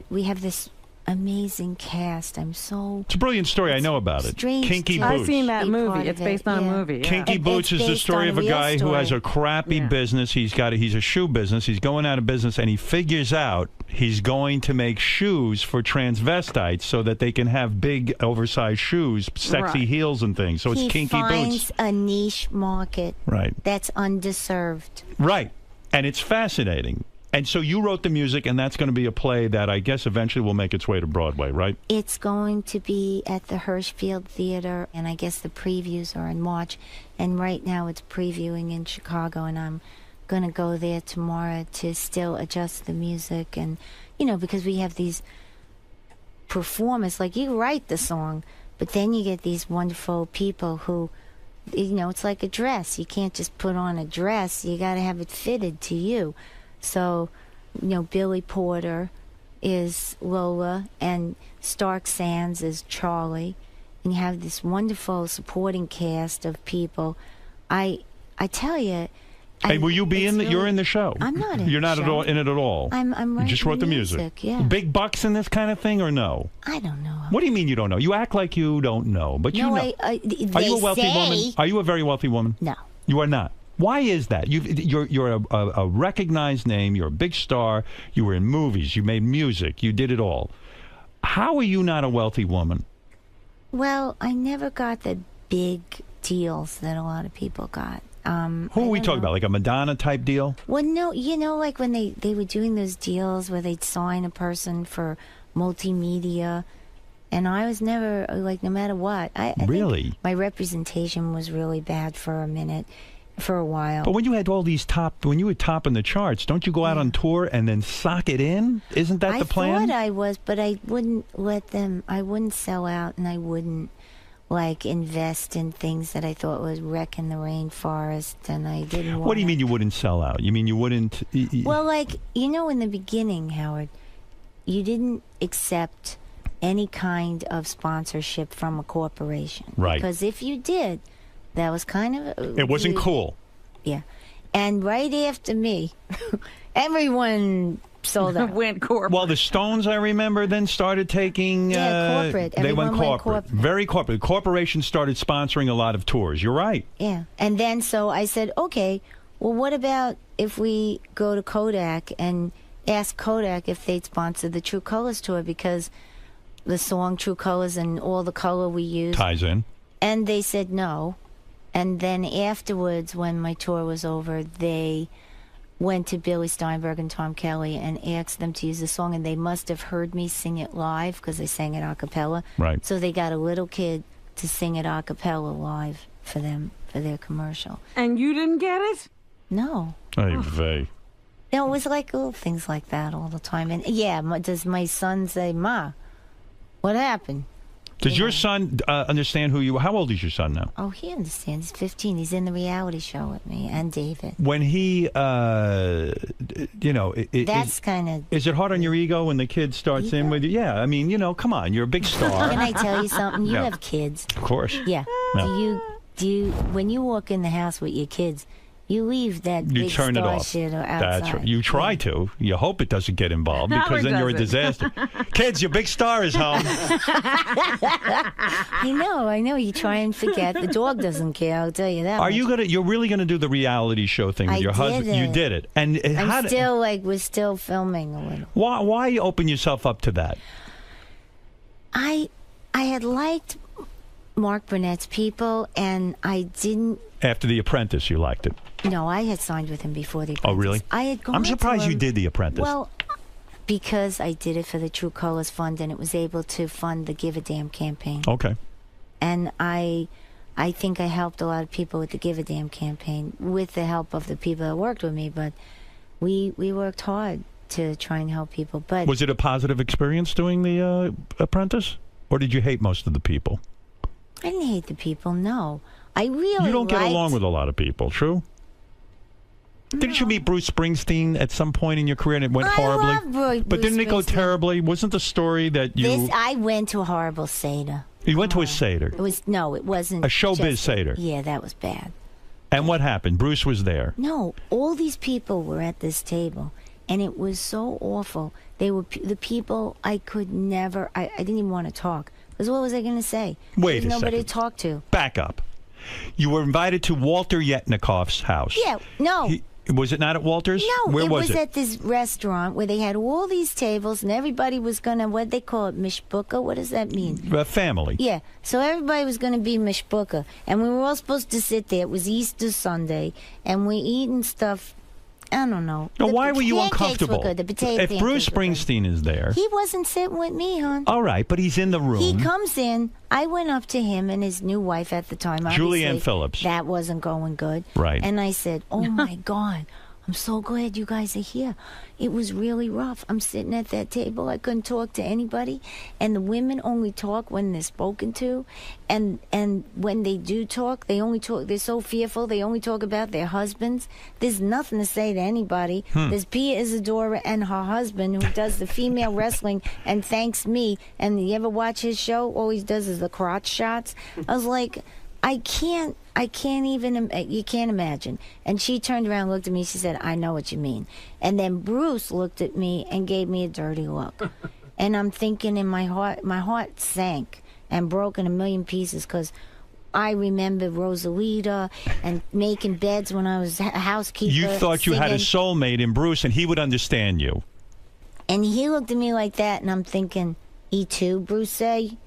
we have this amazing cast. It's a brilliant story. I know about it. Kinky Boots. I've seen that movie. It's based on a movie. Yeah. Kinky Boots is the story of a guy who has a crappy business. He's a shoe business. He's going out of business, and he figures out he's going to make shoes for transvestites so that they can have big, oversized shoes, sexy heels and things. So it's Kinky Boots. He finds a niche market that's underserved. Right. And it's fascinating. And so you wrote the music, and that's going to be a play that I guess eventually will make its way to Broadway, right? It's going to be at the Hirschfield Theater, and I guess the previews are in March. And right now it's previewing in Chicago, and I'm going to go there tomorrow to still adjust the music. And, because we have these performers, like you write the song, but then you get these wonderful people who, it's like a dress. You can't just put on a dress. You got to have it fitted to you. So, Billy Porter is Lola and Stark Sands is Charlie. And you have this wonderful supporting cast of people. I tell you, Hey, will you be in the? You're in the show. I'm not in. You're not the at show. all in it at all. I'm You writing just wrote the music. Yeah. Big bucks in this kind of thing, or no? I don't know. What do you mean you don't know? You act like you don't know, but you No, know. they Are you a wealthy say- woman? Are you a very wealthy woman? No. You are not. Why is that? You're a recognized name. You're a big star. You were in movies. You made music. You did it all. How are you not a wealthy woman? Well, I never got the big deals that a lot of people got. Who are we talking about? Like a Madonna type deal? Well, no, like when they were doing those deals where they'd sign a person for multimedia, and I was never, like, no matter what. I Really? think my representation was really bad for a minute, for a while. But when you had all these when you were topping the charts, don't you go out on tour and then sock it in? Isn't that the plan? I thought I was, but I wouldn't let them, I wouldn't sell out, and I wouldn't, like, invest in things that I thought was wrecking the rainforest, and I didn't want What do you mean you wouldn't sell out? You mean you wouldn't... Well, like, in the beginning, Howard, you didn't accept any kind of sponsorship from a corporation. Right. Because if you did, that was kind of... It wasn't cool. Yeah. And right after me, everyone sold out. Went corporate. Well, the Stones, I remember, then started taking... corporate. They Everyone went corporate. Very corporate. Corporations started sponsoring a lot of tours. You're right. Yeah. And then so I said, okay, well, what about if we go to Kodak and ask Kodak if they'd sponsor the True Colors tour, because the song True Colors and all the color we use ties in. And they said no. And then afterwards, when my tour was over, they went to Billy Steinberg and Tom Kelly and asked them to use the song, and they must have heard me sing it live because I sang it a cappella. Right. So they got a little kid to sing it a cappella live for them, for their commercial. And you didn't get it? No. Ay vey. No, it was like little things like that all the time. And yeah, does my son say, Ma, what happened? Does your son understand who you are? How old is your son now? Oh, he understands. He's 15. He's in the reality show with me and David. When he, That's kind of... Is it hard on your ego when the kid starts in with you? Yeah, I mean, come on, you're a big star. Can I tell you something? You Yeah. have kids. Of course. Yeah. Yeah. Do you, when you walk in the house with your kids, you leave that You big turn it star off. shit outside. That's right. You try to. You hope it doesn't get involved, No, because it then you're a doesn't. disaster. Kids, your big star is home. I know. You try and forget. The dog doesn't care, I'll tell you that. Are much. you gonna? You're really gonna do the reality show thing with I your husband? did You it. did it, and I'm still, we're still filming a little. Why open yourself up to that? I had liked Mark Burnett's People, and I didn't. After The Apprentice, you liked it. No, I had signed with him before The Apprentice. Oh, really? I had gone I'm to surprised you him- did The Apprentice. Well, because I did it for the True Colors Fund, and it was able to fund the Give a Damn campaign. Okay. And I think I helped a lot of people with the Give a Damn campaign with the help of the people that worked with me. But we worked hard to try and help people. But Was it a positive experience doing The Apprentice, or did you hate most of the people? I didn't hate the people. No, I really. You don't get liked- along with a lot of people, true? Didn't you meet Bruce Springsteen at some point in your career and it went horribly? love Bruce But didn't it go Springsteen. terribly? Wasn't the story that you I went to a horrible Seder. you went to a Seder? It wasn't A showbiz just- Seder. Yeah, that was bad. And what happened? Bruce was there. No, all these people were at this table, and it was so awful. They were the people I could never. I didn't even want to talk. Because what was I going to say? Wait There's a nobody second. to talk to. Back up. You were invited to Walter Yetnikoff's house. Yeah, no. Was it not at Walter's? No, Where it was was at this restaurant where they had all these tables, and everybody was going to, what they call it, mishbucha? What does that mean? Family. Yeah, so everybody was going to be mishbucha, and we were all supposed to sit there. It was Easter Sunday, and we eating stuff. I don't know. Now, The why were you pancakes uncomfortable? Were good. The potato If Bruce pancakes were good. Springsteen is there, He wasn't sitting with me, hon. all right, but he's in the room. He comes in. I went up to him and his new wife at the time. Julianne obviously, Phillips. That wasn't going good. Right. And I said, "Oh my God, I'm so glad you guys are here. It was really rough. I'm sitting at that table. I couldn't talk to anybody, and the women only talk when they're spoken to, and when they do talk, they only talk. They're so fearful. They only talk about their husbands. There's nothing to say to anybody. There's Pia Isadora and her husband who does the female wrestling and thanks me. And you ever watch his show? All he does is the crotch shots. I was like, I can't even, you can't imagine. And she turned around and looked at me. She said, I know what you mean. And then Bruce looked at me and gave me a dirty look. And I'm thinking in my heart sank and broke in a million pieces because I remember Rosalita and making beds when I was a housekeeper. You thought you had a soulmate in Bruce and he would understand you. And he looked at me like that and I'm thinking, E2, Bruce? And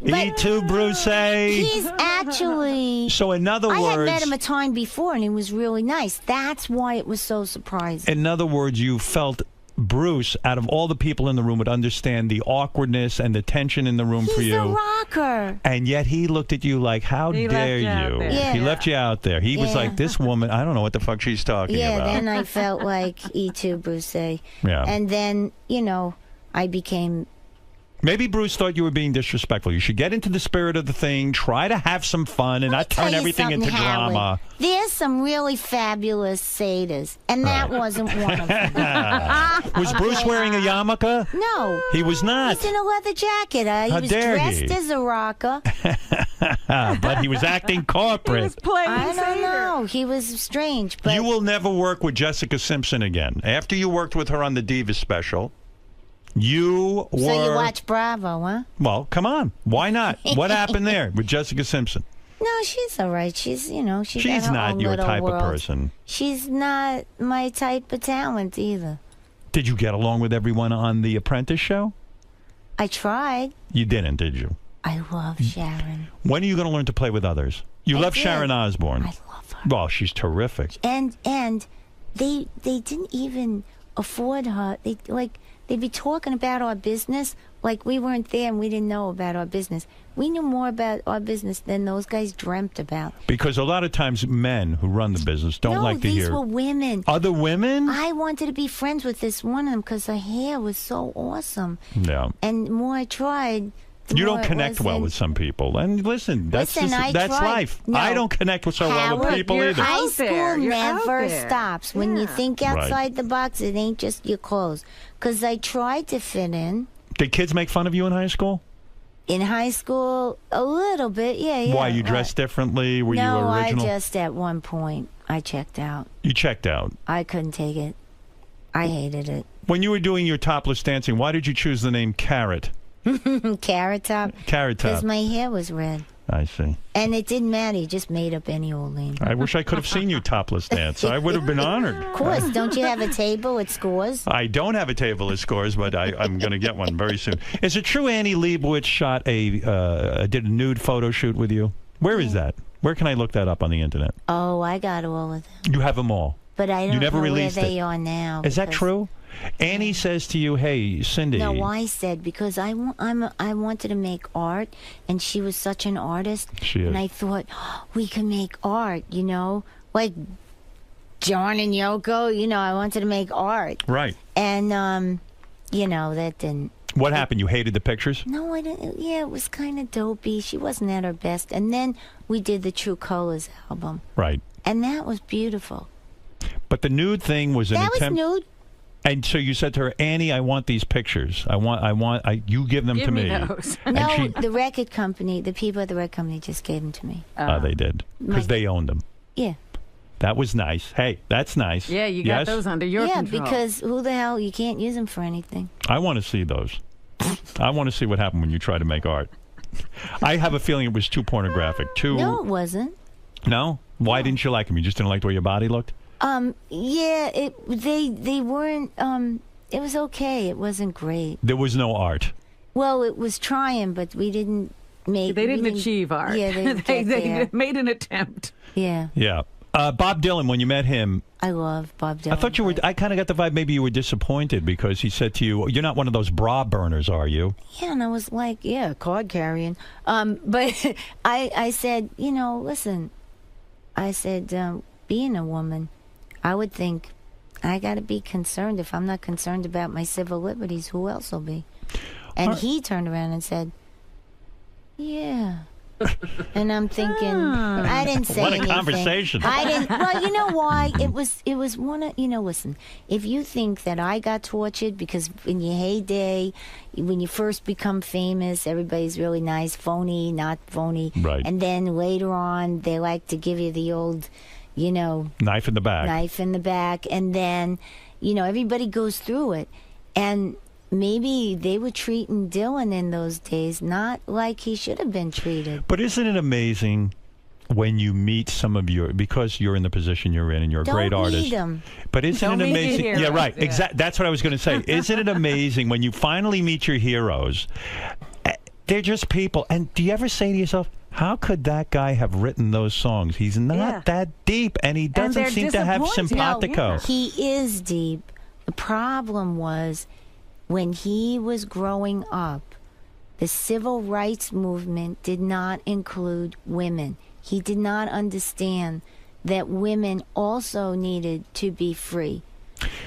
then, E2, Bruce. He's actually... So in other words... I had met him a time before and he was really nice. That's why it was so surprising. In other words, you felt Bruce, out of all the people in the room, would understand the awkwardness and the tension in the room for you. He's a rocker. And yet he looked at you like, how dare you? Yeah. He left you out there. He was like, this woman, I don't know what the fuck she's talking about. Yeah, then I felt like E2, Bruce. Yeah. And then, I became... Maybe Bruce thought you were being disrespectful. You should get into the spirit of the thing, try to have some fun, and not turn everything into drama. There's some really fabulous satyrs, and that wasn't one of them. Was Bruce wearing a yarmulke? No. He was not. He's in a leather jacket. How He was dare dressed he? as a rocker. But he was acting corporate. I don't know. He was strange. But You will never work with Jessica Simpson again. After you worked with her on the Divas special, you were... So you watch Bravo, huh? Well, come on. Why not? What happened there with Jessica Simpson? No, she's all right. She's She's not your type of person. She's not my type of talent either. Did you get along with everyone on The Apprentice show? I tried. You didn't, did you? I love Sharon. When are you going to learn to play with others? You love did. Sharon Osbourne. I love her. Well, she's terrific. And they didn't even afford her. They'd be talking about our business like we weren't there and we didn't know about our business. We knew more about our business than those guys dreamt about. Because a lot of times men who run the business don't like to hear... these were women. Other women? I wanted to be friends with this one of them because her hair was so awesome. Yeah. And the more I tried... You don't connect well with some people. And listen, that's life. No, I don't connect with so well with people either. High school never stops. When you think outside Right. the box, it ain't just your clothes. Because I tried to fit in. Did kids make fun of you in high school? In high school, a little bit, yeah. Why, you dressed differently? Were you original? I just, at one point, I checked out. You checked out. I couldn't take it. I hated it. When you were doing your topless dancing, why did you choose the name Carrot? Carrot Top? Carrot Top. Because my hair was red. I see. And it didn't matter. You just made up any old name. I wish I could have seen you topless dance. I would have been honored. Of course. Don't you have a table at Scores? I don't have a table at Scores, but I'm going to get one very soon. Is it true Annie Leibovitz did a nude photo shoot with you? Where is that? Where can I look that up on the internet? Oh, I got all of them. You have them all? But I don't you never know where released they it. are now. Is that true? Annie says to you, hey, Cindy. No, I said because I wanted to make art, and she was such an artist. She is. And I thought, we can make art, like John and Yoko, I wanted to make art. Right. And, that didn't. What happened? You hated the pictures? No, I didn't. Yeah, it was kind of dopey. She wasn't at her best. And then we did the True Colors album. Right. And that was beautiful. But the nude thing was an attempt. That was nude. And so you said to her, Annie, I want these pictures. You give them to me. Those. No, the record company, the people at the record company just gave them to me. They did. Because they owned them. Yeah. That was nice. Hey, that's nice. Yeah, you got those under your control. Yeah, because who the hell, you can't use them for anything. I want to see those. I want to see what happened when you try to make art. I have a feeling it was too pornographic. No, it wasn't. No? Why didn't you like them? You just didn't like the way your body looked? Yeah, they weren't, it was okay. It wasn't great. There was no art. Well, it was trying, but we didn't make... They didn't achieve art. Yeah, they made an attempt. Yeah. Yeah. Bob Dylan, when you met him... I love Bob Dylan. I thought you were... I kind of got the vibe maybe you were disappointed because he said to you, you're not one of those bra burners, are you? Yeah, and I was like, yeah, card carrying. But I said, listen, I said, being a woman... I would think I got to be concerned. If I'm not concerned about my civil liberties, who else will be? And he turned around and said, yeah. And I'm thinking, I didn't say anything. What a conversation. I didn't. Well, you know why? It was one of, listen, if you think that I got tortured because in your heyday, when you first become famous, everybody's really nice, phony, not phony. Right. And then later on, they like to give you the old, knife in the back. Knife in the back. And then, everybody goes through it. And maybe they were treating Dylan in those days not like he should have been treated. But isn't it amazing when you meet some of because you're in the position you're in and you're a great artist. Meet them. But isn't it amazing? Yeah, right. Yeah. Exactly. That's what I was going to say. Isn't it amazing when you finally meet your heroes? They're just people. And do you ever say to yourself, how could that guy have written those songs? He's not that deep, and he doesn't seem to have simpatico. No, he is deep. The problem was when he was growing up, the civil rights movement did not include women. He did not understand that women also needed to be free.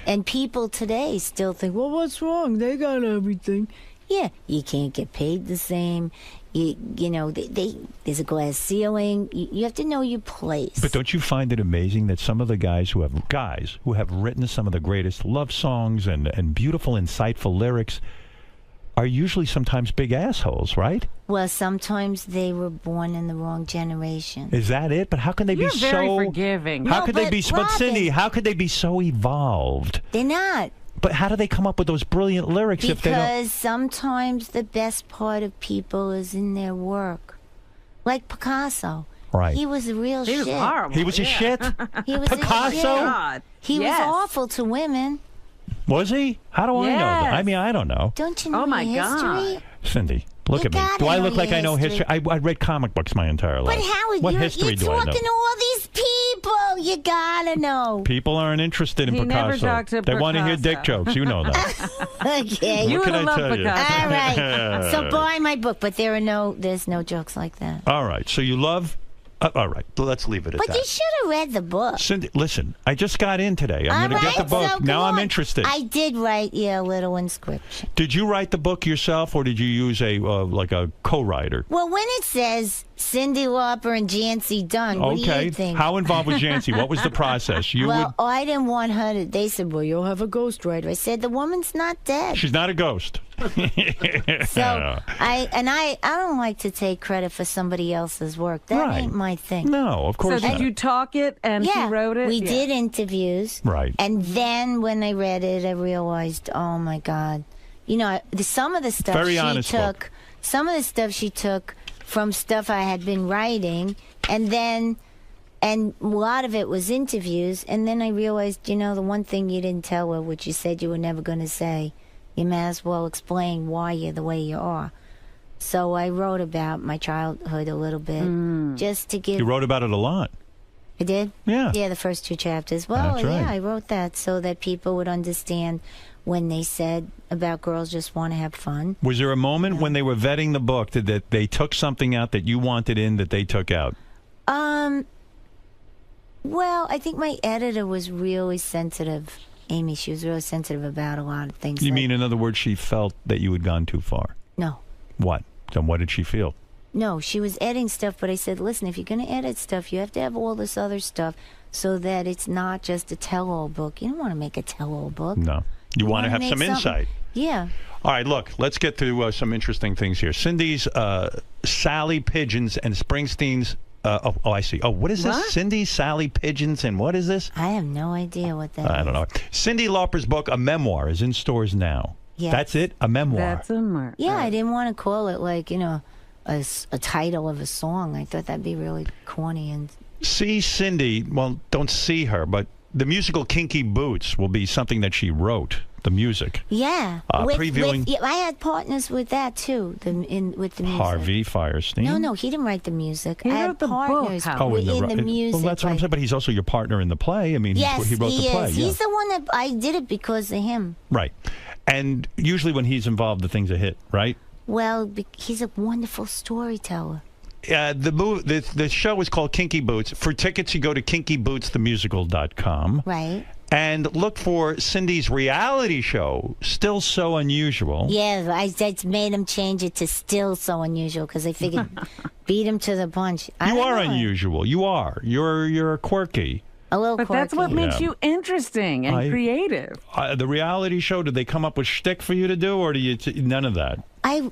And people today still think, well, what's wrong? They got everything. Yeah, you can't get paid the same. There's a glass ceiling. You have to know your place. But don't you find it amazing that some of the guys who have written some of the greatest love songs and beautiful, insightful lyrics are usually sometimes big assholes, right? Well, sometimes they were born in the wrong generation. Is that it? But how can they be so very forgiving? How could they be? But Cindy, how could they be so evolved? They're not. But how do they come up with those brilliant lyrics if they don't? Because sometimes the best part of people is in their work. Like Picasso. Right. He was a real shit. He was horrible. He was a shit? He was Picasso? A shit. He was awful to women. Was he? How do I know that? I mean, I don't know. Don't you know history? God. Cindy, look at me. Do I look like I know history? I read comic books my entire life. But Howard, what history do I know? You're talking to all these people. You gotta know. People aren't interested in He Picasso. never talked to They want to hear Picasso. dick jokes. You know that. Okay. What can I tell you? All right. So buy my book, but there's no jokes like that. All right. So you love. All right. Let's leave it at But that. you should have read the book. Cindy, listen. I just got in today. I'm going to get the book. So now I'm interested. I did write you a little inscription. Did you write the book yourself, or did you use a co-writer? Well, when it says Cyndi Lauper and Jancy Dunn, what do you think? How involved was Jancy? What was the process? I didn't want her to. They said, "Well, you'll have a ghostwriter." I said, "The woman's not dead." She's not a ghost. So I don't like to take credit for somebody else's work. That ain't my thing. No, of course not. So did you talk it and he wrote it? We did interviews. Right. And then when I read it, I realized, oh my God, some of the stuff some of the stuff she took from stuff I had been writing, and a lot of it was interviews. And then I realized, the one thing you didn't tell her, which you said you were never going to say. You may as well explain why you're the way you are. So I wrote about my childhood a little bit, just to give... You wrote about it a lot. I did? Yeah. Yeah, the first 2 chapters. Well, That's right. Yeah, I wrote that so that people would understand when they said about girls just want to have fun. Was there a moment when they were vetting the book that they took something out that you wanted in that they took out? Well, I think my editor was really sensitive. Amy, she was really sensitive about a lot of things. You mean, in other words, she felt that you had gone too far? No. What? Then what did she feel? No, she was editing stuff, but I said, listen, if you're going to edit stuff, you have to have all this other stuff so that it's not just a tell-all book. You don't want to make a tell-all book. No. You want to have some insight. Yeah. All right, look, let's get to some interesting things here. Cindy's Sally Pigeons and Springsteen's... I see. Oh, what is this? What? Cindy, Sally, Pigeons, and what is this? I have no idea what that is. I don't know. Cyndi Lauper's book, A Memoir, is in stores now. Yes. That's it? A memoir. That's a memoir. Yeah, I didn't want to call it like, a title of a song. I thought that'd be really corny. And See Cindy, well, don't see her, but the musical Kinky Boots will be something that she wrote, the music. Yeah. Previewing... I had partners with that, too, with the music. Harvey Firestein? No, he didn't write the music. He I wrote had the partners book. in the music. Well, that's what I'm saying, but he's also your partner in the play. I mean, yes, he wrote the play. Is. Yeah. He's the one that I did it because of him. Right. And usually when he's involved, the thing's a hit, right? Well, he's a wonderful storyteller. The show is called Kinky Boots. For tickets, you go to kinkybootsthemusical.com. Right. And look for Cindy's reality show, Still So Unusual. Yeah, I made him change it to Still So Unusual because I figured beat him to the punch. You are unusual. You are. You're quirky. A little But quirky. that's what makes you interesting and creative. The reality show, did they come up with shtick for you to do, or do you none of that? I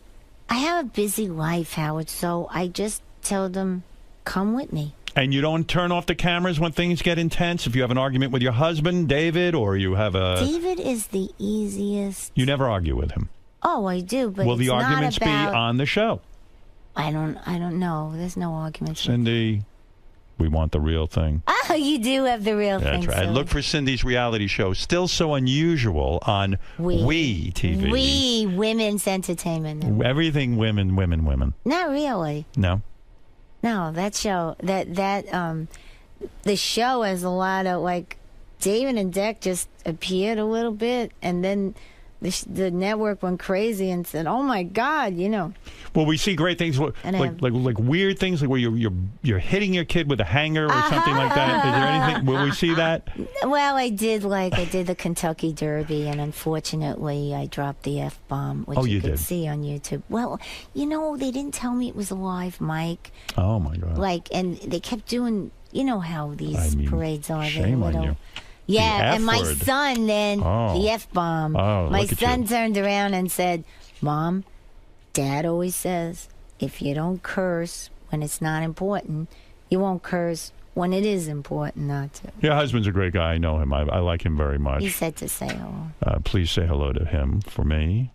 have a busy life, Howard, so I just tell them, come with me. And you don't turn off the cameras when things get intense? If you have an argument with your husband, David, or you have a... David is the easiest. You never argue with him. Oh, I do, but Will it's the arguments not about... be on the show? I don't know. There's no arguments. Cindy, we want the real thing. Oh, you do have the real thing. That's right. So. Look for Cindy's reality show, Still So Unusual, on We TV. We Women's Entertainment. Everything women. Not really. No. No, that show, the show has a lot of, like, David and Deck just appeared a little bit, and then the network went crazy and said, "Oh my God," Well, we see great things, like weird things, like where you're hitting your kid with a hanger or something like that. Is there anything? Will we see that? Well, I did the Kentucky Derby, and unfortunately, I dropped the F-bomb, which you could see on YouTube. Well, they didn't tell me it was a live mic. Oh my God! And they kept doing, how these parades are. Shame on you. Yeah, and my son then, the F-bomb. Oh, my son turned around and said, "Mom, Dad always says, if you don't curse when it's not important, you won't curse when it is important not to." Your husband's a great guy. I know him. I like him very much. He said to say hello. Please say hello to him for me.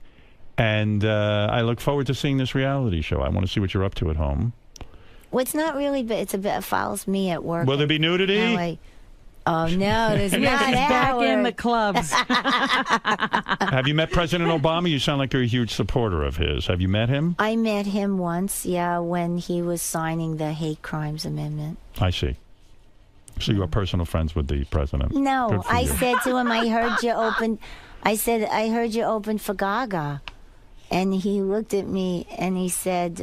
And I look forward to seeing this reality show. I want to see what you're up to at home. Well, it's not really, but it follows me at work. Will there be nudity? Oh, no, there's not. She's back in the clubs. Have you met President Obama? You sound like you're a huge supporter of his. Have you met him? I met him once, when he was signing the Hate Crimes Amendment. I see. So you are personal friends with the president? No, I said to him, I heard you open for Gaga. And he looked at me and he said,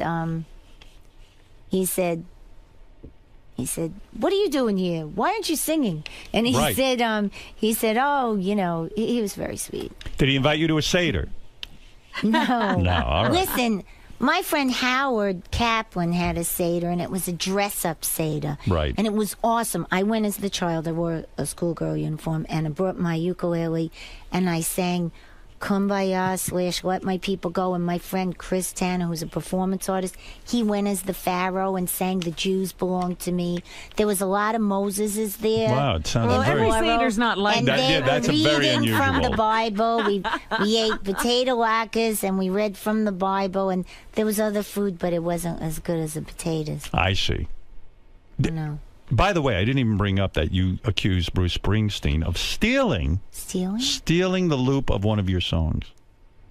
"What are you doing here? Why aren't you singing?" And he said, "Oh, he was very sweet." Did he invite you to a Seder? No. No, all right. Listen, my friend Howard Kaplan had a Seder, and it was a dress-up Seder. Right. And it was awesome. I went as the child. I wore a schoolgirl uniform, and I brought my ukulele, and I sang Kumbaya / Let My People Go. And my friend Chris Tanner, who's a performance artist, he went as the Pharaoh and sang The Jews Belong to Me. There was a lot of Moseses there. Wow, it sounds every Seder's not like and that. They that's were a very reading unusual. from the Bible. We ate potato latkes and we read from the Bible, and there was other food, but it wasn't as good as the potatoes. I see. No. By the way, I didn't even bring up that you accused Bruce Springsteen of stealing the loop of one of your songs.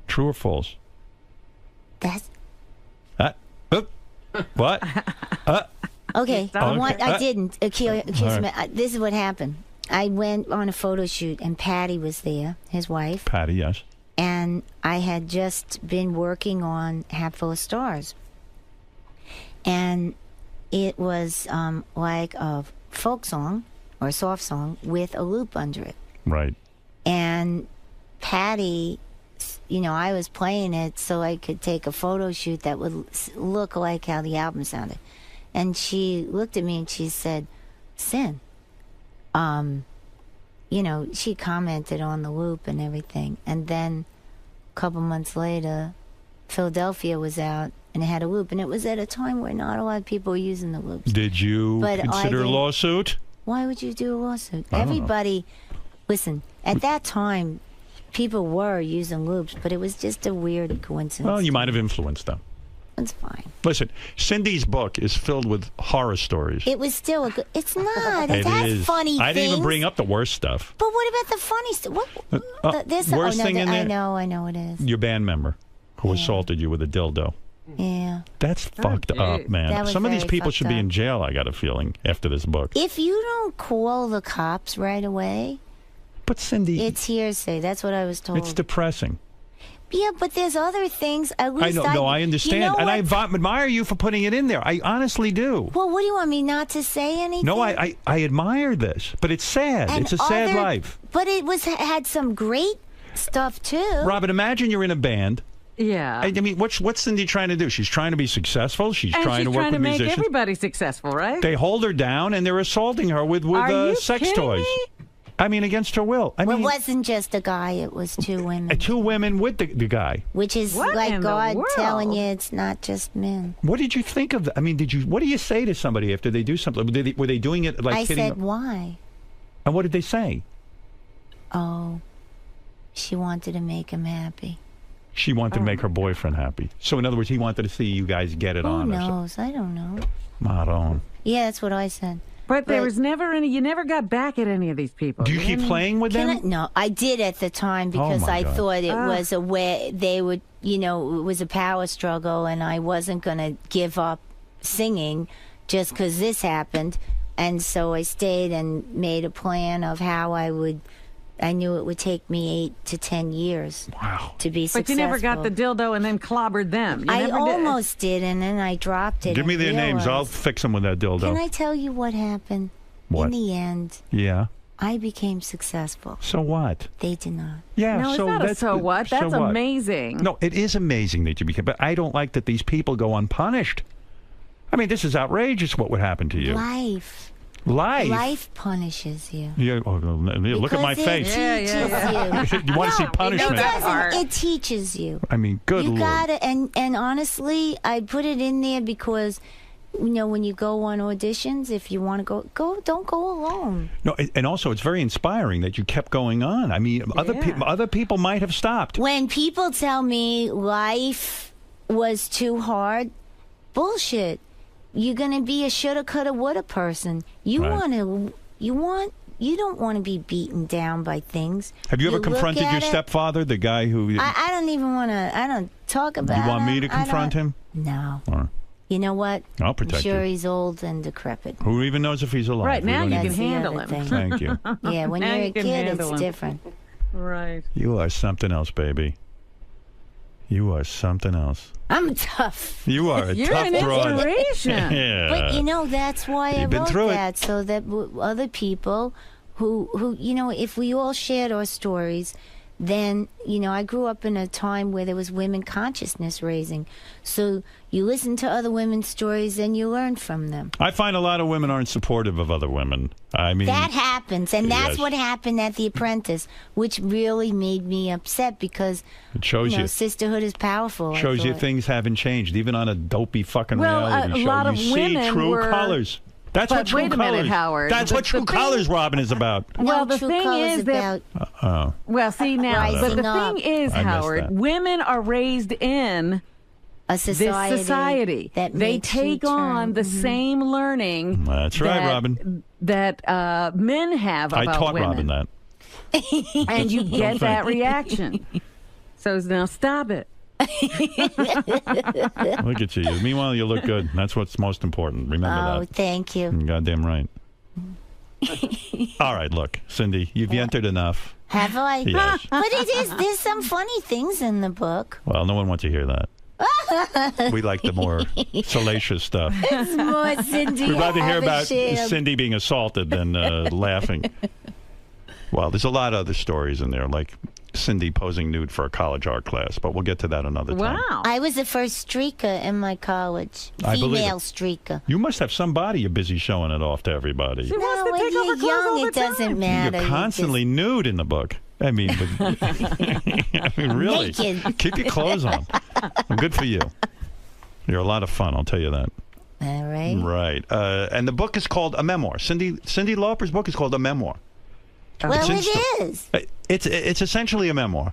True or false? That's... What? Okay, I didn't accuse him. Right. This is what happened. I went on a photo shoot, and Patty was there, his wife. Patty, yes. And I had just been working on Hatful of Stars. And it was like a folk song or a soft song with a loop under it. Right. And Patty, I was playing it so I could take a photo shoot that would look like how the album sounded. And she looked at me and she said, "Sin, she commented on the loop and everything." And then a couple months later, Philadelphia was out and it had a loop, and it was at a time where not a lot of people were using the loops. Did you consider a lawsuit? Why would you do a lawsuit? I don't know. Everybody, listen, at that time, people were using loops, but it was just a weird coincidence. Well, you might have influenced them. It's fine. Listen, Cindy's book is filled with horror stories. It was still a good... It's not. It has funny things. I didn't even bring up the worst stuff. But what about the funny stuff? Worst thing in there? I know it is. Your band member who assaulted you with a dildo. Yeah. That's fucked up, man. Some of these people should be in jail, I got a feeling, after this book. If you don't call the cops right away... But Cindy... It's hearsay. That's what I was told. It's depressing. Yeah, but there's other things. At I least know. No, I understand, you know and I what? admire you for putting it in there. I honestly do. Well, what do you want me not to say anything? No, I admire this, but it's sad. And it's a sad life. But it had some great stuff too. Robin, imagine you're in a band. Yeah. I mean, what's Cindy trying to do? She's trying to be successful. She's trying to work with musicians. She's trying to make everybody successful, right? They hold her down and they're assaulting her with sex toys. Me? I mean, against her will. It wasn't just a guy; it was 2 women. 2 women with the guy. Which is like God telling you it's not just men. What did you think of that? I mean, what do you say to somebody after they do something? Were they doing it like? I hitting said, why? And what did they say? Oh, she wanted to make him happy. She wanted to make her boyfriend happy. So, in other words, he wanted to see you guys get it on. Who knows? I don't know. Maron. Yeah, that's what I said. But there was never any. You never got back at any of these people. Do you keep playing with them? No, I did at the time because my I God. thought it was a way they would. It was a power struggle, and I wasn't going to give up singing just because this happened. And so I stayed and made a plan of how I would. I knew it would take me 8 to 10 years. Wow. To be successful. But you never got the dildo and then clobbered them. I almost did, and then I dropped it. Give me and their names. realized- I'll fix them with that dildo. Can I tell you what happened? What? In the end, Yeah. I became successful. So what? They did not. Yeah. No, it's so not a that's so what. That's so what? amazing. No, it is amazing that you became. But I don't like that these people go unpunished. I mean, this is outrageous. What would happen to you? Life. Life. Life punishes you. Yeah. Oh, look at my face. You want to see punishment? It teaches you. I mean, good You Lord. gotta, and honestly, I put it in there because, when you go on auditions, if you want to go, don't go alone. No, and also it's very inspiring that you kept going on. I mean, other people might have stopped. When people tell me life was too hard, bullshit. You're gonna be a shoulda, coulda, woulda person. You don't want to be beaten down by things. Have you ever look confronted at your it- stepfather, the guy who? I don't even want to. I don't talk about. You want me to I don't- confront him? No. Or You know what? I'll protect I'm sure you. he's old and decrepit. who even knows if he's alive? Right, We now don't you even- can handle other him. thing. Thank you. Yeah, when Now you're you a can kid, handle it's him. different. Right. You are something else, baby. You are something else. I'm tough. You are a You're tough an broad. inspiration. Yeah. But that's why I You've been wrote through it. that, so that other people who if we all shared our stories, then I grew up in a time where there was women consciousness raising. So you listen to other women's stories and you learn from them. I find a lot of women aren't supportive of other women. I mean, That happens, and that's Yes. what happened at The Apprentice, which really made me upset because it shows you. sisterhood is powerful. I Shows you thought. things haven't changed, even on a dopey fucking Well, reality a show. lot you of see women true were- colors. That's But what true wait a colors. minute, Howard. That's what True Colors, Robin, is about. Well, the True thing Colors is that. Oh. Well, see now, Rising but the up. thing is, I missed Howard, that. women are raised in a society this society. that they makes you take on turn. the same learning. That's right, Robin. That men have about I taught women. Robin that. And you get Don't that think. reaction. So now stop it. Look at you. Meanwhile, you look good. That's what's most important. Remember Oh, that. thank you. You're goddamn right. All right, look, Cindy, you've entered enough. Have I? Yes. But there's some funny things in the book. Well, no one wants to hear that. We like the more salacious stuff. It's more Cindy. We'd rather hear about Havisham. Cindy being assaulted than laughing. Well, there's a lot of other stories in there, like Cindy posing nude for a college art class, but we'll get to that another time. I was the first streaker in my college. I believe Female it. streaker. You must have some body you're busy showing it off to everybody. No, when you're young, it doesn't matter. You're You constantly nude in the book. I mean, I mean, really. Naked. Keep your clothes on. Good for you. You're a lot of fun, I'll tell you that. All right. Right. And the book is called A Memoir. Cindy Lauper's book is called A Memoir. Well, It's it is. It's essentially a memoir.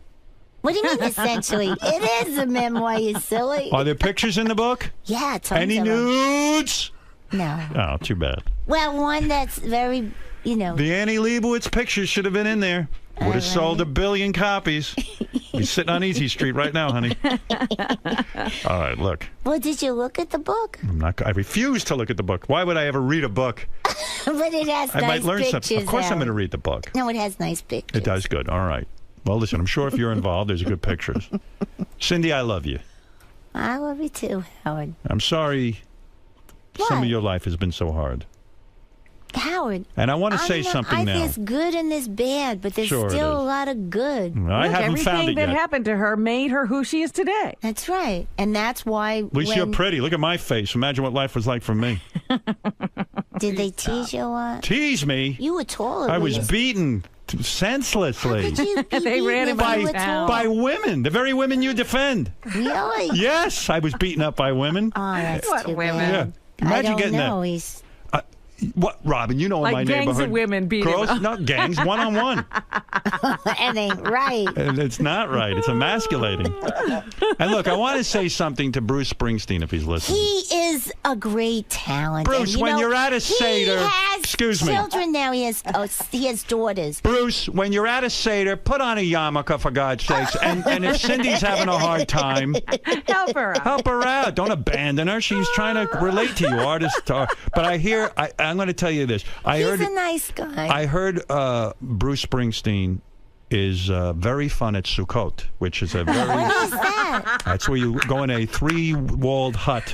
What do you mean, essentially? It is a memoir, you silly. Are there pictures in the book? Yeah, tons Any of them. nudes? No. Oh, too bad. Well, one that's very, The Annie Leibovitz pictures should have been in there. Would have sold 1 billion copies. He's sitting on Easy Street right now, honey. All right, look. Well, did you look at the book? I refuse to look at the book. Why would I ever read a book? But it has I nice might learn pictures. something. Of course, I'm Howard. going to read the book. No, it has nice pictures. It does good. All right. Well, listen, I'm sure if you're involved, there's good pictures. Cindy, I love you. I love you too, Howard. I'm sorry some of your life has been so hard. Howard. And I want to say something now. There's good and there's bad, but there's Sure it still a is. lot of good. I haven't found it Everything that yet. happened to her made her who she is today. That's right. And that's why At least you're pretty. Look at my face. Imagine what life was like for me. Did they tease you a lot? Tease me? You were taller. I was beaten senselessly. How could you be They ran him by by women, the very women you defend. Really? Yes, I was beaten up by women. Oh, that's What too women? bad. Yeah. Imagine I don't getting know. that. He's What, Robin? You know in Like my gangs neighborhood. of women beat him girls, up. not gangs, one-on-one. It ain't right. And it's not right. It's emasculating. And look, I want to say something to Bruce Springsteen if he's listening. He is a great talent. Bruce, and, when know, you're at a Seder, he has excuse me. children now. He has daughters. Bruce, when you're at a Seder, put on a yarmulke, for God's sakes. And if Cindy's having a hard time, Help her out. help her out. Don't abandon her. She's trying to relate to you, artists. But I'm going to tell you this. He's a nice guy. I heard Bruce Springsteen is very fun at Sukkot, which is a very... What is that? That's where you go in a 3-walled hut,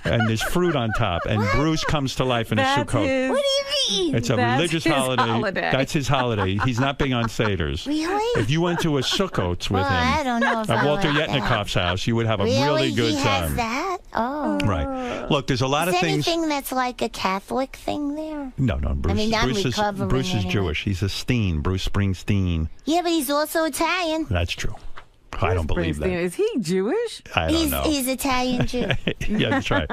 and there's fruit on top, and Bruce comes to life in a Sukkot. What do you mean? It's a religious his holiday. That's his holiday. He's not big on Seders. Really? If you went to a Sukkot with him I don't know if at I Walter like that. Yetnikov's house, you would have a Really? really good he time. has that? Oh. Right. Look, there's a lot Is of things. anything that's like a Catholic thing there? No, Bruce. I mean, I'm Bruce recovering is anyway. Jewish. He's a Steen, Bruce Springsteen. Yeah, but he's also Italian. That's true. I don't believe Springsteen, that. is he Jewish? I don't know. He's Italian Jew. Yeah, that's right.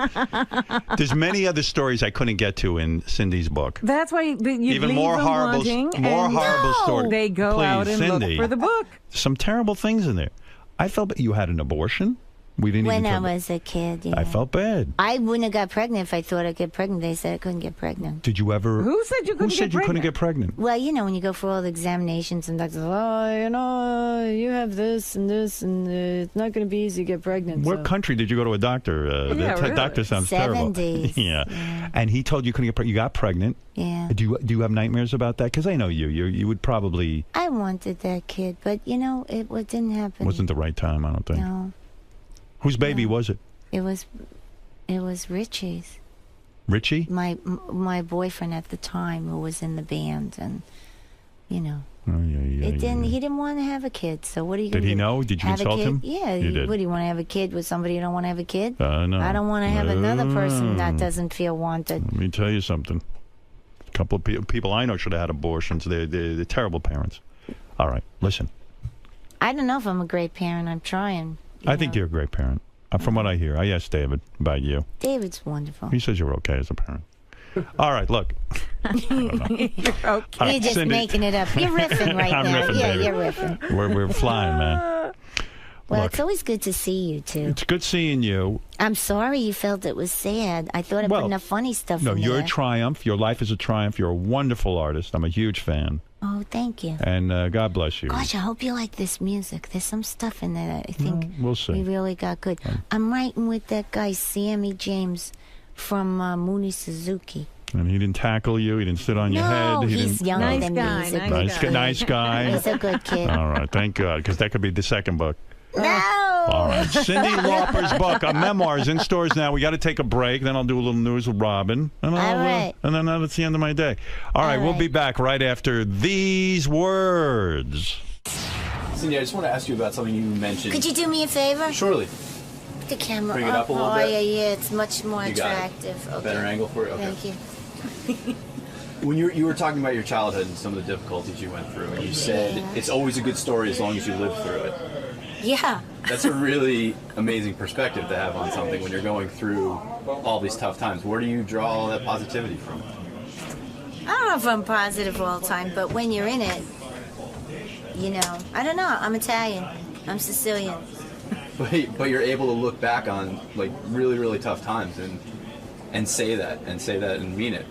There's many other stories I couldn't get to in Cindy's book. That's why you Even leave more them horrible, wanting, more and horrible stories. They go Please, out and Cindy. look for the book. Some terrible things in there. I felt you had an abortion. We didn't When even I talk- was a kid, yeah. I felt bad. I wouldn't have got pregnant if I thought I'd get pregnant. They said I couldn't get pregnant. Did you ever? Who said you couldn't get pregnant? Well, you know, when you go for all the examinations and doctors, you have this and this, and it's not going to be easy to get pregnant. What country did you go to a doctor? The doctor sounds terrible. 70s. Yeah. And he told you couldn't get pregnant. You got pregnant. Yeah. Do you have nightmares about that? Because I know you would probably I wanted that kid, but, it didn't happen. wasn't the right time. I don't think. No. Whose baby was it? It was Richie's. Richie? My boyfriend at the time, who was in the band, and Oh, yeah. he didn't want to have a kid. So what are you Did going to he do? know? Did you Have a insult kid? him? Yeah. You did. What do you want to have a kid with somebody you don't want to have a kid? No. I don't want to have another person that doesn't feel wanted. Let me tell you something. A couple of people I know should have had abortions. They're terrible parents. All right, listen. I don't know if I'm a great parent. I'm trying. I think you're a great parent. From what I hear, I asked David about you. David's wonderful. He says you're okay as a parent. All right, look. You're just Cindy. making it up. You're riffing right I'm now. riffing, Yeah, baby. you're riffing. We're flying, man. Well, Look. it's always good to see you, too. It's good seeing you. I'm sorry you felt it was sad. I thought I put enough funny stuff No, in you're there. a triumph. Your life is a triumph. You're a wonderful artist. I'm a huge fan. Oh, thank you. And God bless you. Gosh, I hope you like this music. There's some stuff in there that I think We'll see. we really got good. I'm writing with that guy, Sammy James, from Mooney Suzuki. And he didn't tackle you. He didn't sit on your No, head. He he's didn't... younger than me. He's a good kid. Nice guy. He's a good kid. All right, thank God, because that could be the second book. No. All right, Cindy Lauper's book, a memoir, is in stores now. We got to take a break. Then I'll do a little news with Robin. And All right. And then that's the end of my day. All right, we'll be back right after these words. Cindy, I just want to ask you about something you mentioned. Could you do me a favor? Surely. Put the camera Bring it up a little Oh, bit. yeah, it's much more You got it. attractive. A better angle for it? Okay. Thank you. When you were talking about your childhood and some of the difficulties you went through, and you said it's always a good story as long as you live through it. Yeah. That's a really amazing perspective to have on something when you're going through all these tough times. Where do you draw all that positivity from? I don't know if I'm positive all the time, but when you're in it, I don't know. I'm Italian. I'm Sicilian. But you're able to look back on like really, really tough times and say that and mean it.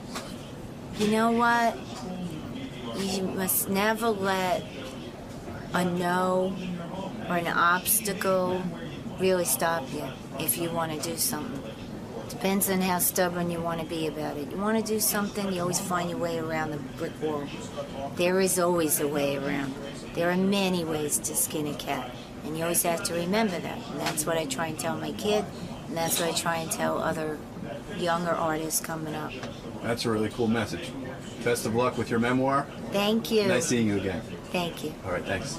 You know what? You must never let a no or an obstacle really stop you if you want to do something. Depends on how stubborn you want to be about it. You want to do something, you always find your way around the brick wall. There is always a way around. There are many ways to skin a cat, and you always have to remember that. And that's what I try and tell my kid, and that's what I try and tell other younger artists coming up. That's a really cool message. Best of luck with your memoir. Thank you. Nice seeing you again. Thank you. All right, thanks.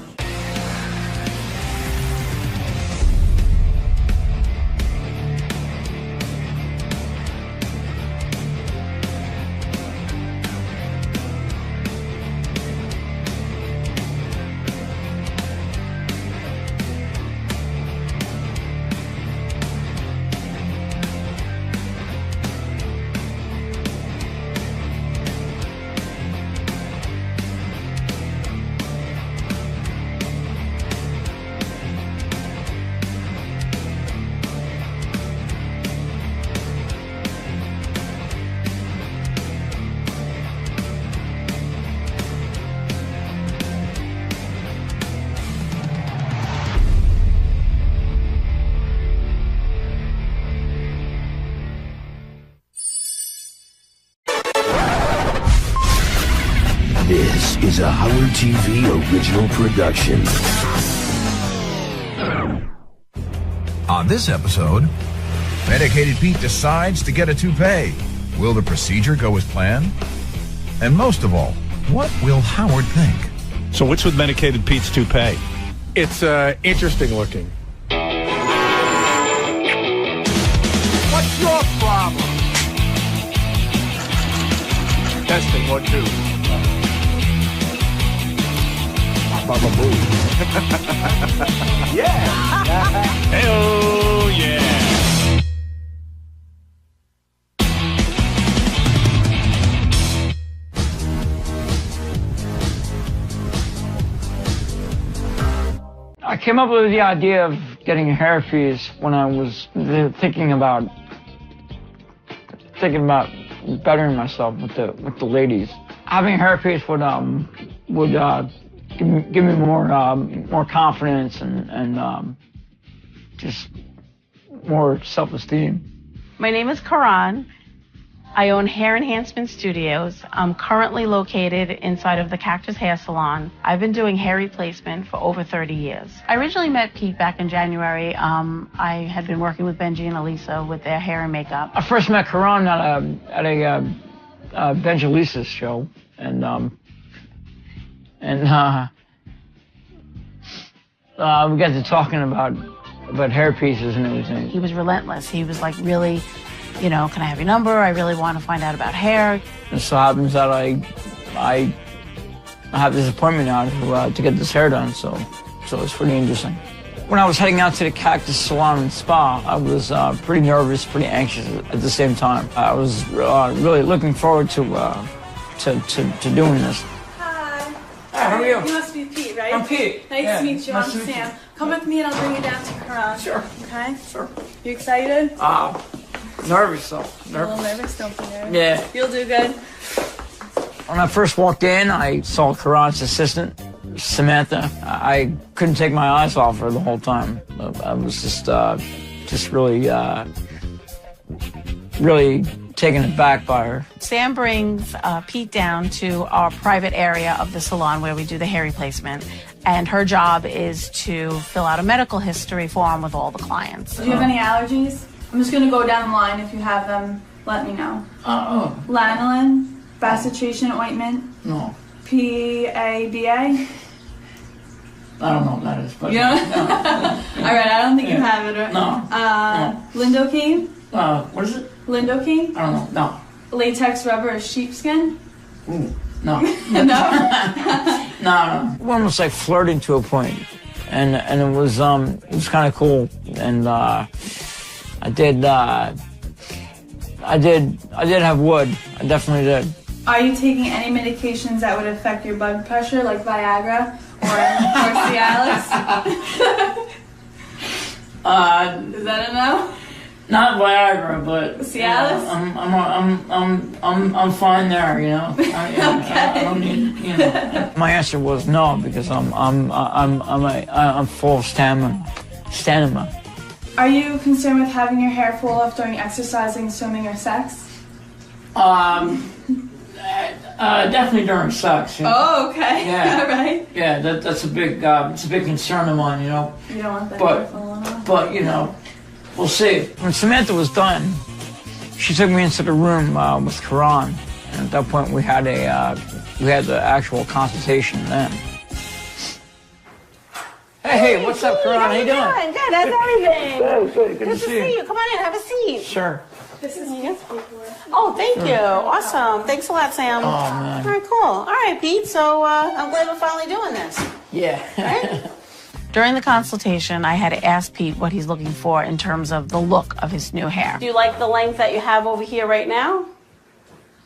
This is a Howard TV original production. On this episode, Medicated Pete decides to get a toupee. Will the procedure go as planned? And most of all, what will Howard think? So what's with Medicated Pete's toupee? It's interesting looking. What's your problem? Testing 1, 2. Baba Boo. Yeah. Hey-oh, yeah. I came up with the idea of getting a hairpiece when I was thinking about bettering myself with the ladies. Having a hairpiece would give me more confidence and just more self-esteem. My name is Karan. I own Hair Enhancement Studios. I'm currently located inside of the Cactus Hair Salon. I've been doing hair replacement for over 30 years. I originally met Pete back in January. I had been working with Benji and Elisa with their hair and makeup. I first met Karan at a Benji Elisa's show, and we got to talking about hair pieces and everything. He was relentless. He was like, really, you know, can I have your number? I really want to find out about hair. It so happens that I have this appointment now to get this hair done, so it's pretty interesting. When I was heading out to the Cactus Salon and Spa, I was pretty nervous, pretty anxious at the same time. I was really looking forward to doing this. Hi. Hi, how are you? You must be Pete, right? I'm Pete. Nice Yeah, to meet you. nice I'm to meet Sam. Come with me and I'll bring you down to Karan. Sure. Okay? Sure. You excited? Nervous though. A little nervous, don't be nervous. Yeah. You'll do good. When I first walked in, I saw Karan's assistant, Samantha. I couldn't take my eyes off her the whole time. I was just really taken aback by her. Sam brings Pete down to our private area of the salon where we do the hair replacement. And her job is to fill out a medical history form with all the clients. Do you have any allergies? I'm just going to go down the line. If you have them, let me know. Lanolin, bacitracin ointment. No. PABA. I don't know what that is, but You don't? no. All right, I don't think you have it. Right? No. Lidocaine. What is it? Lidocaine. I don't know. Latex rubber or sheepskin. No. No. No. We're almost like flirting to a point, and it was kind of cool, and I did have wood. I definitely did. Are you taking any medications that would affect your blood pressure, like Viagra or Cialis? Is that a no? Not Viagra, but Cialis? I'm fine there, you know. I don't need, you know. My answer was no because I'm full of stamina. Are you concerned with having your hair fall off during exercising, swimming, or sex? Definitely during sex. Yeah. Oh, okay. Yeah. All right. Yeah, that's a big it's a big concern of mine, you know. You don't want that hair falling off. But you know, we'll see. When Samantha was done, she took me into the room with Karan, and at that point we had the actual consultation then. Hey, what's up, Karan? How you doing? Good, that's everything. Good to see you. Come on in, have a seat. Sure. This is Oh, thank you. Awesome. Thanks a lot, Sam. Oh, man. All right, cool. All right, Pete. So I'm glad we're finally doing this. Yeah. Right? During the consultation, I had to ask Pete what he's looking for in terms of the look of his new hair. Do you like the length that you have over here right now?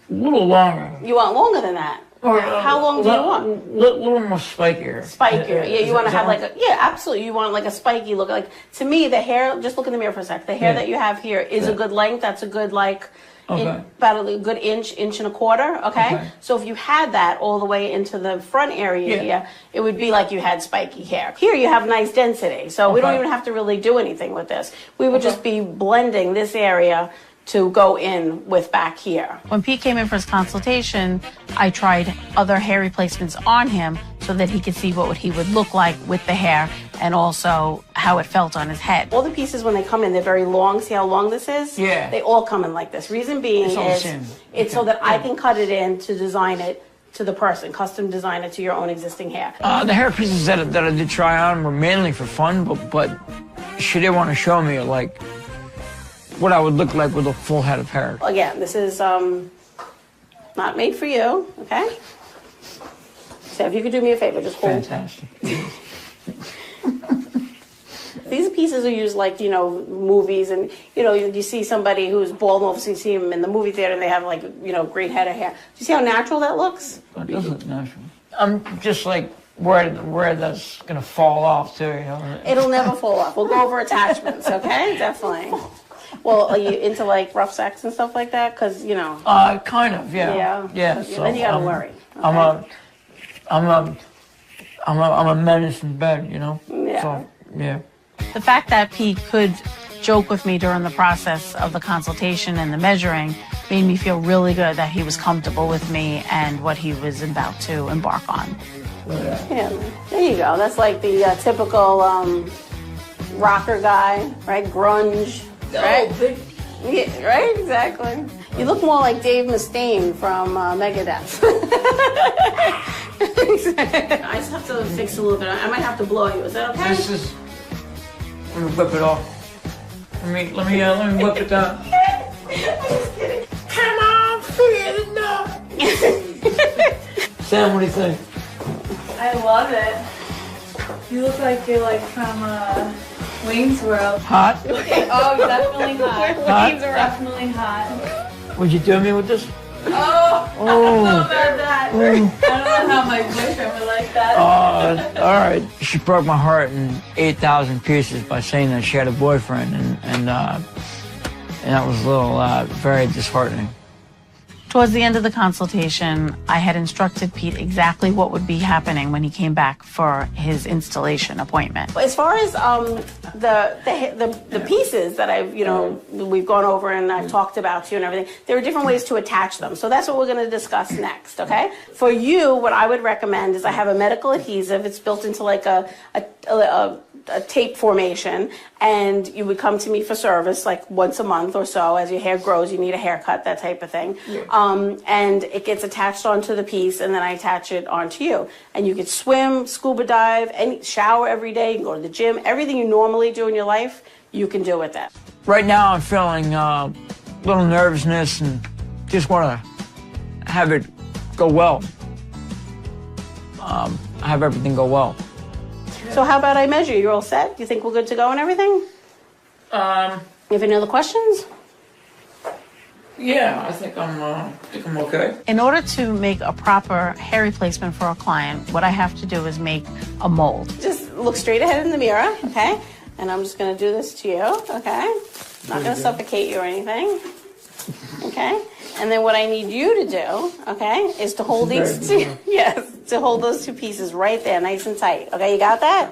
A little longer. You want longer than that? How long do you want? A little more spikier. Spikier. Yeah, you want to have like a, yeah, absolutely. You want like a spiky look. Like, to me, the hair, just look in the mirror for a sec. The hair that you have here is a good length. That's a good, like, about a good inch and a quarter, okay? So if you had that all the way into the front area here, it would be like you had spiky hair. Here you have nice density, so we don't even have to really do anything with this. We would just be blending this area to go in with back here. When Pete came in for his consultation, I tried other hair replacements on him so that he could see what he would look like with the hair and also how it felt on his head. All the pieces, when they come in, they're very long. See how long this is? Yeah. They all come in like this. Reason being it's so that I can cut it in to design it to the person, custom design it to your own existing hair. The hair pieces that I did try on were mainly for fun, but she did want to show me, like, what I would look like with a full head of hair. Again, this is not made for you, okay? So if you could do me a favor, just hold. Fantastic. These pieces are used like, you know, movies, and, you know, you see somebody who's bald, and obviously you see them in the movie theater and they have, like, you know, great head of hair. Do you see how natural that looks? It does look natural. I'm just like where that's gonna fall off too, you know? It'll never fall off. We'll go over attachments, okay? Definitely. Well, are you into like rough sex and stuff like that? Because, you know. Kind of, yeah. Yeah. So then you gotta worry. Okay? I'm a menace in bed, you know. Yeah. So, yeah. The fact that Pete could joke with me during the process of the consultation and the measuring made me feel really good that he was comfortable with me and what he was about to embark on. Yeah, there you go. That's like the typical rocker guy, right? Grunge, right? Yeah, right, exactly. You look more like Dave Mustaine from Megadeth. I just have to fix a little bit. I might have to blow you. Is that okay? Let me whip it off. Let me whip it down. I'm just kidding. Come on, feel it now. Sam, what do you think? I love it. You look like you're like from Wayne's World. Hot? Oh, definitely hot. Wayne's World. Definitely hot. Would you do me with this? Oh, I don't know about that. I don't know how my boyfriend would like that. All right. She broke my heart in 8,000 pieces by saying that she had a boyfriend, and that was a little very disheartening. Towards the end of the consultation, I had instructed Pete exactly what would be happening when he came back for his installation appointment. As far as the pieces that I've, you know, we've gone over and I've talked about to you and everything, there are different ways to attach them. So that's what we're going to discuss next, okay? For you, what I would recommend is I have a medical adhesive. It's built into like a tape formation, and you would come to me for service like once a month or so. As your hair grows, you need a haircut, that type of thing. Yeah. And it gets attached onto the piece, and then I attach it onto you. And you could swim, scuba dive, shower every day, you can go to the gym. Everything you normally do in your life, you can do with that. Right now I'm feeling a little nervousness and just want to have it go well. Have everything go well. So how about I measure? You're all set? You think we're good to go and everything? You have any other questions? Yeah, I think I'm okay. In order to make a proper hair replacement for a client, what I have to do is make a mold. Just look straight ahead in the mirror, okay? And I'm just going to do this to you, okay? Not going to suffocate you or anything, okay? And then what I need you to do, okay, is to hold these two, to hold those two pieces right there, nice and tight. Okay, you got that?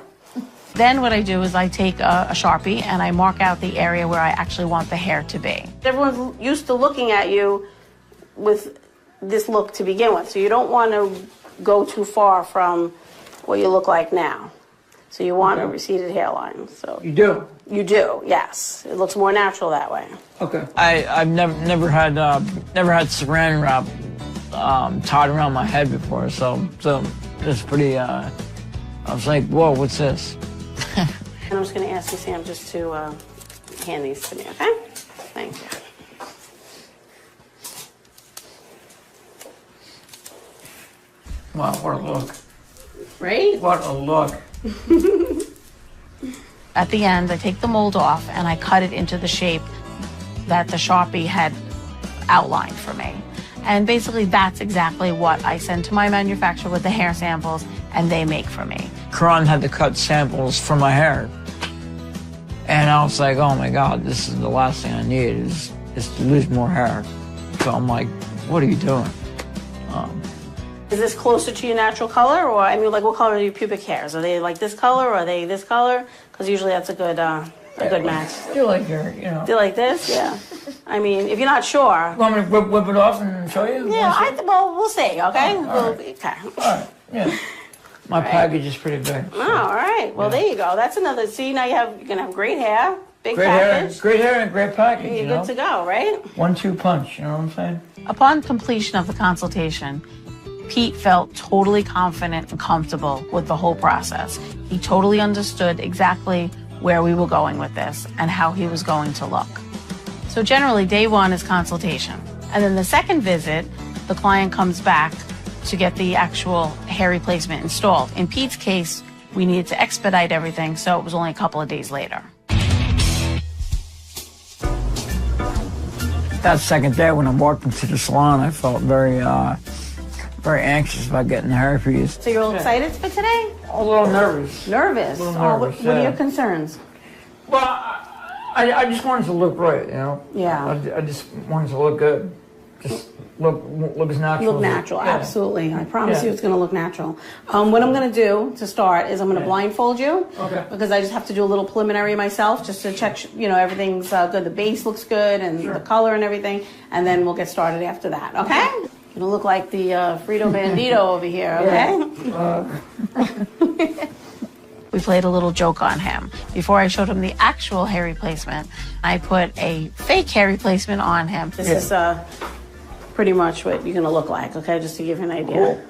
Then what I do is I take a Sharpie and I mark out the area where I actually want the hair to be. Everyone's used to looking at you with this look to begin with, so you don't want to go too far from what you look like now. So you want a receded hairline. So You do? You do, yes. It looks more natural that way. Okay. I've never had saran wrap tied around my head before, so it's pretty. I was like, whoa, what's this? And I'm just going to ask you, Sam, just to hand these to me, okay? Thank you. Wow, what a look. Right? What a look. At the end, I take the mold off and I cut it into the shape that the Sharpie had outlined for me. And basically, that's exactly what I send to my manufacturer with the hair samples, and they make for me. Karan had to cut samples for my hair. And I was like, oh my God, this is the last thing I need is to lose more hair. So I'm like, what are you doing? Is this closer to your natural color, or, I mean, like, what color are your pubic hairs? Are they like this color, or are they this color? Because usually that's a good match. They're like your, you know. They're like this, yeah. I mean, if you're not sure. You want me to whip it off and show you? Yeah, well, we'll see, okay? All right. Okay. All right, yeah. My package is pretty big. Oh, all right. Well, there you go. That's another. See, now you're gonna have great hair, big Great package. great hair and great package, You're you know? good to go, right? 1-2 punch, you know what I'm saying? Upon completion of the consultation, Pete felt totally confident and comfortable with the whole process. He totally understood exactly where we were going with this and how he was going to look. So generally, day one is consultation. And then the second visit, the client comes back to get the actual hair replacement installed. In Pete's case, we needed to expedite everything, so it was only a couple of days later. That second day when I walked into the salon, I felt very anxious about getting the hairpiece. So you're all excited for today? A little nervous. Nervous? A little Oh, nervous, what are yeah. your concerns? Well, I just wanted to look right, you know? Yeah. I just wanted to look good. Just look as natural. Look natural, Yeah. absolutely. I promise Yeah. you it's going to look natural. What I'm going to do to start is I'm going to blindfold you. Okay. Because I just have to do a little preliminary myself just to check, everything's good. The base looks good and the color and everything. And then we'll get started after that, okay? You're going to look like the Frito Bandito over here, okay? We played a little joke on him. Before I showed him the actual hair replacement, I put a fake hair replacement on him. This is pretty much what you're going to look like, okay? Just to give you an idea. Cool.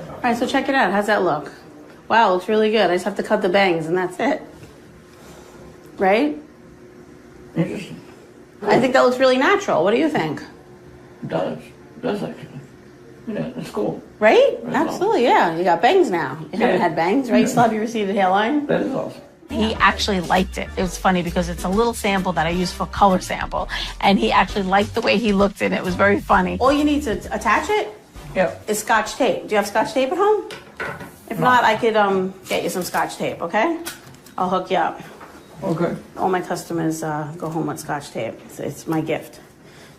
All right, so check it out. How's that look? Wow, looks really good. I just have to cut the bangs and that's it. Right? Interesting. I think that looks really natural. What do you think? It does. It does actually. Yeah, it's cool. Right? Absolutely, yeah. You got bangs now. You haven't had bangs, right? You still have your receded hairline? That is awesome. He actually liked it. It was funny because it's a little sample that I use for color sample, and he actually liked the way he looked in it. It was very funny. All you need to attach it is Scotch tape. Do you have Scotch tape at home? If not, I could get you some Scotch tape, okay? I'll hook you up. Okay. All my customers go home with Scotch tape. It's my gift.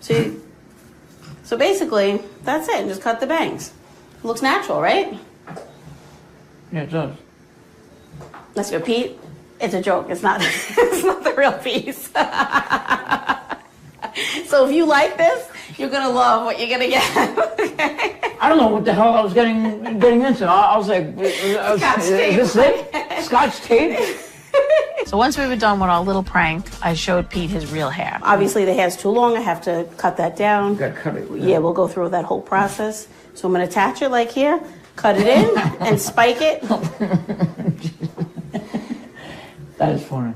So basically, that's it. Just cut the bangs. It looks natural, right? Yeah, it does. Let's go, Pete. It's a joke. It's not. It's not the real piece. So if you like this, you're gonna love what you're gonna get. I don't know what the hell I was getting into. I was like, Scotch tape. Is this it? Scotch tape? So once we were done with our little prank, I showed Pete his real hair. Obviously, the hair's too long. I have to cut that down. You gotta cut it. Yeah, we'll go through that whole process. So I'm gonna attach it like here, cut it in, and spike it. That is funny.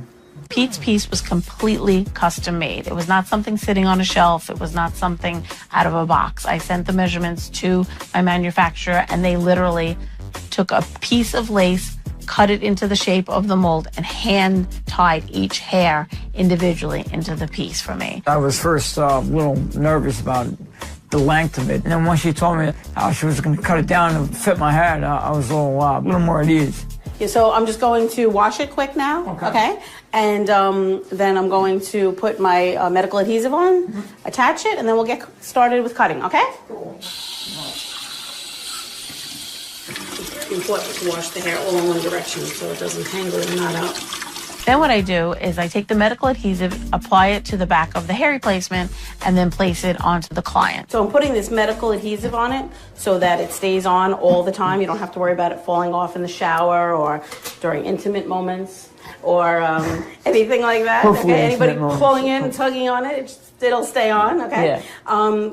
Pete's piece was completely custom made. It was not something sitting on a shelf. It was not something out of a box. I sent the measurements to my manufacturer, and they literally took a piece of lace, cut it into the shape of the mold, and hand tied each hair individually into the piece for me. I was first a little nervous about the length of it. And then once she told me how she was going to cut it down to fit my head, I was a little more at ease. Yeah, so I'm just going to wash it quick now, okay? And then I'm going to put my medical adhesive on, attach it, and then we'll get started with cutting, okay? Cool. important to wash the hair all in one direction so it doesn't tangle and knot up. Then what I do is I take the medical adhesive, apply it to the back of the hair replacement, and then place it onto the client. So I'm putting this medical adhesive on it so that it stays on all the time. You don't have to worry about it falling off in the shower or during intimate moments or anything like that. Hopefully okay, anybody moments. pulling in and tugging on it, it'll stay on. Okay. Yeah.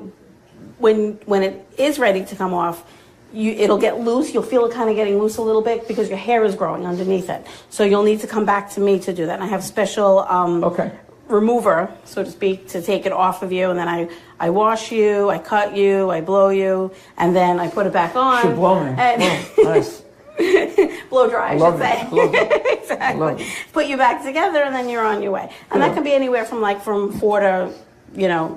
When it is ready to come off, it'll get loose. You'll feel it kind of getting loose a little bit because your hair is growing underneath it. So you'll need to come back to me to do that. And I have special remover, so to speak, to take it off of you. And then I wash you, I cut you, I blow you, and then I put it back on. You should blow me. Nice. Blow dry, I should say. Love it. Exactly. Love it. Put you back together, and then you're on your way. And that can be anywhere from 4 to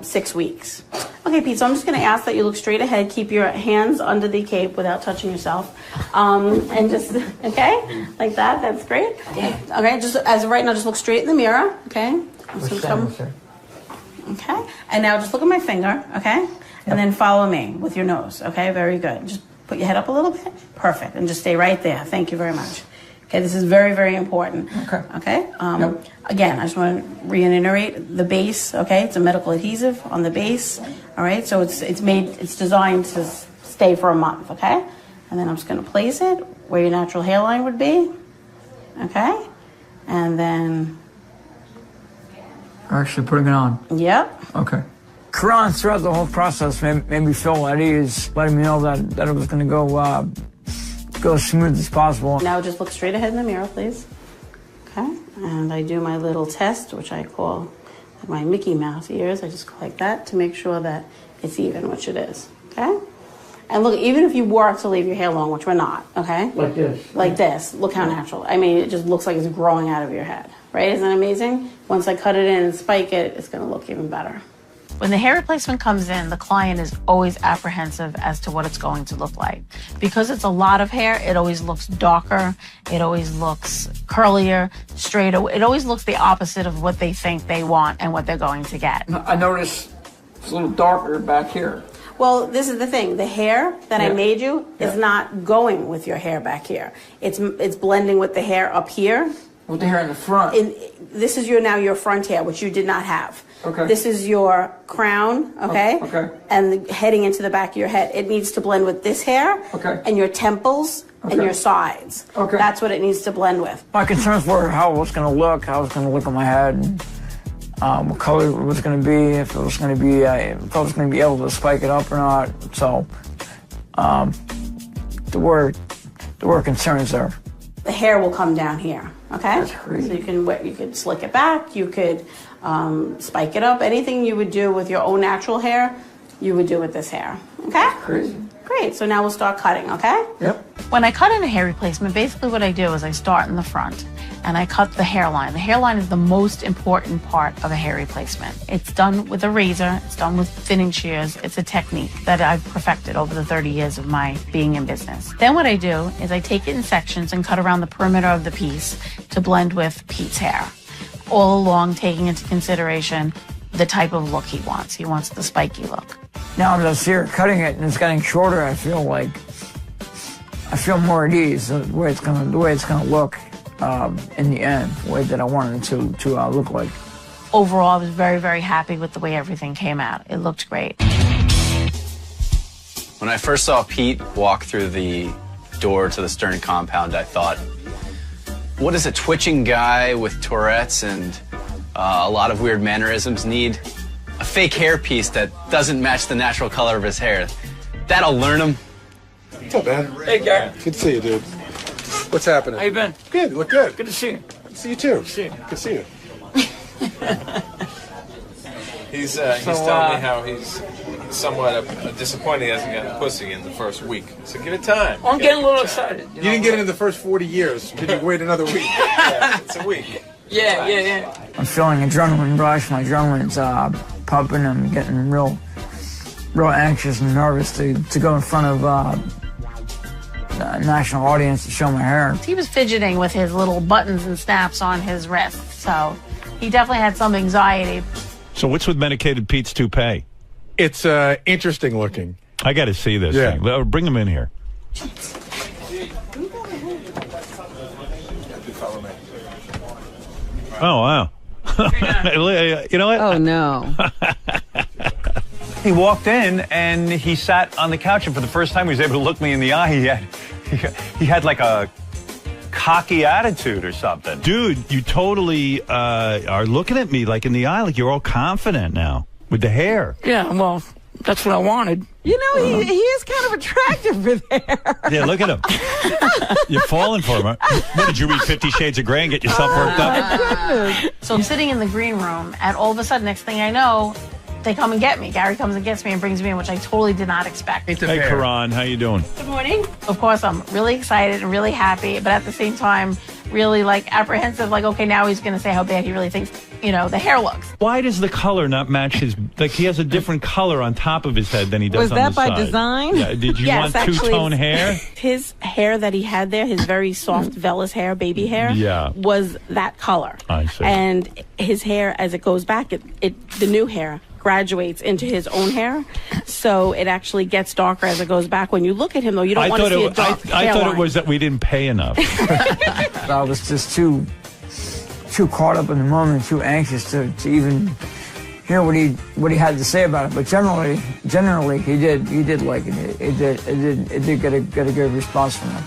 6 weeks. Okay, Pete, so I'm just going to ask that you look straight ahead, keep your hands under the cape without touching yourself, and just, okay, like that, that's great. Okay, just as of right now, just look straight in the mirror, okay? Okay, and now just look at my finger, okay? And then follow me with your nose, okay? Very good. Just put your head up a little bit. Perfect, and just stay right there. Thank you very much. Okay, this is very, very important. Okay. Again, I just want to reiterate the base. Okay, it's a medical adhesive on the base. All right, so it's designed to stay for a month. Okay, and then I'm just going to place it where your natural hairline would be. Okay, and then Actually putting it on. Yep. Okay. Karan, throughout the whole process, made me feel at ease, letting me know that it was going to go as smooth as possible. Now just look straight ahead in the mirror, please. Okay, and I do my little test, which I call my Mickey Mouse ears. I just go like that to make sure that it's even, which it is. Okay, and look, even if you were to leave your hair long, which we're not, okay? Like this. Like this. Look how natural. I mean, it just looks like it's growing out of your head, right? Isn't that amazing? Once I cut it in and spike it, it's going to look even better. When the hair replacement comes in, the client is always apprehensive as to what it's going to look like. Because it's a lot of hair, it always looks darker, it always looks curlier, straighter. It always looks the opposite of what they think they want and what they're going to get. I noticed it's a little darker back here. Well, this is the thing. The hair that I made you is not going with your hair back here. It's blending with the hair up here. With the hair in the front. This is now your front hair, which you did not have. Okay. This is your crown, okay? Okay. And heading into the back of your head. It needs to blend with this hair and your temples and your sides. Okay. That's what it needs to blend with. My concerns were how it was going to look, how it was going to look on my head, and what color it was going to be, if it was going to be, if I was going to be able to spike it up or not. So, there were concerns there. The hair will come down here, okay? That's crazy. So you could slick it back, you could spike it up. Anything you would do with your own natural hair, you would do with this hair, okay? That's crazy. Great, so now we'll start cutting, okay? Yep. When I cut in a hair replacement, basically what I do is I start in the front and I cut the hairline. The hairline is the most important part of a hair replacement. It's done with a razor, it's done with thinning shears. It's a technique that I've perfected over the 30 years of my being in business. Then what I do is I take it in sections and cut around the perimeter of the piece to blend with Pete's hair. All along taking into consideration the type of look he wants. He wants the spiky look. Now I'm just here cutting it and it's getting shorter. I feel more at ease the way it's gonna look in the end, the way that I wanted it to look like. Overall, I was very, very happy with the way everything came out. It looked great. When I first saw Pete walk through the door to the Stern compound, I thought, what does a twitching guy with Tourette's and a lot of weird mannerisms need? A fake hairpiece that doesn't match the natural color of his hair. That'll learn him. What's up, man? Hey, Gary. Good to see you, dude. What's happening? How you been? Good. Look good. Good to see you. Good to see you too. Good to see you. Good to see you. He's telling me how he's somewhat disappointed he hasn't gotten pussy in the first week. So give it time. I'm getting a little excited. You didn't get it in the first 40 years. Did you wait another week? Yeah, it's a week. Yeah. I'm feeling adrenaline rush. My adrenaline's pumping. I'm getting real anxious and nervous to go in front of a national audience to show my hair. He was fidgeting with his little buttons and snaps on his wrists, so he definitely had some anxiety. So what's with Medicated Pete's toupee? It's interesting looking. I got to see this thing. Bring him in here. Follow me. Oh, wow. You know what? Oh, no. He walked in and he sat on the couch, and for the first time he was able to look me in the eye. He had like a cocky attitude or something. Dude, you totally are looking at me like in the eye, like you're all confident now with the hair. Yeah, well, that's what I wanted. You know, he is kind of attractive with hair. Yeah, look at him. You're falling for him. Huh? What, did you read 50 Shades of Grey and get yourself worked up? So I'm sitting in the green room, and all of a sudden, next thing I know, they come and get me. Gary comes and gets me and brings me in, which I totally did not expect. Hey, Karan, how you doing? Good morning. Of course, I'm really excited and really happy, but at the same time, really like apprehensive. Like, okay, now he's going to say how bad he really thinks, you know, the hair looks. Why does the color not match his? Like, he has a different color on top of his head than he does on the side. Was that by design? Yeah. Did you want two-tone hair? His hair that he had there, his very soft vellus hair, baby hair, was that color. I see. And his hair, as it goes back, the new hair graduates into his own hair, so it actually gets darker as it goes back. When you look at him, though, you don't want to see a dark I thought it was that we didn't pay enough. I was just too caught up in the moment, too anxious to even hear what he had to say about it. But generally, he did like it. It did get a good response from him.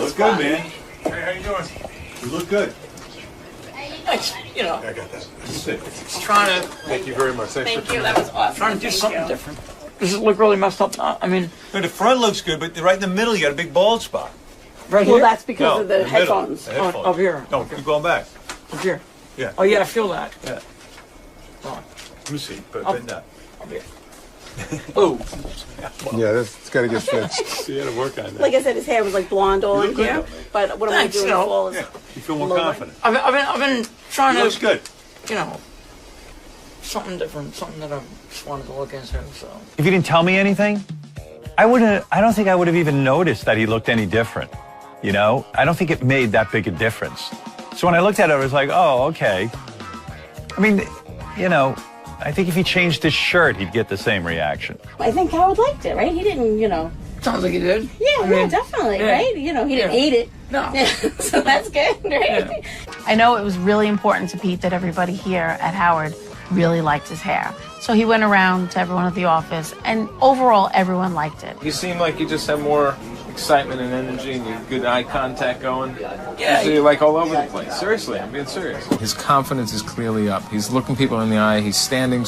Look good, man. Hey, how you doing? You look good. You know, I got that. trying to. Thank you very much. Thank you. That was awesome. Trying to do something different. Does it look really messed up? I mean, the front looks good, but right in the middle, you got a big bald spot. Right well, here. that's because of the middle. headphones. The headphones. Up here. No, keep going back. Up here. Yeah. Oh, yeah, I feel that. Yeah. Oh. Let me see. But Up. bend down. Up here. Oh. Yeah, it's got to get fixed. You got to work on that. Like I said, his hair was like blonde all You in look good, here. though, man. But what am I doing? No. Is Yeah. You feel more lower. confident. I've been trying He to. looks good. You know, something different, something that I just wanted to look into. So. If you didn't tell me anything, I don't think I would have even noticed that he looked any different. You know, I don't think it made that big a difference. So when I looked at it, I was like, oh, okay. I mean, you know, I think if he changed his shirt, he'd get the same reaction. I think Howard liked it, right? He didn't, you know. Sounds like he did. Yeah, definitely, yeah. right? You know, he didn't hate it. No. So that's good, right? Yeah. I know it was really important to Pete that everybody here at Howard really liked his hair. So he went around to everyone at the office, and overall, everyone liked it. You seem like you just have more excitement and energy, and you have good eye contact going. Yeah. So you're like all over the place. Seriously, I'm being serious. His confidence is clearly up. He's looking people in the eye. He's standing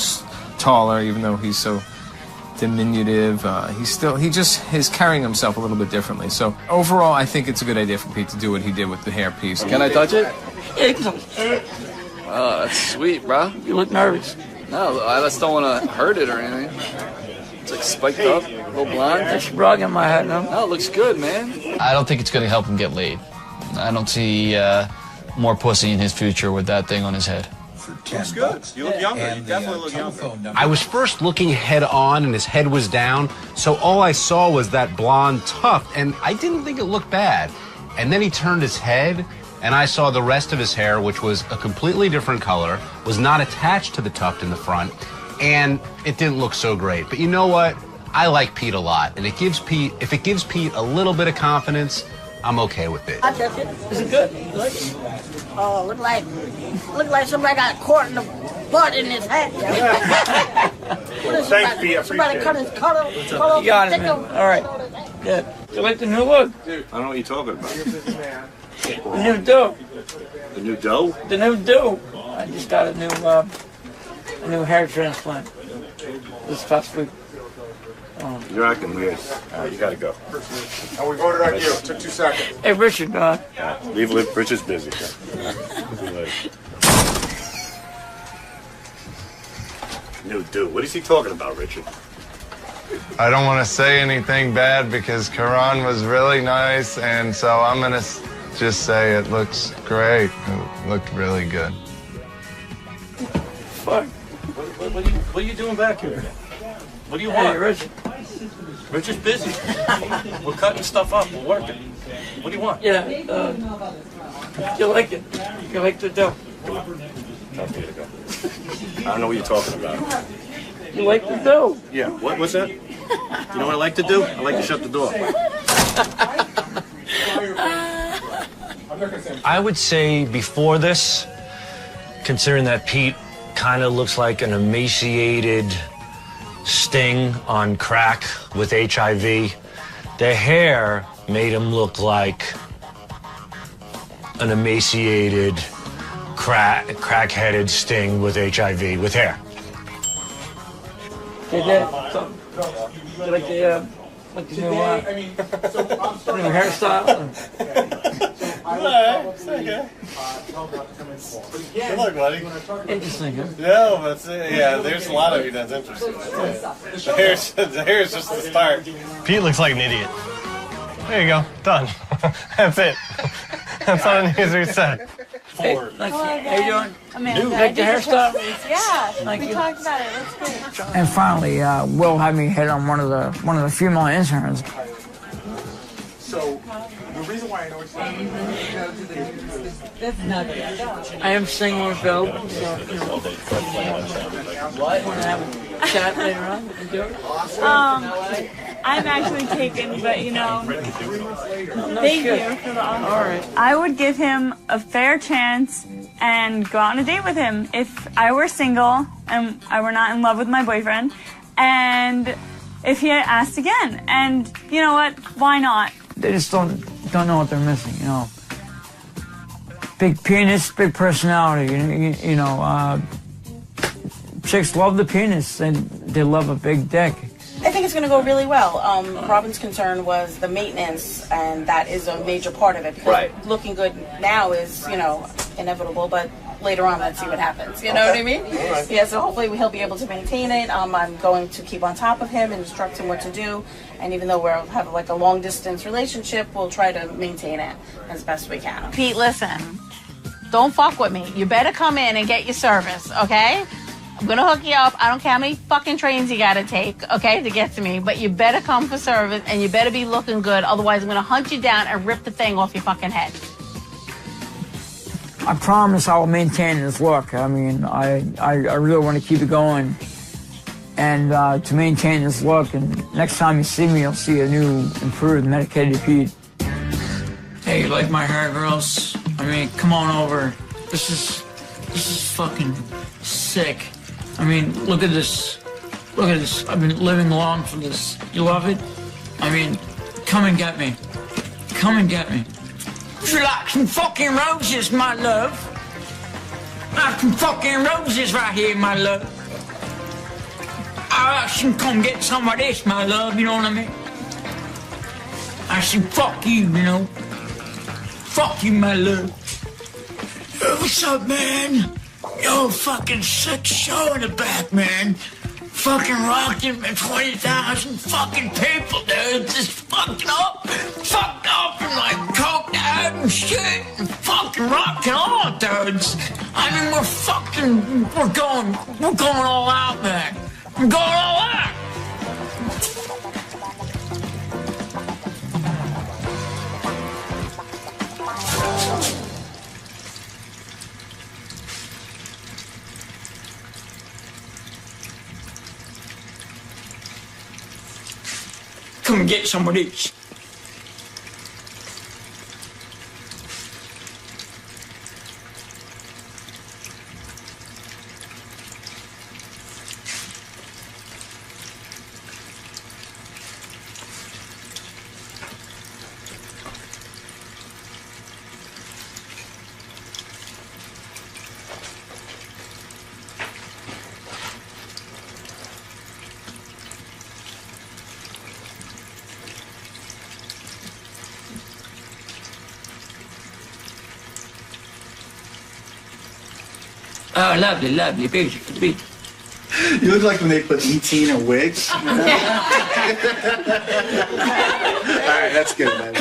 taller, even though he's so diminutive. He just is carrying himself a little bit differently. So overall, I think it's a good idea for Pete to do what he did with the hairpiece. Can I touch it? Yeah, you can touch it. Oh, that's sweet, bro. You look nervous. No, I just don't want to hurt it or anything. It's like spiked up, a little blonde. That's rug in my head now. No, it looks good, man. I don't think it's going to help him get laid. I don't see more pussy in his future with that thing on his head. Looks good. You look younger. You definitely look younger. I was first looking head on and his head was down, so all I saw was that blonde tuft, and I didn't think it looked bad. And then he turned his head, and I saw the rest of his hair, which was a completely different color, was not attached to the tuft in the front, and it didn't look so great. But you know what? I like Pete a lot, and if it gives Pete a little bit of confidence, I'm okay with it. I touch it. Is it good? You like it? Oh, look like somebody got caught in the butt in his head. Thanks, Pete. Somebody cut his color. You got it, man. All right. Good. You like the new look? I don't know what you're talking about. The new dough. The new dough? The new dough. I just got a new hair transplant this past week. You're acting weird. You gotta go. And we voted on you. It took 2 seconds. Hey, Richard, Leave Richard's busy. New dude. What is he talking about, Richard? I don't want to say anything bad because Karan was really nice, and so I'm going to just say it looks great. It looked really good. Fuck. What are you doing back here? What do you want? Hey, Richard. Richard's busy. We're cutting stuff up. We're working. What do you want? Yeah, you like it. You like the dough. Time for you to go. I don't know what you're talking about. You like the dough? Yeah. What's that? You know what I like to do? I like to shut the door. I would say before this, considering that Pete kind of looks like an emaciated Sting on crack with HIV, the hair made him look like an emaciated, crack-headed Sting with HIV, with hair. Like the new hairstyle. Good luck, buddy. Interesting, huh? No, but yeah, there's a lot of you that's interesting. The hair's just the start. Pete looks like an idiot. There you go. Done. That's it. That's all it needs to be said. Hey, how you doing? Amanda. Like the hairstyle? Yeah, we talked about it. That's great. And finally, Will had me hit on one of the female interns. So the reason why I know it's That's not good. I am single as well. So, you know, want to have a chat later on? We can do it. I'm actually taken, but you know, thank you for the offer. All right. I would give him a fair chance and go out on a date with him if I were single and I were not in love with my boyfriend, and if he had asked again. And you know what? Why not? They just don't know what they're missing, you know. Big penis, big personality, you know. Chicks love the penis and they love a big dick. I think it's going to go really well. Robin's concern was the maintenance, and that is a major part of it. Because looking good now is, you know, inevitable, but later on, let's see what happens. You know what I mean? Right. Yeah, so hopefully he'll be able to maintain it. I'm going to keep on top of him and instruct him what to do. And even though we'll have like a long distance relationship, we'll try to maintain it as best we can. Pete, listen. Don't fuck with me. You better come in and get your service, okay? I'm gonna hook you up. I don't care how many fucking trains you gotta take, okay, to get to me. But you better come for service, and you better be looking good. Otherwise, I'm gonna hunt you down and rip the thing off your fucking head. I promise I will maintain this look. I mean, I really want to keep it going. And to maintain this look, and next time you see me, you'll see a new, improved, medicated Pete. Hey, you like my hair, girls? I mean, come on over. This is fucking sick. I mean, look at this. Look at this. I've been living long for this. You love it? I mean, come and get me. Come and get me. Would you like some fucking roses, my love? Like some fucking roses right here, my love. I should come get some of this, my love, you know what I mean? I should fuck you, you know? Fuck you, my love. Yo, what's up, man? Yo, fucking sick show in the back, man. Fucking rocking, 20,000 fucking people, dude. Just fucked up and like coked out and shit and fucking rocking on, dudes. I mean, we're going all out, man. We're going all out. Come and get some of these. Oh, lovely, lovely, beautiful, beautiful. You look like when they put E.T. in a wig. All right, that's good, man.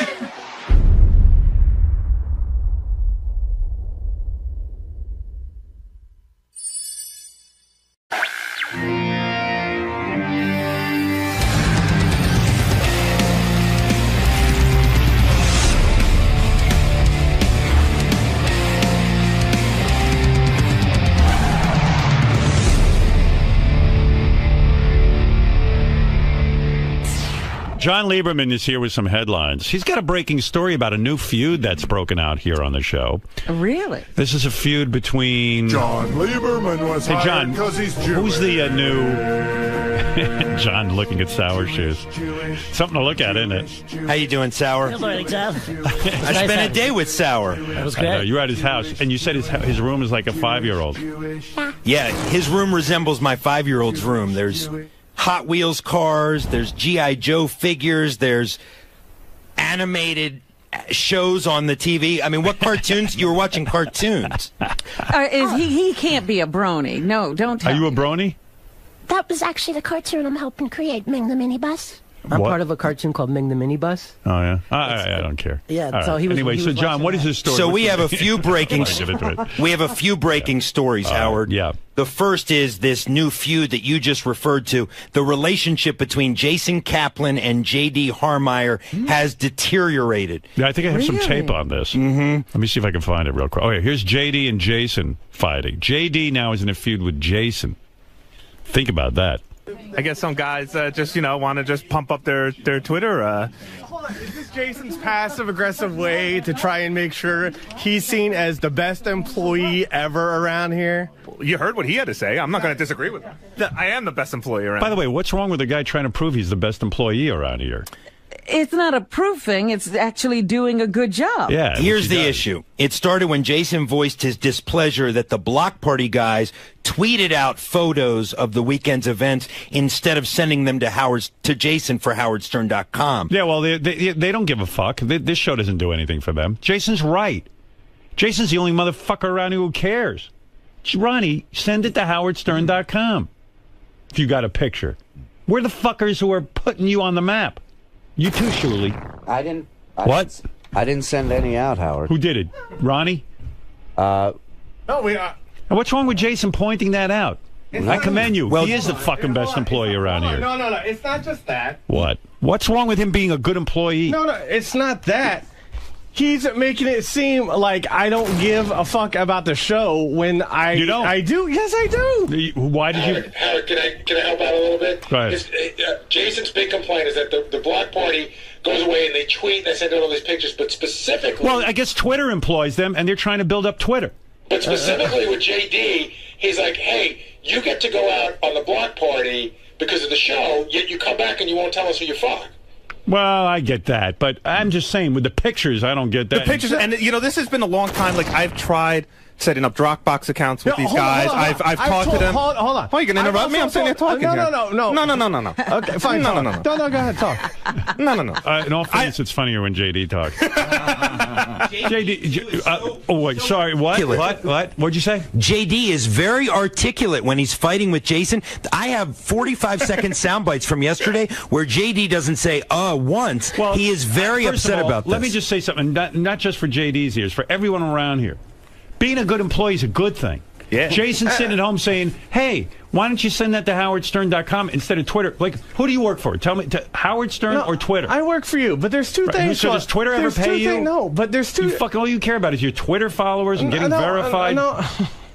John Lieberman is here with some headlines. He's got a breaking story about a new feud that's broken out here on the show. Really? This is a feud between... John Lieberman was Hey, hired John, because he's Jewish. who's the new... John looking at Sour Shoes. Something to look at, isn't it? How you doing, Sour? Good morning, John. I spent a day with Sour. That was I know, great. you're at his house, and you said his room is like a 5-year-old. Yeah, his room resembles my 5-year-old's room. There's Hot Wheels cars, there's G.I. Joe figures, there's animated shows on the TV. I mean, what cartoons? You were watching cartoons. He can't be a brony. No, don't tell Are you me. a brony? That was actually the cartoon I'm helping create, Ming the Minibus. I'm What? part of a cartoon called Ming the Minibus. Oh, yeah? I don't care. Yeah, All so he was- Anyway, he so was John, watching what is that. his story? So What's we the- have a few breaking. Give it to it. We have a few breaking stories, Howard. Yeah. The first is this new feud that you just referred to. The relationship between Jason Kaplan and J.D. Harmeyer has deteriorated. Yeah, I think I have some Really? tape on this. Mm-hmm. Let me see if I can find it real quick. Oh, yeah, here's J.D. and Jason fighting. J.D. now is in a feud with Jason. Think about that. I guess some guys just, want to just pump up their Twitter. Hold on, is this Jason's passive-aggressive way to try and make sure he's seen as the best employee ever around here? You heard what he had to say. I'm not going to disagree with him. I am the best employee around. By the way, what's wrong with the guy trying to prove he's the best employee around here? It's not a proof thing. It's actually doing a good job. Yeah. Here's the issue. It started when Jason voiced his displeasure that the Block Party guys tweeted out photos of the weekend's events instead of sending them to Jason for howardstern.com. Yeah, well, they don't give a fuck. This show doesn't do anything for them. Jason's right. Jason's the only motherfucker around here who cares. Ronnie, send it to howardstern.com if you got a picture. We're the fuckers who are putting you on the map. You too, Shuli. I didn't. What? I didn't send any out, Howard. Who did it? Ronnie? No, we are. And what's wrong with Jason pointing that out? I commend you. Well, he is the fucking best employee around here. No, it's not just that. What? What's wrong with him being a good employee? No, it's not that. He's making it seem like I don't give a fuck about the show when You don't? I do. Yes, I do. Why did you? Howard, can I help out a little bit? Go ahead. Jason's big complaint is that the Block Party goes away and they tweet and they send out all these pictures, but specifically... Well, I guess Twitter employs them, and they're trying to build up Twitter. But specifically with JD, he's like, hey, you get to go out on the Block Party because of the show, yet you come back and you won't tell us who you fuck. Well, I get that, but I'm just saying with the pictures, I don't get that. The pictures, and this has been a long time. Like I've tried setting up Dropbox accounts with these guys. I've talked to them. Hold on. Why are you going to interrupt me? I'm sitting there talking. No. Okay, fine. No. No, go ahead, talk. No. In all fairness, it's funnier when JD talks. JD, wait, sorry, what? What'd you say? JD is very articulate when he's fighting with Jason. I have 45-second sound bites from yesterday where JD doesn't say once. Well, he is very first upset of all, about this. Let me just say something, not just for JD's ears, for everyone around here. Being a good employee is a good thing. Yeah. Jason's sitting at home saying, hey, why don't you send that to howardstern.com instead of Twitter? Like, who do you work for? Tell me, Howard Stern or Twitter? I work for you, but there's two things. So does Twitter ever pay you? No, but there's two. All you care about is your Twitter followers and getting verified.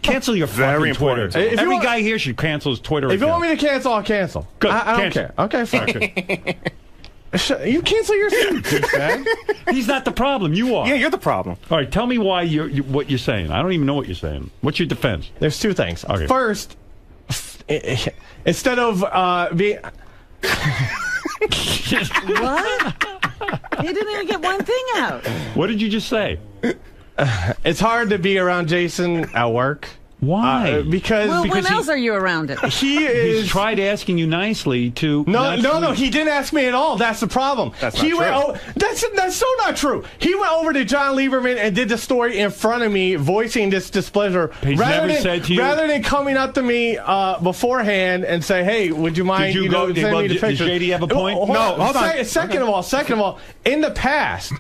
Cancel your fucking Twitter. Every guy here should cancel his Twitter If account. you want me to cancel, I'll cancel. Good. I don't Cancel. care. Okay, fine. You cancel your douchebag. He's not the problem. You are. Yeah, you're the problem. All right, tell me why what you're saying. I don't even know what you're saying. What's your defense? There's two things. Okay. First, instead of being... What? He didn't even get one thing out. What did you just say? It's hard to be around Jason at work. Why? Because when else are you around it? He's tried asking you nicely to. No. He didn't ask me at all. That's the problem. That's not true. That's so not true. He went over to John Lieberman and did the story in front of me, voicing this displeasure. He's never said to you. Rather than coming up to me beforehand and say, "Hey, would you mind?" Did you send me the picture. Does JD have a point? Hold on. Second of all, in the past,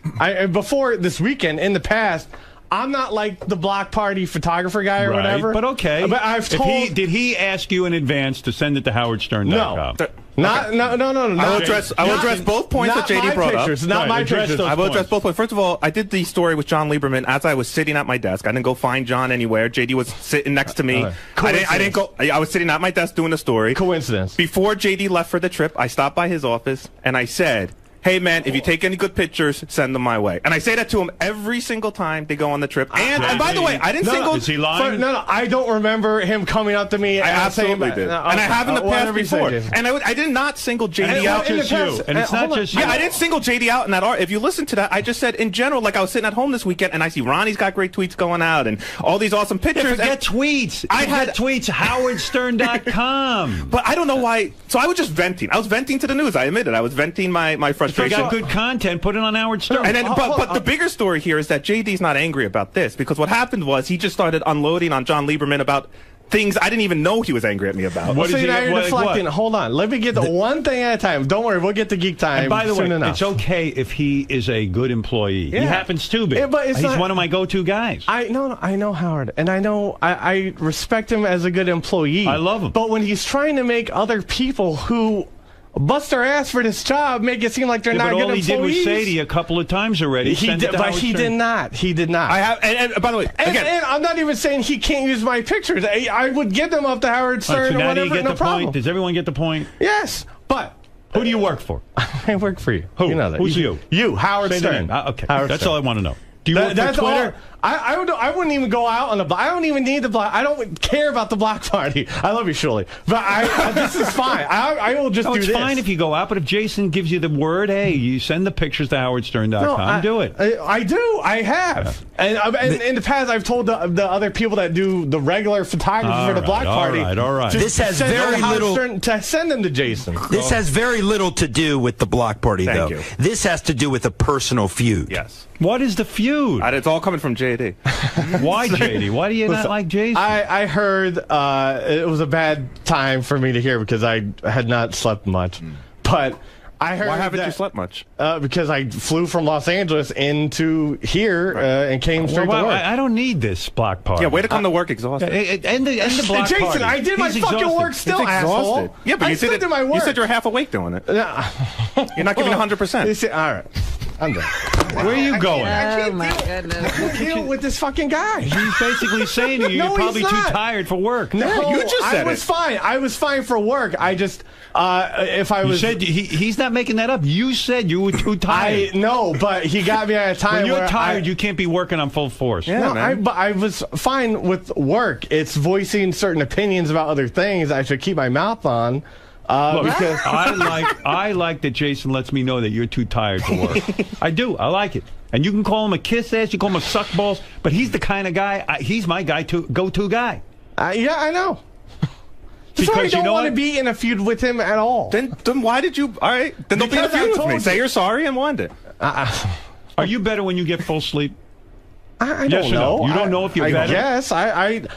before this weekend, in the past. I'm not like the Block Party photographer guy or whatever. But okay. But I've told... Did he ask you in advance to send it to howardstern.com? No. I will address both points that JD brought up. Not my pictures. I will address both points. First of all, I did the story with John Lieberman as I was sitting at my desk. I didn't go find John anywhere. JD was sitting next to me. I didn't go. I was sitting at my desk doing the story. Coincidence. Before JD left for the trip, I stopped by his office and I said, hey, man, if you take any good pictures, send them my way. And I say that to him every single time they go on the trip. And by the way, I didn't single... Is he lying? No, I don't remember him coming up to me. I absolutely did. And I have in the past before. And I did not single JD out. And it's not just you. Yeah, I didn't single JD out in that art. If you listen to that, I just said in general, like I was sitting at home this weekend and I see Ronnie's got great tweets going out and all these awesome pictures. Yeah, forget tweets. I had tweets, howardstern.com. But I don't know why. So I was just venting. I was venting to the news. I admit it. I was venting my frustration. If you got good content, put it on Howard Stern. And then, but the bigger story here is that JD's not angry about this because what happened was he just started unloading on John Lieberman about things I didn't even know he was angry at me about. What is he deflecting? Hold on. Let me get the one thing at a time. Don't worry. We'll get to Geek Time. And by the way, enough. It's okay if he is a good employee. Yeah. He happens to be. Yeah, but he's one of my go-to guys. I know Howard, and I respect him as a good employee. I love him. But when he's trying to make other people who bust their ass for this job, make it seem like they're not good employees. All he did was say to you a couple of times already. He did not. He did not. I have, and by the way, again, and I'm not even saying he can't use my pictures. I would give them up to Howard Stern or whatever. Do you get no the problem. point? Does everyone get the point? Yes, but who do you work for? I work for you. Who? You know that. Who's you? You, Howard Stern. Okay, Howard that's Stern. all I want to know. Do you work for Twitter? I wouldn't even go out on the block. I don't even need the block. I don't care about the block party. I love you, Shirley. But this is fine. I will just do this. It's fine if you go out, but if Jason gives you the word, hey, you send the pictures to howardstern.com, do it. I do. I have. And in the past, I've told the other people that do the regular photography for the block party. All right. This has very little to send them to Jason. This has very little to do with the block party, though. You. This has to do with a personal feud. Yes. What is the feud? It's all coming from JD. Why, JD? Why do you not like Jason? I heard it was a bad time for me to hear because I had not slept much. But I heard. Why haven't you slept much? Because I flew from Los Angeles into here and came straight to work. I don't need this block party. Yeah, way to come to work exhausted. And the block Jason, party. I did my fucking work still, asshole. Yeah, but I still did my work. You said you're half awake doing it. You're not giving 100%. All right. I'm done. Where are you going? Oh, my goodness. Deal with this fucking guy. He's basically saying to you, you're probably too tired for work. No, you just said I was fine. I was fine for work. I just, if I was... You said he's not making that up. You said you were too tired. I know, but he got me at a time when you're where tired, you can't be working on full force. Yeah, no, man. but I was fine with work. It's voicing certain opinions about other things I should keep my mouth on. Look, because I like that Jason lets me know that you're too tired to work. I do. I like it. And you can call him a kiss ass, you call him a suck balls, but he's the kind of guy. He's my go-to guy. Yeah, I know. Because I don't want to be in a feud with him at all. Then why did you? All right, then don't be in a feud with me. Say you're sorry and wind it. Are you better when you get full sleep? I don't know. You don't know if you're better? Yes, are you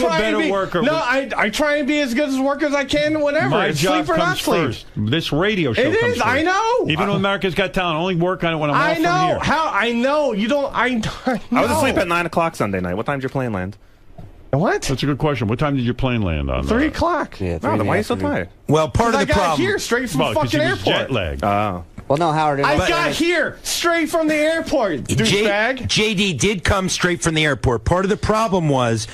a better worker? No, I try and be as good as worker as I can, whatever. My job sleep or not comes sleep. first. This radio show it comes is, first. I know. Even though America's Got Talent, I only work on it when I'm off from here. I know. You don't. I know. I was asleep at 9 o'clock Sunday night. What time did your plane land? What? That's a good question. What time did your plane land on? 3 o'clock. Yeah, then why are you so tired? Well, part of the problem. I got here straight from the fucking airport. Jet lag. Well, no, Howard. I got here straight from the airport, douchebag. JD did come straight from the airport. Part of the problem was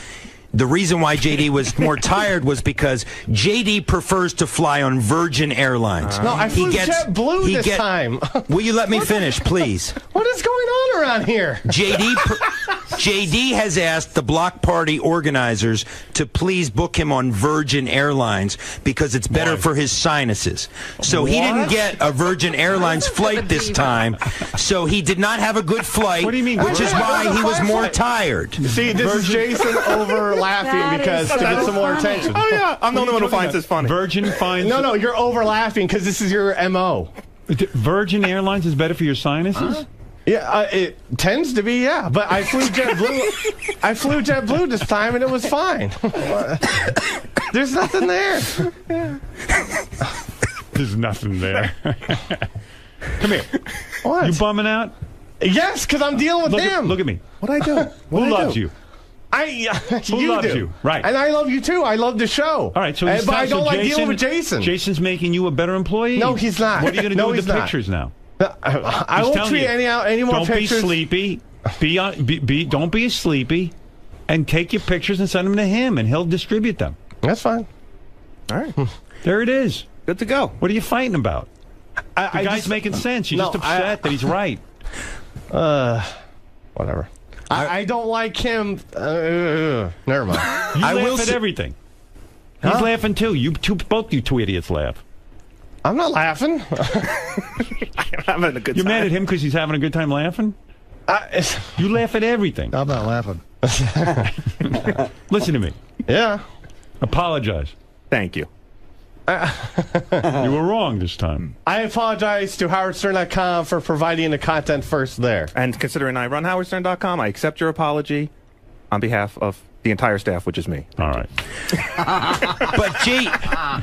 the reason why JD was more tired was because JD prefers to fly on Virgin Airlines. No, I flew JetBlue this time. Will you let me finish, please? What is going on around here? JD has asked the block party organizers to please book him on Virgin Airlines because it's better for his sinuses. So he didn't get a Virgin Airlines flight this time. So he did not have a good flight, what do you mean? Which is why he was more tired. See, this is Jason over laughing because to get some more attention. Oh yeah, I'm the only one who finds this funny. Virgin finds No, you're over laughing because this is your MO. Virgin Airlines is better for your sinuses? Yeah, it tends to be, yeah. But I flew JetBlue. I flew JetBlue this time, and it was fine. There's nothing there. There's nothing there. Come here. What? You bumming out? Yes, because I'm dealing with him. Look at me. What'd I do? Who loves you? Who you loves do. you? Right. And I love you too. I love the show. All right, so but I don't like dealing with Jason. Jason's making you a better employee. No, he's not. What are you going to do with he's the not. pictures now? I won't tweet any more pictures. Don't be sleepy. Don't be sleepy, and take your pictures and send them to him, and he'll distribute them. That's fine. All right. There it is. Good to go. What are you fighting about? The guy's making sense. You're just upset that he's right. Whatever. I don't like him. Never mind. You laugh at everything. He's laughing too. Both you two idiots laugh. I'm not laughing. I'm having a good time. You're mad at him because he's having a good time laughing? You laugh at everything. I'm not laughing. Listen to me. Yeah. Apologize. Thank you. You were wrong this time. I apologize to HowardStern.com for providing the content first there. And considering I run HowardStern.com, I accept your apology on behalf of the entire staff, which is me. All right. But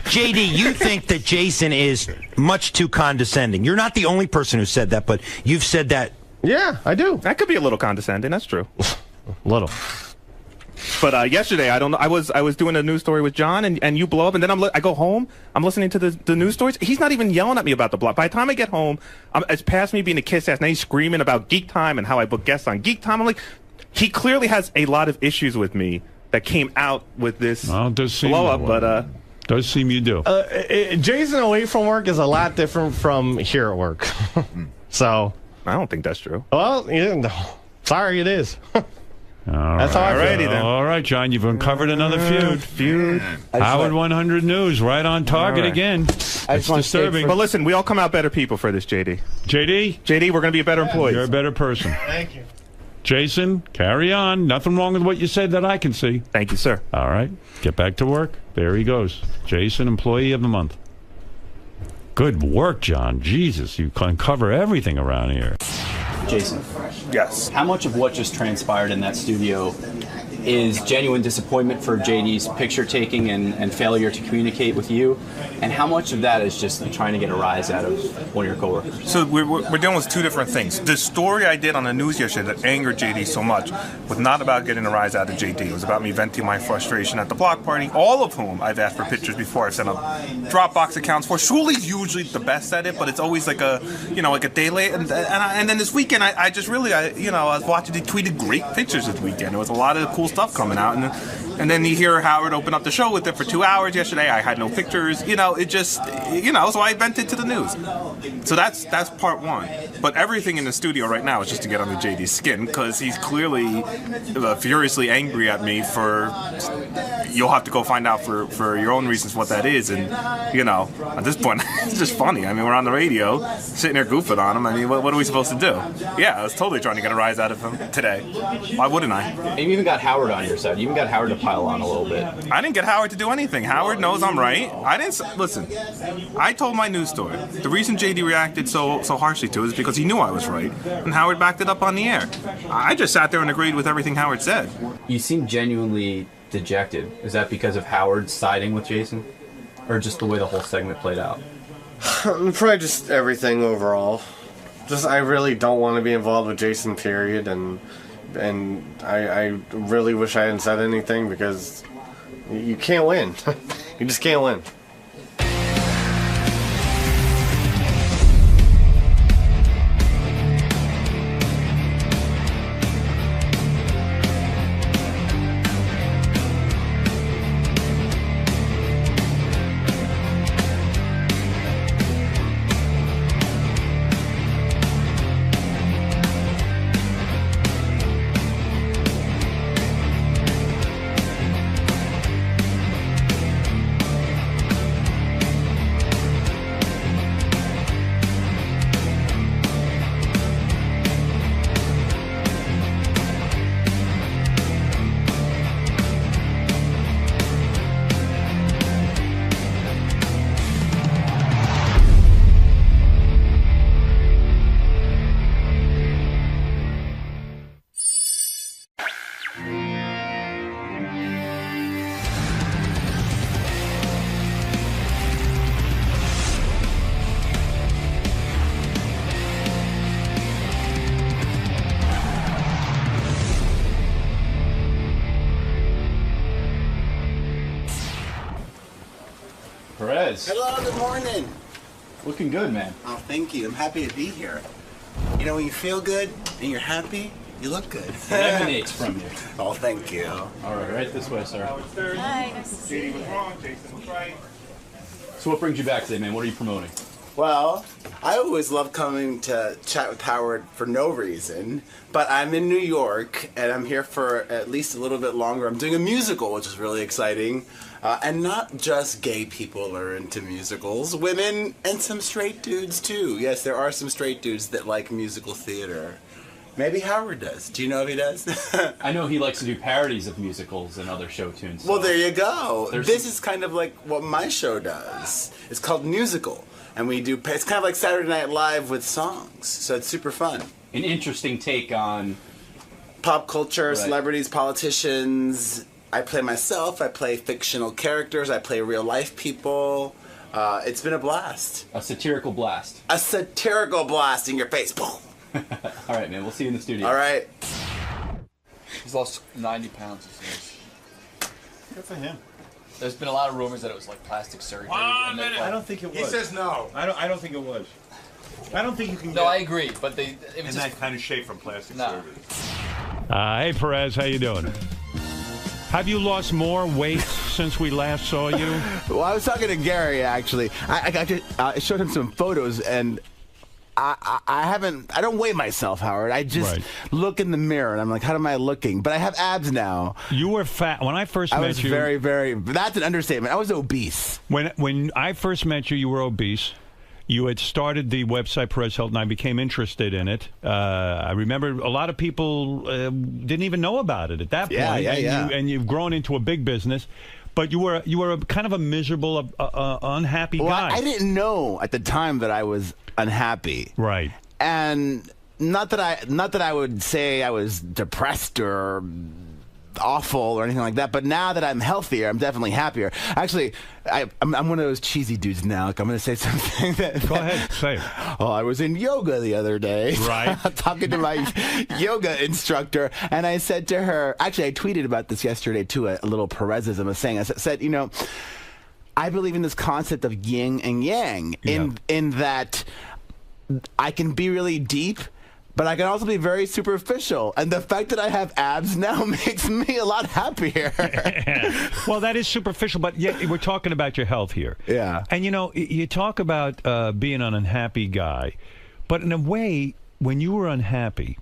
JD, you think that Jason is much too condescending. You're not the only person who said that, but you've said that. Yeah, I do. That could be a little condescending. That's true. Little. But yesterday, I don't know. I was doing a news story with John, and you blow up, and then I go home. I'm listening to the news stories. He's not even yelling at me about the block. By the time I get home, it's past me being a kiss ass. Now he's screaming about Geek Time and how I book guests on Geek Time. I'm like, he clearly has a lot of issues with me that came out with this blow up. But does seem you do. Jason away from work is a lot different from here at work. So I don't think that's true. Well, no. Sorry, it is. That's how I feel. then. All right, John, you've uncovered another feud. Howard 100 News, right on target again. It's disturbing. But listen, we all come out better people for this, JD. JD, we're going to be a better employee. You're a better person. Thank you. Jason, carry on. Nothing wrong with what you said that I can see. Thank you, sir. All right, get back to work. There he goes. Jason, Employee of the Month. Good work, John. Jesus, you uncover everything around here. Jason. Yes. How much of what just transpired in that studio is genuine disappointment for JD's picture taking and failure to communicate with you? And how much of that is just trying to get a rise out of one of your coworkers? So we're dealing with two different things. The story I did on the news yesterday that angered JD so much was not about getting a rise out of JD. It was about me venting my frustration at the block party, all of whom I've asked for pictures before. I've sent up Dropbox accounts for. Shuli's usually the best at it, but it's always like a day late. And then this weekend, I was watching. He tweeted great pictures this weekend. There was a lot of cool stuff coming out, and then you hear Howard open up the show with it for 2 hours yesterday. I had no pictures. It just, so I vented to the news. So that's part one. But everything in the studio right now is just to get under JD's skin, because he's clearly furiously angry at me for. You'll have to go find out for your own reasons what that is. And at this point, it's just funny. I mean, we're on the radio, sitting there goofing on him. I mean, what are we supposed to do? Yeah, I was totally trying to get a rise out of him today. Why wouldn't I? And you even got Howard on your side. You even got Howard to pile on a little bit. I didn't get Howard to do anything. Howard knows I'm right. I didn't listen. I told my news story. The reason JD reacted so harshly to it is because he knew I was right, and Howard backed it up on the air. I just sat there and agreed with everything Howard said. You seem genuinely dejected. Is that because of Howard siding with Jason, or just the way the whole segment played out? Probably just everything overall. Just I really don't want to be involved with Jason, period, and I really wish I hadn't said anything, because you can't win. You just can't win. Perez. Hello, good morning. Looking good, man. Oh, thank you. I'm happy to be here. You know, when you feel good and you're happy, you look good. It emanates from you. Oh, thank you. All right this way, sir. Hi, nice to see you. So what brings you back today, man? What are you promoting? Well, I always love coming to chat with Howard for no reason, but I'm in New York, and I'm here for at least a little bit longer. I'm doing a musical, which is really exciting. And not just gay people are into musicals, women and some straight dudes too. Yes, there are some straight dudes that like musical theater. Maybe Howard does. Do you know if he does? I know he likes to do parodies of musicals and other show tunes. So well, there you go. This is kind of like what my show does. It's called Musical. And it's kind of like Saturday Night Live with songs. So it's super fun. An interesting take on pop culture, right. Celebrities, politicians. I play myself. I play fictional characters. I play real life people. It's been a blast. A satirical blast. A satirical blast in your face. Boom. All right, man. We'll see you in the studio. All right. He's lost 90 pounds, he says. Good for him. There's been a lot of rumors that it was like plastic surgery. I don't think it was. He says no. I don't think it was. I don't think you can. No, I agree, but it was in just that kind of shape from plastic surgery. Hey, Perez, how you doing? Have you lost more weight since we last saw you? Well, I was talking to Gary, actually. I showed him some photos, and I don't weigh myself, Howard. I just look in the mirror, and I'm like, how am I looking? But I have abs now. You were fat. When I first met you... I was very, very... That's an understatement. I was obese. When I first met you, you were obese. You had started the website Perez Hilton. I became interested in it. I remember a lot of people didn't even know about it at that point. And you've grown into a big business. But you were a kind of a miserable, unhappy guy. I didn't know at the time that I was unhappy. Right. And not that I would say I was depressed or awful or anything like that, but now that I'm healthier, I'm definitely happier. Actually, I'm one of those cheesy dudes now. Like, I'm going to say something that... Go ahead, say it. Oh, I was in yoga the other day. Right. Talking to my yoga instructor, and I said to her... Actually, I tweeted about this yesterday, too, a little Perezism. I said, you know, I believe in this concept of yin and yang, in that I can be really deep, but I can also be very superficial. And the fact that I have abs now makes me a lot happier. Well, that is superficial, but yet we're talking about your health here. Yeah. And, you know, you talk about being an unhappy guy, but in a way, when you were unhappy,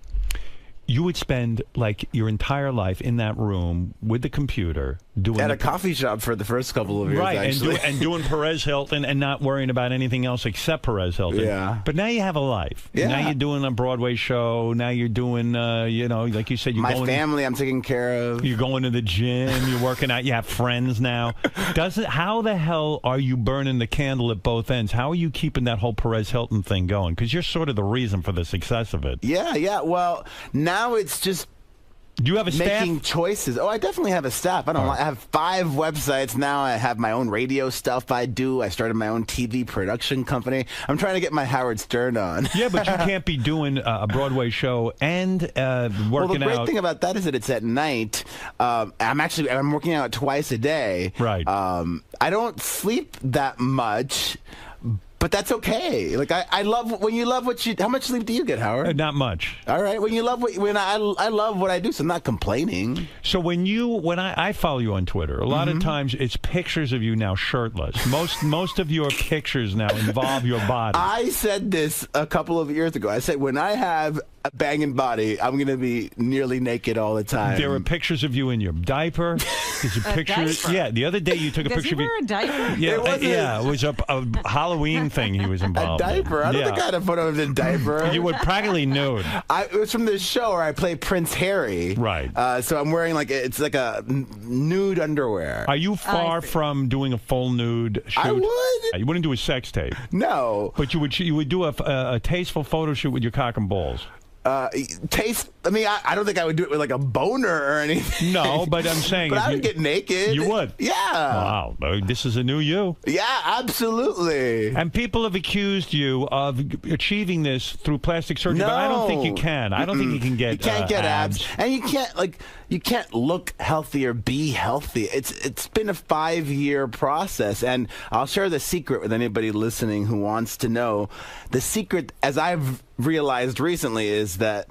you would spend, like, your entire life in that room with the computer doing... At a coffee shop for the first couple of years, actually. And doing Perez Hilton and not worrying about anything else except Perez Hilton. Yeah. But now you have a life. Yeah. Now you're doing a Broadway show. Now you're doing, you know, like you said... My family I'm taking care of. You're going to the gym. You're working out. You have friends now. How the hell are you burning the candle at both ends? How are you keeping that whole Perez Hilton thing going? Because you're sort of the reason for the success of it. Yeah. Well, now it's just... Do you have a staff? Making choices. Oh, I definitely have a staff. I have 5 websites now. I have my own radio stuff I do. I started my own TV production company. I'm trying to get my Howard Stern on. Yeah, but you can't be doing a Broadway show and working out. Well, the great thing about that is that it's at night. I'm working out twice a day. Right. I don't sleep that much. But that's okay. Like I love when you love what you. How much sleep do you get, Howard? Not much. All right. When you love I love what I do, so I'm not complaining. So when I follow you on Twitter, a lot of times it's pictures of you now shirtless. Most of your pictures now involve your body. I said this a couple of years ago. I said when I have a banging body, I'm going to be nearly naked all the time. There are pictures of you in your diaper. There's a picture. Diaper? Yeah, the other day you took a picture of you. Does he wear a diaper? Yeah, it was a Halloween thing he was involved in. A diaper? I don't think I had a photo of a diaper. You were practically nude. It was from this show where I play Prince Harry. Right. So I'm wearing it's like a nude underwear. Are you far from doing a full nude shoot? I would. You wouldn't do a sex tape. No. But you would do a tasteful photo shoot with your cock and balls. taste. I mean, I don't think I would do it with like a boner or anything. No, but I'm saying, but if I would get naked. You would. Yeah. Wow, this is a new you. Yeah, absolutely. And people have accused you of achieving this through plastic surgery, but I don't think you can. I don't think you can get. You can't get abs, and you can't look healthy or be healthy. It's been a 5-year process, and I'll share the secret with anybody listening who wants to know. The secret, as I've realized recently, is that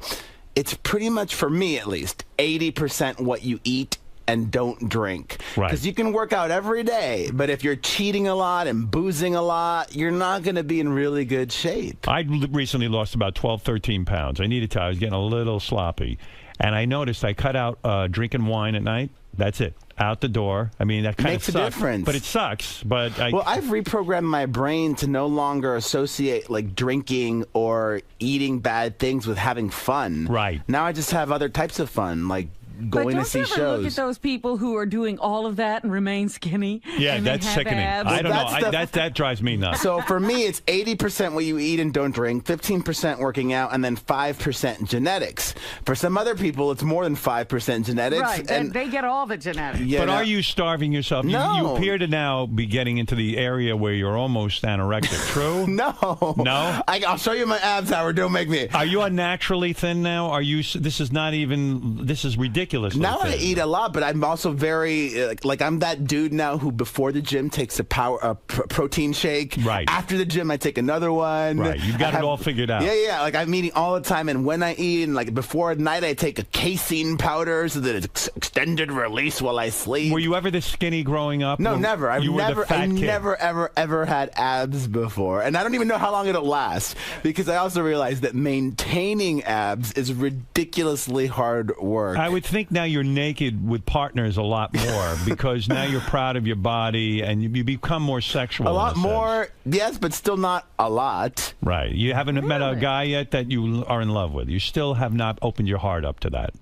it's pretty much, for me at least, 80% what you eat and don't drink. Right. Because you can work out every day, but if you're cheating a lot and boozing a lot, you're not going to be in really good shape. I recently lost about 12, 13 pounds. I needed to. I was getting a little sloppy. And I noticed I cut out drinking wine at night. That's it. Out the door. I mean, that kind Makes of a sucks. difference. But it sucks. But well, I've reprogrammed my brain to no longer associate like drinking or eating bad things with having fun. Right. Now I just have other types of fun, like going to see But don't you ever look at shows. those people who are doing all of that and remain skinny? yeah, and they that's have sickening. abs? I don't know. That drives me nuts. So for me, it's 80% what you eat and don't drink, 15% working out, and then 5% genetics. For some other people, it's more than 5% genetics. Right, And they get all the genetics. But are you starving yourself? No. You appear to now be getting into the area where you're almost anorexic. True? No. No? I'll show you my abs, Howard. Don't make me. Are you unnaturally thin now? Are you? This is not even. This is ridiculous. Now I eat a lot, but I'm also very like I'm that dude now who before the gym takes a protein shake. Right. After the gym, I take another one. Right. You've got it all figured out. Yeah. Like I'm eating all the time, and when I eat, and like before at night, I take a casein powder so that it's extended release while I sleep. Were you ever this skinny growing up? No, never. I've you were the fat kid. never, ever had abs before, and I don't even know how long it'll last because I also realized that maintaining abs is ridiculously hard work. I would think now you're naked with partners a lot more because now you're proud of your body and you become more sexual. A lot more, yes, but still not a lot. Right. You haven't met a guy yet that you are in love with. You still have not opened your heart up to that.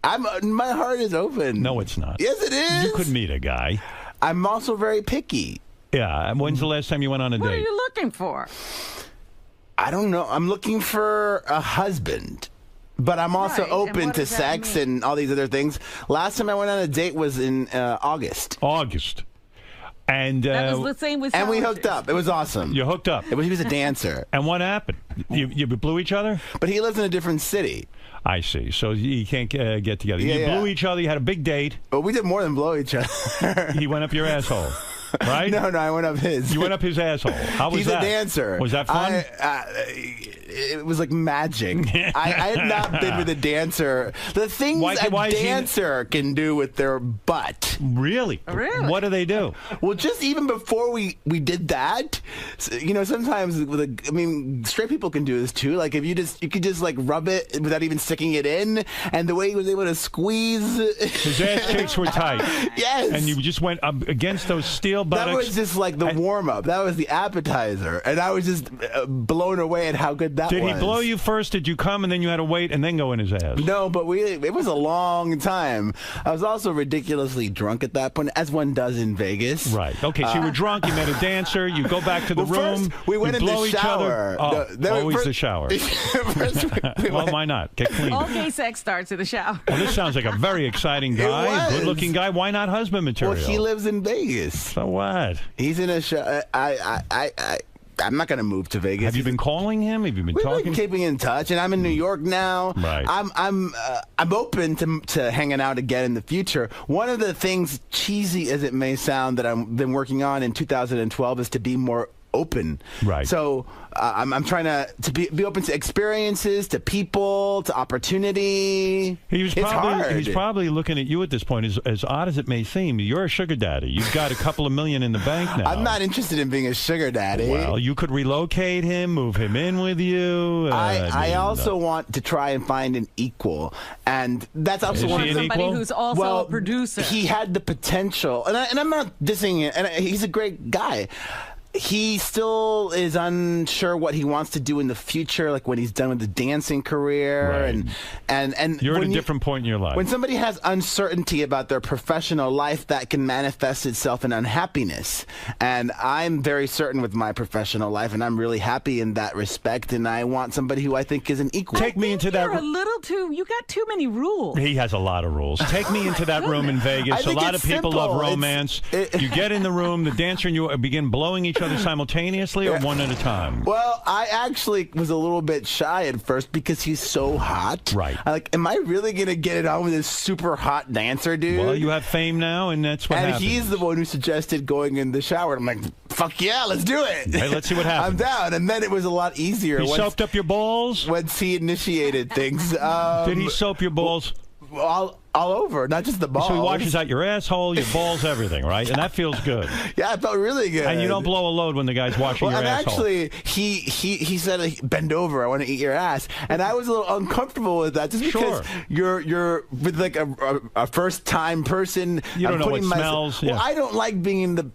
My heart is open. No, it's not. Yes, it is. You could meet a guy. I'm also very picky. Yeah. And when's the last time you went on a What are date? you looking for? I don't know. I'm looking for a husband. But I'm also Right, and open what to does that sex mean? and all these other things. Last time I went on a date was in August. And That was the same with and we Howard. hooked up. It was awesome. You hooked up. He was a dancer. And what happened? You blew each other? But he lives in a different city. I see. So you can't get together. Yeah, you yeah. blew each other. You had a big date. But we did more than blow each other. He went up your asshole, right? No, I went up his. You went up his asshole. How was He's that? a dancer. Was that fun? It was like magic. I had not been with a dancer. The things Why a is he- dancer can do with their butt. Really? Really? What do they do? Well, just even before we did that, sometimes straight people can do this too. Like if you could just like rub it without even sticking it in, and the way he was able to squeeze. His ass cheeks were tight. Yes. And you just went up against those steel buttocks. That was just like the warm up. That was the appetizer, and I was just blown away at how good that was. Did he blow you first? Did you come and then you had to wait and then go in his ass? No, but it was a long time. I was also ridiculously drunk at that point, as one does in Vegas. Right. Okay, so you were drunk, you met a dancer, you go back to the room, first we went you in blow the each shower. other. Always the shower. First Well, why not? Get clean. All gay sex starts in the shower. Well, this sounds like a very exciting guy, was. good-looking guy. Why not husband material? Well, he lives in Vegas. So what? He's in a show. I'm not going to move to Vegas. Have you been calling him? Have you been We've talking? been keeping in touch, and I'm in New York now. Right. I'm open to hanging out again in the future. One of the things, cheesy as it may sound, that I've been working on in 2012 is to be more open. Right. So I'm trying to be open to experiences, to people, to opportunity. He's hard. probably looking at you at this point, as odd as it may seem. You're a sugar daddy. You've got a couple of million in the bank now. I'm not interested in being a sugar daddy. Well, you could relocate him, move him in with you. I also want to try and find an equal, and that's also Is one he of an Somebody equal? who's also a producer. He had the potential, and I'm not dissing it, and he's a great guy. he still is unsure what he wants to do in the future, like when he's done with the dancing career. Right. And You're at a different point in your life. When somebody has uncertainty about their professional life, that can manifest itself in unhappiness. And I'm very certain with my professional life, and I'm really happy in that respect. And I want somebody who I think is an equal. Take me into that. You're a little too. You got too many rules. He has a lot of rules. Take me into that room in Vegas. A lot of people love romance. You get in the room, the dancer and you begin blowing each other simultaneously or one at a time? Well, I actually was a little bit shy at first because he's so hot. Right. Like, am I really going to get it on with this super hot dancer, dude? Well, you have fame now, and that's what happens. And he's the one who suggested going in the shower. I'm like, fuck yeah, let's do it. Hey, let's see what happens. I'm down. And then it was a lot easier. He soaped up your balls? Once he initiated things. Did he soap your balls? All over, not just the balls. So he washes out your asshole, your balls, everything, right? And that feels good. Yeah, it felt really good. And you don't blow a load when the guy's washing your asshole. Actually, he said, bend over, I want to eat your ass. And I was a little uncomfortable with that just because you're with like a first-time person. You don't know what smells. Well, I don't like being in the...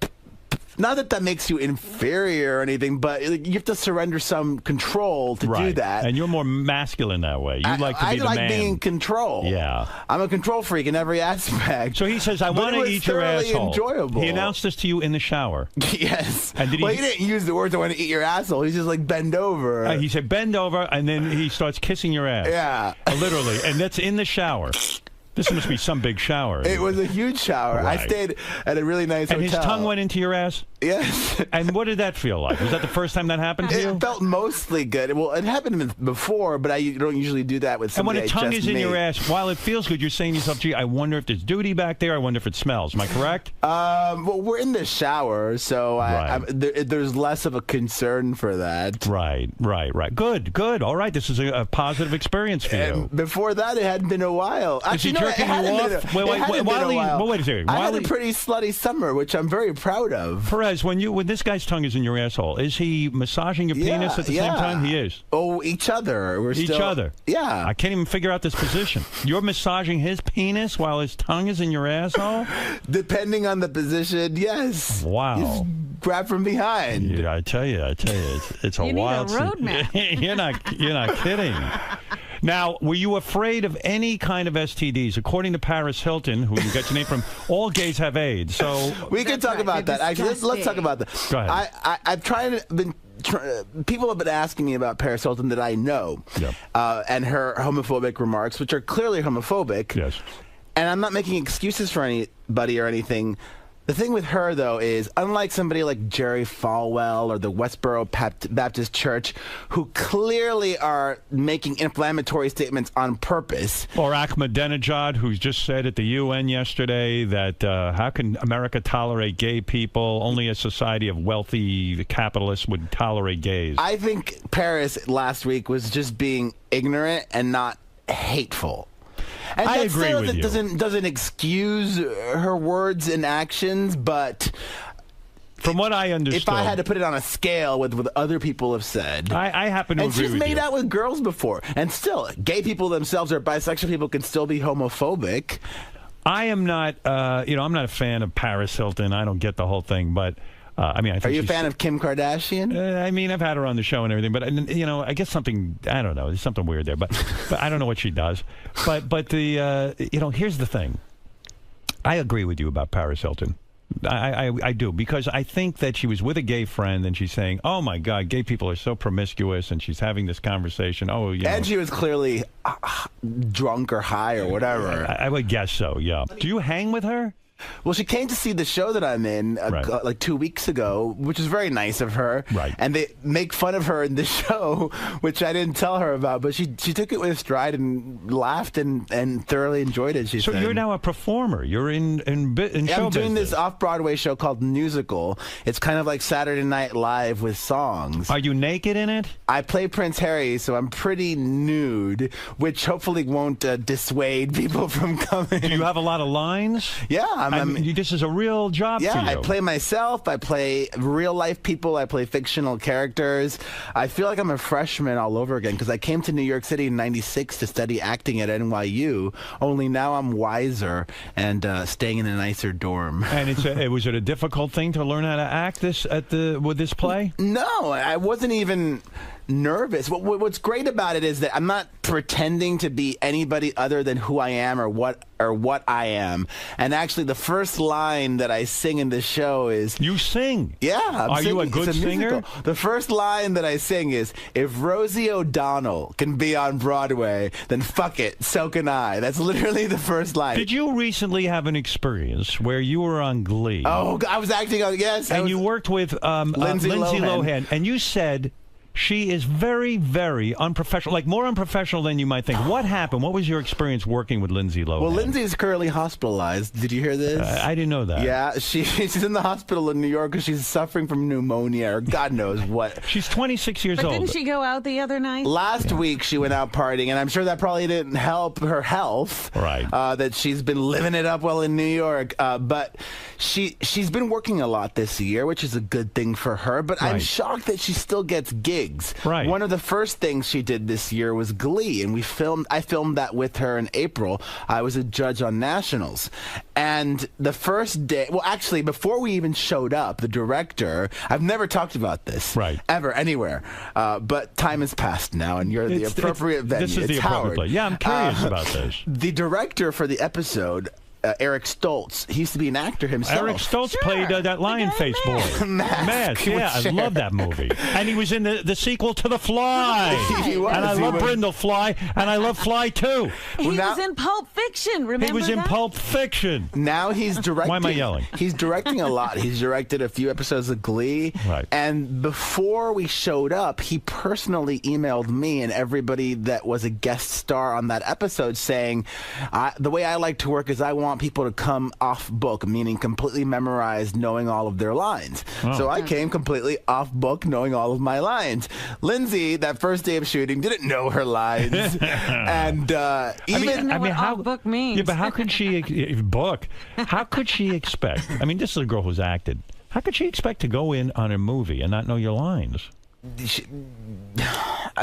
Not that makes you inferior or anything, but you have to surrender some control to do that. And you're more masculine that way. You like to be the man. I like being in control. Yeah. I'm a control freak in every aspect. So he says, I want to eat your asshole. Enjoyable. He announced this to you in the shower. Yes. And did he didn't use the words, I want to eat your asshole. He's just like, bend over. He said, bend over, and then he starts kissing your ass. Yeah. Literally. And that's in the shower. This must be some big shower. It was a huge shower. Right. I stayed at a really nice hotel. And his tongue went into your ass? Yes. And what did that feel like? Was that the first time that happened to you? It felt mostly good. Well, it happened before, but I don't usually do that with somebody. And when a tongue is in your ass, while it feels good, you're saying to yourself, gee, I wonder if there's duty back there. I wonder if it smells. Am I correct? Well, we're in the shower, so there's less of a concern for that. Right. Good. All right. This is a positive experience for you. Before that, it hadn't been a while. Is he jerking you off? Wait a second. I had a pretty slutty summer, which I'm very proud of. Perez, when this guy's tongue is in your asshole, is he massaging your penis at the same time? He is. Oh, each other. Each other. Yeah. I can't even figure out this position. You're massaging his penis while his tongue is in your asshole? Depending on the position, yes. Wow. Just grab from behind. Yeah, I tell you, it's a wild. You need a roadmap. You're not kidding. Now, were you afraid of any kind of STDs? According to Paris Hilton, who you get your name from, all gays have AIDS. So we can talk about that. Actually, let's talk about that. Go ahead. People have been asking me about Paris Hilton that I know, and her homophobic remarks, which are clearly homophobic. Yes. And I'm not making excuses for anybody or anything. The thing with her, though, is unlike somebody like Jerry Falwell or the Westboro Baptist Church, who clearly are making inflammatory statements on purpose. Or Ahmadinejad, who's just said at the UN yesterday that how can America tolerate gay people? Only a society of wealthy capitalists would tolerate gays. I think Paris last week was just being ignorant and not hateful. And I agree with you. Doesn't excuse her words and actions, but from what I understood, if I had to put it on a scale with what other people have said, I happen to agree with you. And she's made out with girls before, and still, gay people themselves or bisexual people can still be homophobic. I am not, I'm not a fan of Paris Hilton. I don't get the whole thing, but. I think are you a fan of Kim Kardashian? I've had her on the show and everything, but I guess something, I don't know, there's something weird there, but I don't know what she does. But here's the thing. I agree with you about Paris Hilton. I do, because I think that she was with a gay friend and she's saying, oh my God, gay people are so promiscuous, and she's having this conversation. And she was clearly drunk or high or whatever. I would guess so, yeah. Do you hang with her? Well, she came to see the show that I'm in like 2 weeks ago, which is very nice of her. Right. And they make fun of her in the show, which I didn't tell her about. But she took it with stride and laughed and thoroughly enjoyed it, she said. So you're now a performer. You're in show I'm doing business. this off-Broadway show called Musical. It's kind of like Saturday Night Live with songs. Are you naked in it? I play Prince Harry, so I'm pretty nude, which hopefully won't dissuade people from coming. Do you have a lot of lines? Yeah. this is a real job for you. Yeah, I play myself. I play real-life people. I play fictional characters. I feel like I'm a freshman all over again because I came to New York City in '96 to study acting at NYU, only now I'm wiser and staying in a nicer dorm. And was it a difficult thing to learn how to act with this play? No, I wasn't even nervous. What's great about it is that I'm not pretending to be anybody other than who I am or what I am. And actually, the first line that I sing in this show is... You sing? Yeah. Are you a good singer? The first line that I sing is, if Rosie O'Donnell can be on Broadway, then fuck it, so can I. That's literally the first line. Did you recently have an experience where you were on Glee? Oh, I was acting on... Yes. And you worked with Lindsay Lohan. And you said... She is very, very unprofessional, like more unprofessional than you might think. What happened? What was your experience working with Lindsay Lohan? Well, Lindsay is currently hospitalized. Did you hear this? I didn't know that. Yeah, she's in the hospital in New York because she's suffering from pneumonia or God knows what. She's 26 years but old. Didn't she go out the other night? Last week she went out partying, and I'm sure that probably didn't help her health. Right. That she's been living it up well in New York. But she's been working a lot this year, which is a good thing for her. But I'm shocked that she still gets gigs. Right. One of the first things she did this year was Glee, and I filmed that with her in April. I was a judge on Nationals. And the first day, well, actually, before we even showed up, the director, I've never talked about this ever, anywhere. But time has passed now, and you're the appropriate venue. This is the appropriate place. Yeah, I'm curious about this. The director for the episode, Eric Stoltz. He used to be an actor himself. Eric Stoltz played that lion face boy. Mask. Yeah, I love that movie. And he was in the sequel to The Fly. He was. And I love Brindle Fly, and I love Fly too. He was in Pulp Fiction, remember He was in that? Pulp Fiction. Now he's directing. Why am I yelling? He's directing a lot. He's directed a few episodes of Glee. Right. And before we showed up, he personally emailed me and everybody that was a guest star on that episode saying, the way I like to work is I want people to come off book, meaning completely memorized, knowing all of their lines. Oh. So I came completely off book, knowing all of my lines. Lindsay, that first day of shooting, didn't know her lines. And how book means. Yeah, but how could she book? How could she expect? I mean, this is a girl who's acted. How could she expect to go in on a movie and not know your lines?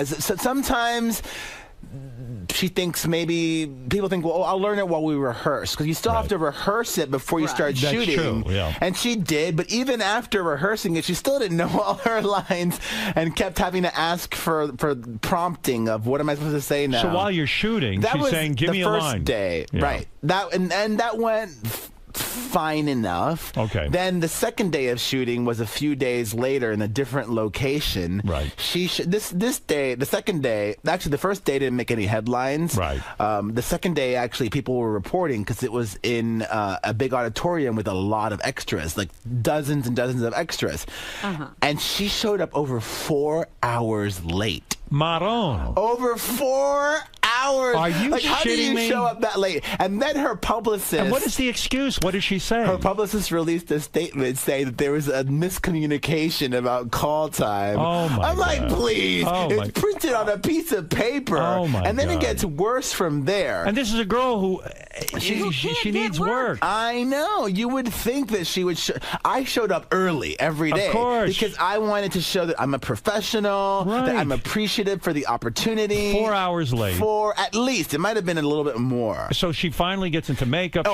Sometimes she thinks maybe people think, well, I'll learn it while we rehearse, because you still have to rehearse it before you start shooting. True, yeah. And she did, but even after rehearsing it, she still didn't know all her lines and kept having to ask for prompting of what am I supposed to say now. So while you're shooting, she's saying, "Give me a line." The first day, Yeah. right? And that went fine enough. Okay. Then the second day of shooting was a few days later in a different location. Right. This day, the second day, actually the first day didn't make any headlines. Right. The second day, actually, people were reporting because it was in a big auditorium with a lot of extras, like dozens and dozens of extras. And she showed up over 4 hours late. Maron. Over 4 hours. Are you like, how do shitting you me? show up that late? And then her publicist. And what is the excuse? What did she say? Her publicist released a statement saying that there was a miscommunication about call time. Oh my I'm like, God. please. Oh it's my- printed on a piece of paper. Oh my and then God. it gets worse from there. And this is a girl who she needs work. I know. You would think that she would. I showed up early every day. Of course. Because I wanted to show that I'm a professional, that Right. I'm appreciative for the opportunity. 4 hours late. At least. It might have been a little bit more. So she finally gets into makeup.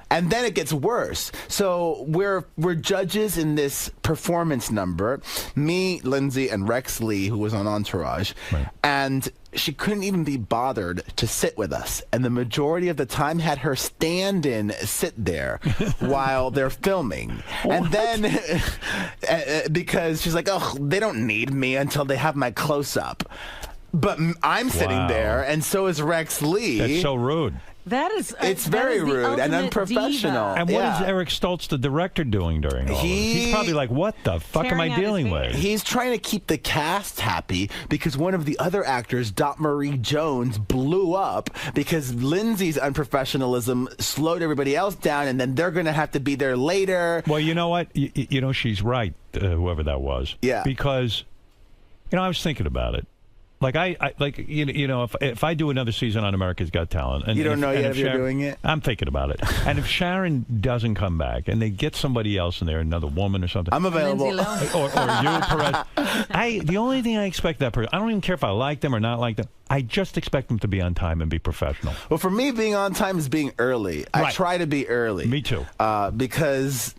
And then it gets worse. So we're judges in this performance number. Me, Lindsay, and Rex Lee, who was on Entourage. Right. And she couldn't even be bothered to sit with us. And the majority of the time had her stand-in sit there while they're filming. And then, because she's like, oh, they don't need me until they have my close-up. But I'm sitting Wow. there, and so is Rex Lee. That's so rude. That is. It's that very is the rude and ultimate unprofessional. diva. And what is Eric Stoltz, the director, doing during all of this? He's probably like, what the fuck am I dealing with? He's trying to keep the cast happy because one of the other actors, Dot Marie Jones, blew up because Lindsay's unprofessionalism slowed everybody else down, and then they're going to have to be there later. Well, you know what? You know, she's right, whoever that was. Yeah. Because, I was thinking about it. Like if I do another season on America's Got Talent, and you don't know yet if you're doing it. I'm thinking about it. And if Sharon doesn't come back, and they get somebody else in there, another woman or something, I'm available. or you, Perez. The only thing I expect that person, I don't even care if I like them or not like them. I just expect them to be on time and be professional. Well, for me, being on time is being early. I try to be early. Me too. Because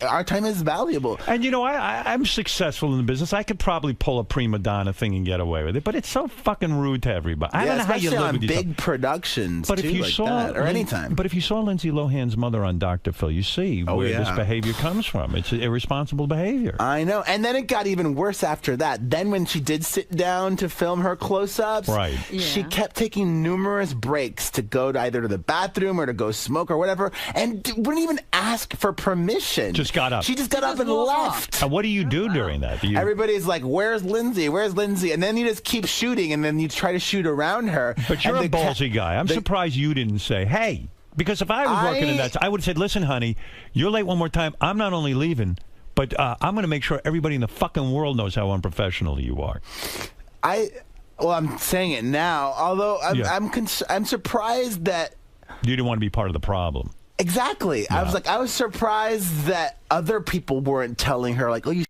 our time is valuable. And I'm successful in the business. I could probably pull a prima donna thing and get away with it, but it's so fucking rude to everybody. I don't know how you live on with yourself. big productions, but if you like saw that, or anytime. But if you saw Lindsay Lohan's mother on Dr. Phil, you see where this behavior comes from. It's irresponsible behavior. I know. And then it got even worse after that. Then when she did sit down to film her close-ups, she kept taking numerous breaks to go either to the bathroom or to go smoke or whatever, and wouldn't even ask for permission. Just got up. She just got up and left. And what do you do during that? Everybody's like, "Where's Lindsay? Where's Lindsay?" And then you just keep shooting, and then you try to shoot around her. But you're a ballsy guy. I'm surprised you didn't say, "Hey," because if I was working in that, I would have said, "Listen, honey, you're late one more time. I'm not only leaving, but I'm going to make sure everybody in the fucking world knows how unprofessional you are." Well, I'm saying it now. Although I'm surprised that you didn't want to be part of the problem. Exactly. Yeah. I was surprised that other people weren't telling her, like, "Oh, you